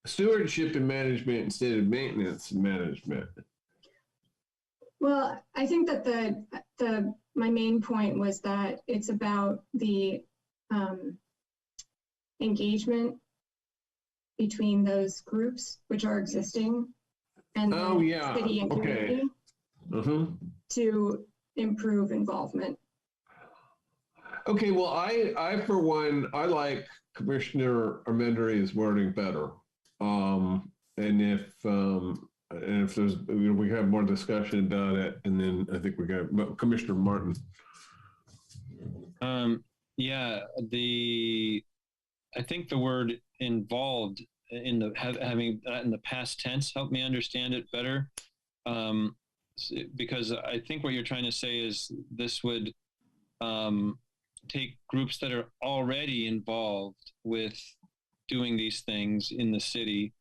Stewardship and management instead of maintenance and management. Well, I think that my main point was that it's about the engagement between those groups which are existing and the city and community to improve involvement. Okay, well, I for one, I like Commissioner Armendariz's wording better. And if there's, we have more discussion about it, and then I think we got Commissioner Martin. Yeah, I think the word involved in the having that in the past tense helped me understand it better. Because I think what you're trying to say is this would take groups that are already involved with doing these things in the city,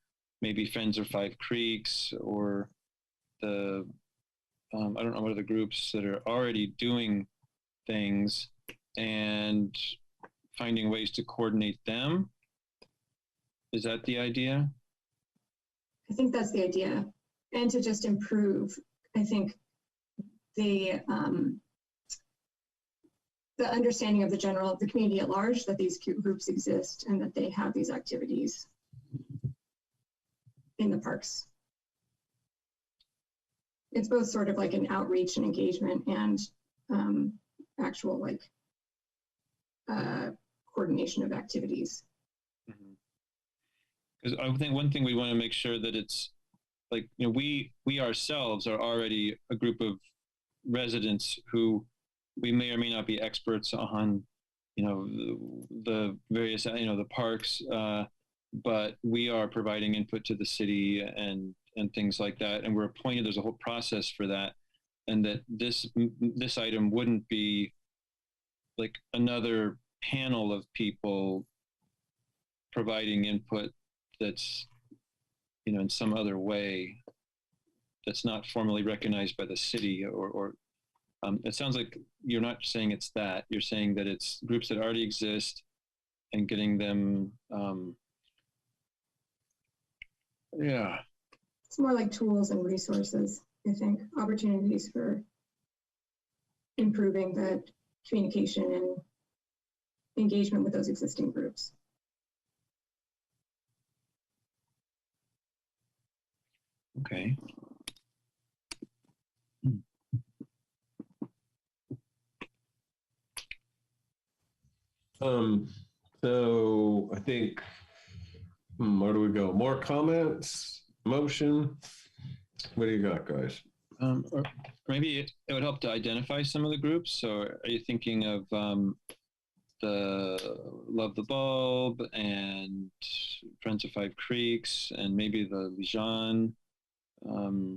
maybe Friends of Five Creeks or the, I don't know what are the groups that are already doing things, and finding ways to coordinate them. Is that the idea? I think that's the idea. And to just improve, I think, the understanding of the community at large, that these groups exist and that they have these activities in the parks. It's both sort of like an outreach and engagement and actual like coordination of activities. Because I think one thing we want to make sure that it's like, you know, we ourselves are already a group of residents who we may or may not be experts on, you know, the various, you know, the parks, but we are providing input to the city and things like that. And we're appointed, there's a whole process for that. And that this item wouldn't be like another panel of people providing input that's, you know, in some other way that's not formally recognized by the city, or it sounds like you're not saying it's that. You're saying that it's groups that already exist and getting them, yeah. It's more like tools and resources, I think, opportunities for improving the communication and engagement with those existing groups. Okay. So I think, where do we go? More comments, motion? What do you got, guys? Or maybe it would help to identify some of the groups. So are you thinking of the Love the Bulb and Friends of Five Creeks and maybe the Lijon? And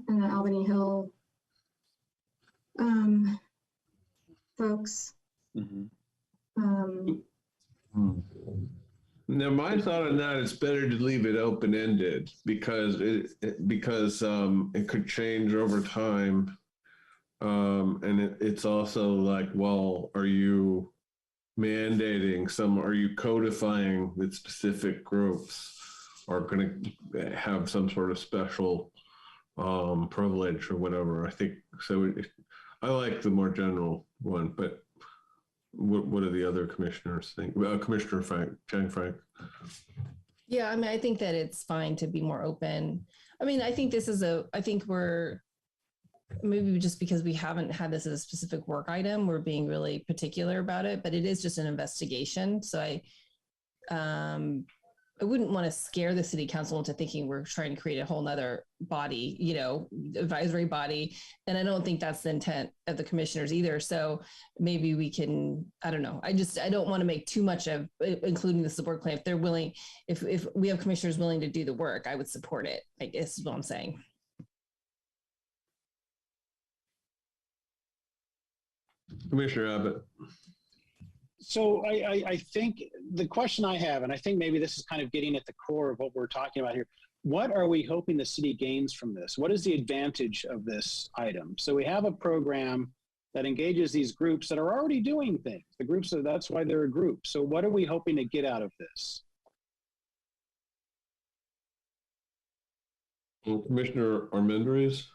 the Albany Hill folks. Now, my thought on that is better to leave it open-ended because it could change over time, and it's also like, well, are you mandating some? Are you codifying that specific groups are going to have some sort of special privilege or whatever? I think so. I like the more general one, but. What do the other commissioners think? Commissioner Frank. Yeah, I mean, I think that it's fine to be more open. I mean, I think we're maybe just because we haven't had this as a specific work item, we're being really particular about it, but it is just an investigation. So I wouldn't want to scare the city council into thinking we're trying to create a whole nother body, advisory body. And I don't think that's the intent of the commissioners either. So maybe we can, I don't know. I don't want to make too much of including the support plan. If they're willing, if we have commissioners willing to do the work, I would support it. I guess is what I'm saying. Commissioner Abbott. So I think the question I have, and I think maybe this is kind of getting at the core of what we're talking about here, what are we hoping the city gains from this? What is the advantage of this item? So we have a program that engages these groups that are already doing things. The groups, that's why they're a group. So what are we hoping to get out of this? Well, Commissioner Armendariz.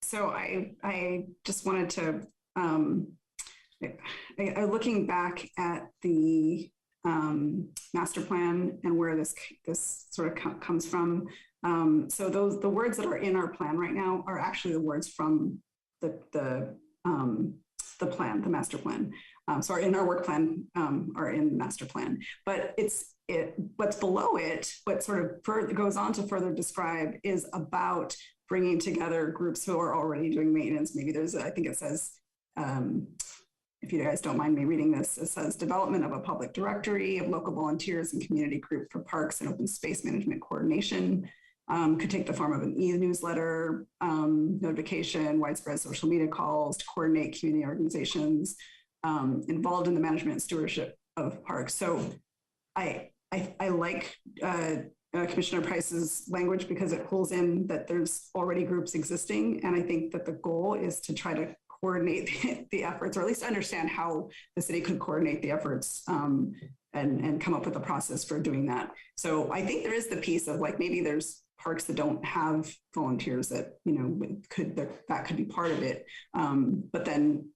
So I just wanted to, looking back at the master plan and where this sort of comes from. So the words that are in our plan right now are actually the words from the plan, the master plan. So in our work plan are in the master plan, but what's below it, what sort of further goes on to further describe is about bringing together groups who are already doing maintenance. Maybe I think it says, if you guys don't mind me reading this, it says development of a public directory of local volunteers and community group for parks and open space management coordination. Could take the form of an e-newsletter, notification, widespread social media calls to coordinate community organizations involved in the management and stewardship of parks. So I like Commissioner Price's language because it pulls in that there's already groups existing. And I think that the goal is to try to coordinate the efforts, or at least understand how the city could coordinate the efforts and come up with a process for doing that. So I think there is the piece of like, maybe there's parks that don't have volunteers that, that could be part of it. But then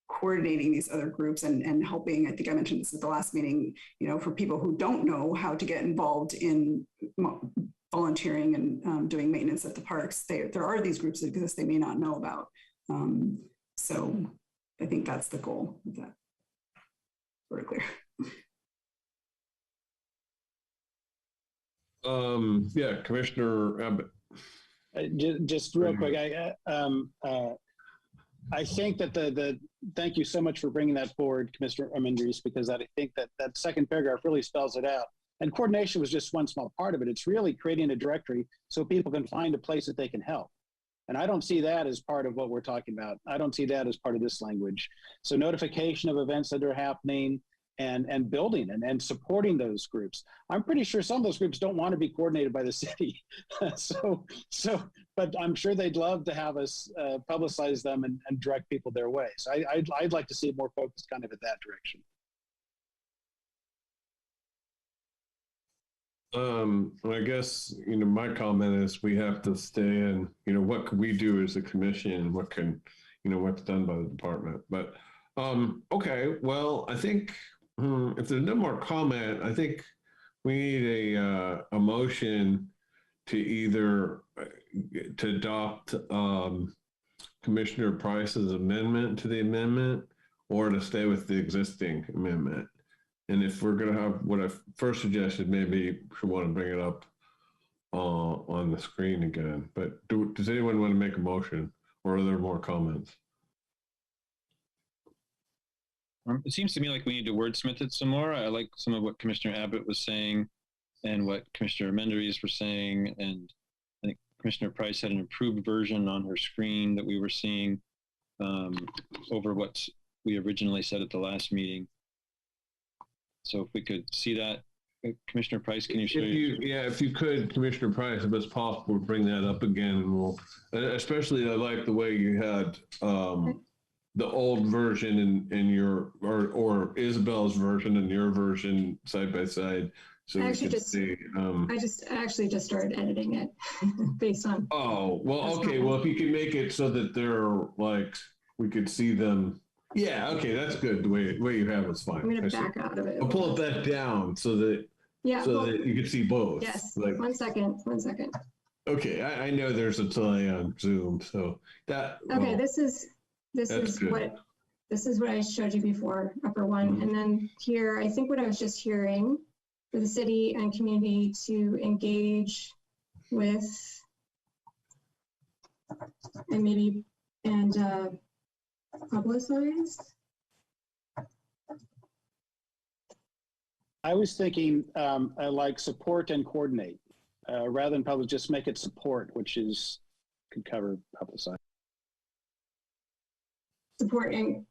coordinating these other groups and helping, I think I mentioned this at the last meeting, for people who don't know how to get involved in volunteering and doing maintenance at the parks, there are these groups that exist they may not know about. So I think that's the goal of that. Very clear. Yeah, Commissioner Abbott. Just real quick, I think that thank you so much for bringing that forward, Commissioner Armendariz, because I think that second paragraph really spells it out. And coordination was just one small part of it. It's really creating a directory so people can find a place that they can help. And I don't see that as part of what we're talking about. I don't see that as part of this language. So notification of events that are happening, and building and supporting those groups. I'm pretty sure some of those groups don't want to be coordinated by the city. But I'm sure they'd love to have us publicize them and direct people their way. So I'd like to see more focus kind of in that direction. I guess, my comment is we have to stay in, what can we do as a commission? What can, what's done by the department? But, okay, well, I think if there's no more comment, I think we need a motion to either to adopt Commissioner Price's amendment to the amendment or to stay with the existing amendment. And if we're going to have what I first suggested, maybe we want to bring it up on the screen again. But does anyone want to make a motion, or are there more comments? It seems to me like we need to wordsmith it some more. I like some of what Commissioner Abbott was saying and what Commissioner Menderes were saying. And I think Commissioner Price had an improved version on her screen that we were seeing over what we originally said at the last meeting. So if we could see that, Commissioner Price, can you show if you could, Commissioner Price, if it's possible, bring that up again, and we'll. Especially, I like the way you had the old version in your or Isabel's version and your version side by side, so I we can see. I actually just started editing it based on. Oh well, okay. Well, if you can make it so that they're like we could see them. Yeah, okay, that's good. The way you have it's fine. I'm going to back out of it. I'll pull it back down so that that you can see both. Yes. Like, one second. Okay, I know there's a delay on Zoom, so that. Okay, well, this is what I showed you before, upper one, and then here I think what I was just hearing for the city and community to engage with and publicize. I was thinking like support and coordinate rather than public, just make it support, which could cover publicize. Supporting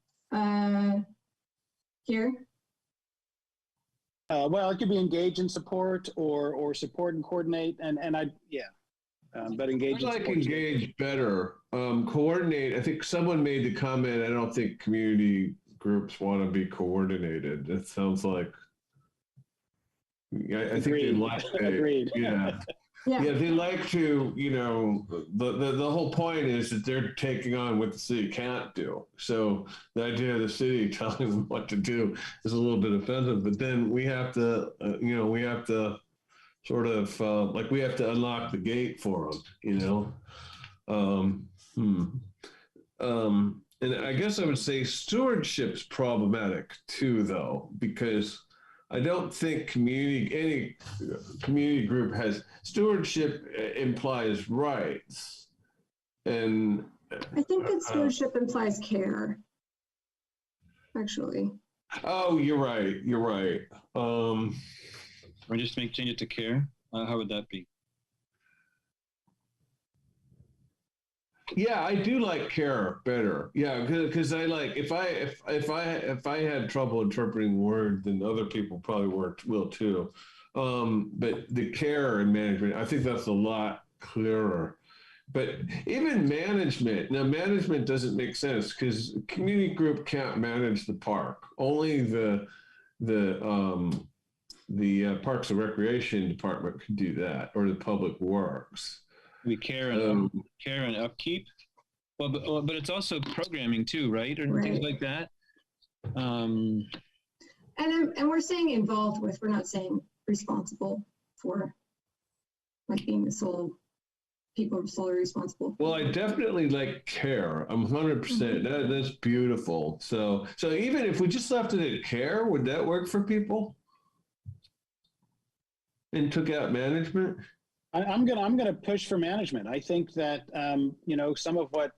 here. Well, it could be engage and support or support and coordinate but engage. I like engage better. Coordinate. I think someone made the comment. I don't think community groups want to be coordinated. It sounds like. I think they like. Agreed. Yeah. Yeah, they like to. The whole point is that they're taking on what the city can't do. So the idea of the city telling them what to do is a little bit offensive. But then we have to. We have to. Sort of like we have to unlock the gate for them, and I guess I would say stewardship's problematic too, though, because I don't think any community group has stewardship implies rights, and I think that stewardship implies care. Actually. Oh, you're right. You're right. Or just change it to care? How would that be? Yeah, I do like care better. Yeah, because I like if I had trouble interpreting words, then other people probably will too. But the care and management, I think that's a lot clearer. But even management, now management doesn't make sense because community group can't manage the park. Only the Parks and Recreation Department could do that, or the Public Works. We care and upkeep. Well, but it's also programming too, right? Or things like that. And we're saying involved with. We're not saying responsible for, like being the sole people solely responsible. Well, I definitely like care. I'm 100%. That's beautiful. So even if we just left it at care, would that work for people? And took out management? I'm gonna push for management. I think that some of what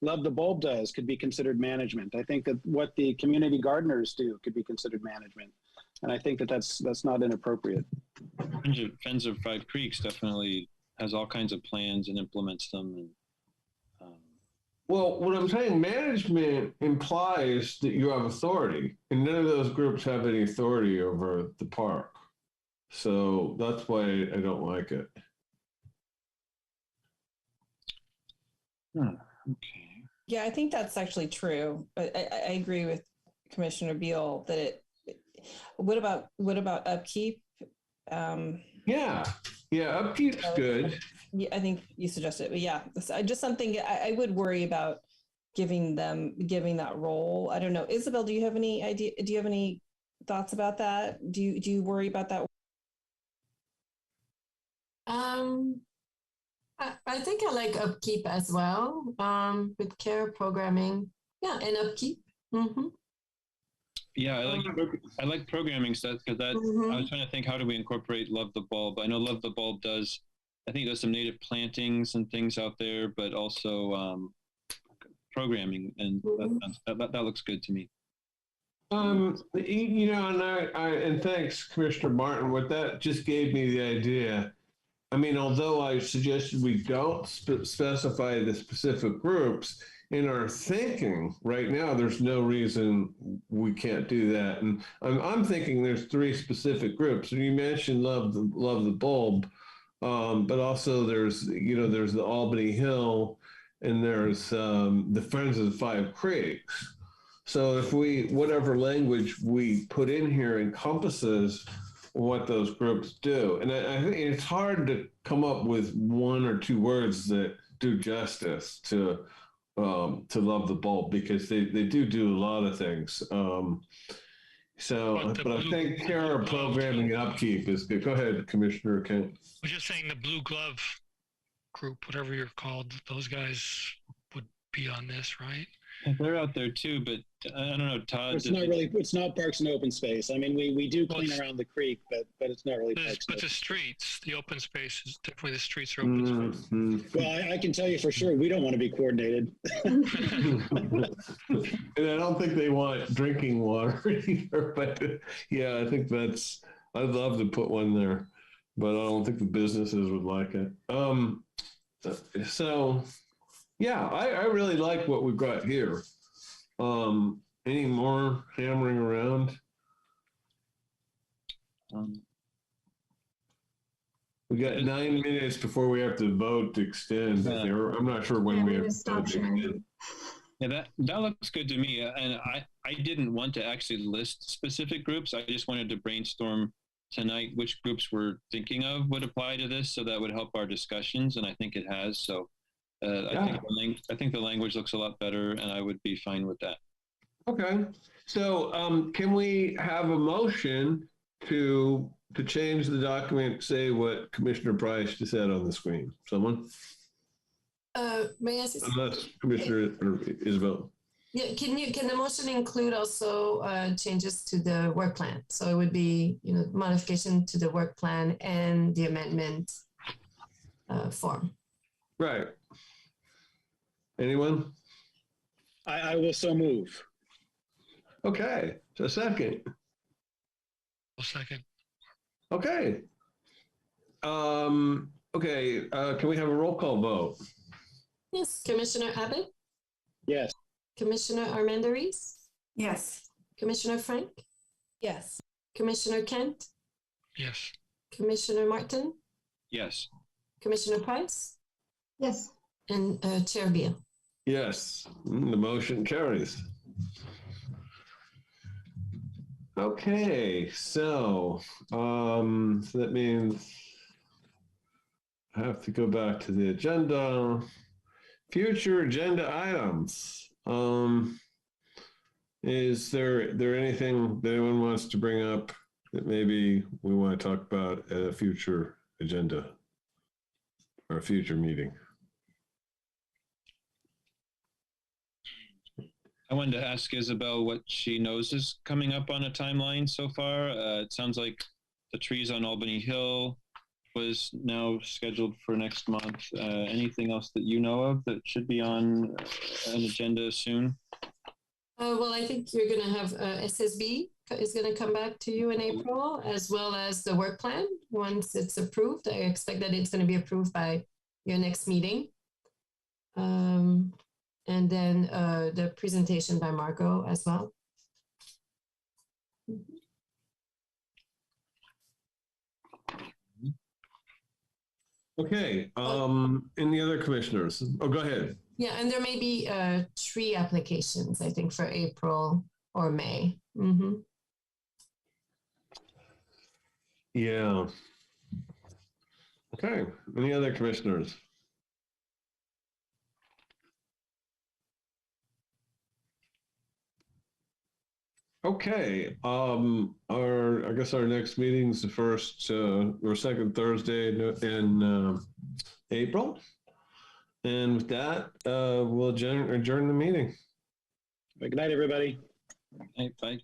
Love the Bulb does could be considered management. I think that what the community gardeners do could be considered management, and I think that that's not inappropriate. Friends of Five Creeks definitely has all kinds of plans and implements them. And Well, what I'm saying, management implies that you have authority, and none of those groups have any authority over the park. So that's why I don't like it. Okay. Yeah, I think that's actually true. But I agree with Commissioner Beal that what about upkeep? Yeah, upkeep's good. Yeah, I think you suggested it, but yeah, just something I would worry about giving that role. I don't know. Isabel, do you have any idea? Do you have any thoughts about that? Do you worry about that? I think I like upkeep as well, with care programming. Yeah, and upkeep. Mm-hmm. Yeah, I like programming stuff because I was trying to think, how do we incorporate Love the Bulb? I know Love the Bulb does some native plantings and things out there, but also programming, and that looks good to me. And thanks, Commissioner Martin. What that just gave me the idea. I mean, although I suggested we don't specify the specific groups, in our thinking right now, there's no reason we can't do that. And I'm thinking there's 3 specific groups. And you mentioned Love the Bulb, but also there's the Albany Hill, and there's the Friends of the 5 Creeks. So if whatever language we put in here encompasses what those groups do. And I think it's hard to come up with 1 or 2 words that do justice to Love the Bulb, because they do a lot of things. But I think care, programming, and upkeep is good. Go ahead, Commissioner Kent. I was just saying the Blue Glove group, whatever you're called, those guys would be on this, right? They're out there too, but I don't know, Todd. It's not parks and open space. I mean, we do clean around the creek, but it's not really parks. But the streets, the open space is definitely, the streets are open space. Well, I can tell you for sure, we don't want to be coordinated. And I don't think they want drinking water either, but yeah, I think I'd love to put one there, but I don't think the businesses would like it. Yeah, I really like what we've got here. Any more hammering around? We got 9 minutes before we have to vote to extend. I'm not sure when we have to stop extend. Yeah, that looks good to me. And I didn't want to actually list specific groups. I just wanted to brainstorm tonight which groups we're thinking of would apply to this, so that would help our discussions. And I think it has. So I think the language looks a lot better, and I would be fine with that. Okay. So can we have a motion to change the document, say what Commissioner Price just said on the screen? Someone? May I say Unless Commissioner Isabel. Yeah, can the motion include also changes to the work plan? So it would be, modification to the work plan and the amendment form. Right. Anyone? I will so move. Okay. So second. I'll second. Okay. Okay. Can we have a roll call vote? Yes. Commissioner Abbott? Yes. Commissioner Armendariz? Yes. Commissioner Frank? Yes. Commissioner Kent? Yes. Commissioner Martin? Yes. Commissioner Price? Yes. And Chair Beal? Yes. The motion carries. Okay, so that means I have to go back to the agenda. Future agenda items. Is there anything that anyone wants to bring up that maybe we want to talk about at a future agenda or a future meeting? I wanted to ask Isabel what she knows is coming up on a timeline so far. It sounds like the trees on Albany Hill was now scheduled for next month. Anything else that you know of that should be on an agenda soon? Well, I think you're going to have SSB is going to come back to you in April, as well as the work plan. Once it's approved, I expect that it's going to be approved by your next meeting. and then the presentation by Marco as well. Okay. Any other commissioners? Oh, go ahead. Yeah, and there may be tree applications, I think, for April or May. Mm-hmm. Yeah. Okay. Any other commissioners? Okay. I guess our next meeting is the first or second Thursday in April. And with that, we'll adjourn the meeting. Good night, everybody. Hey, bye.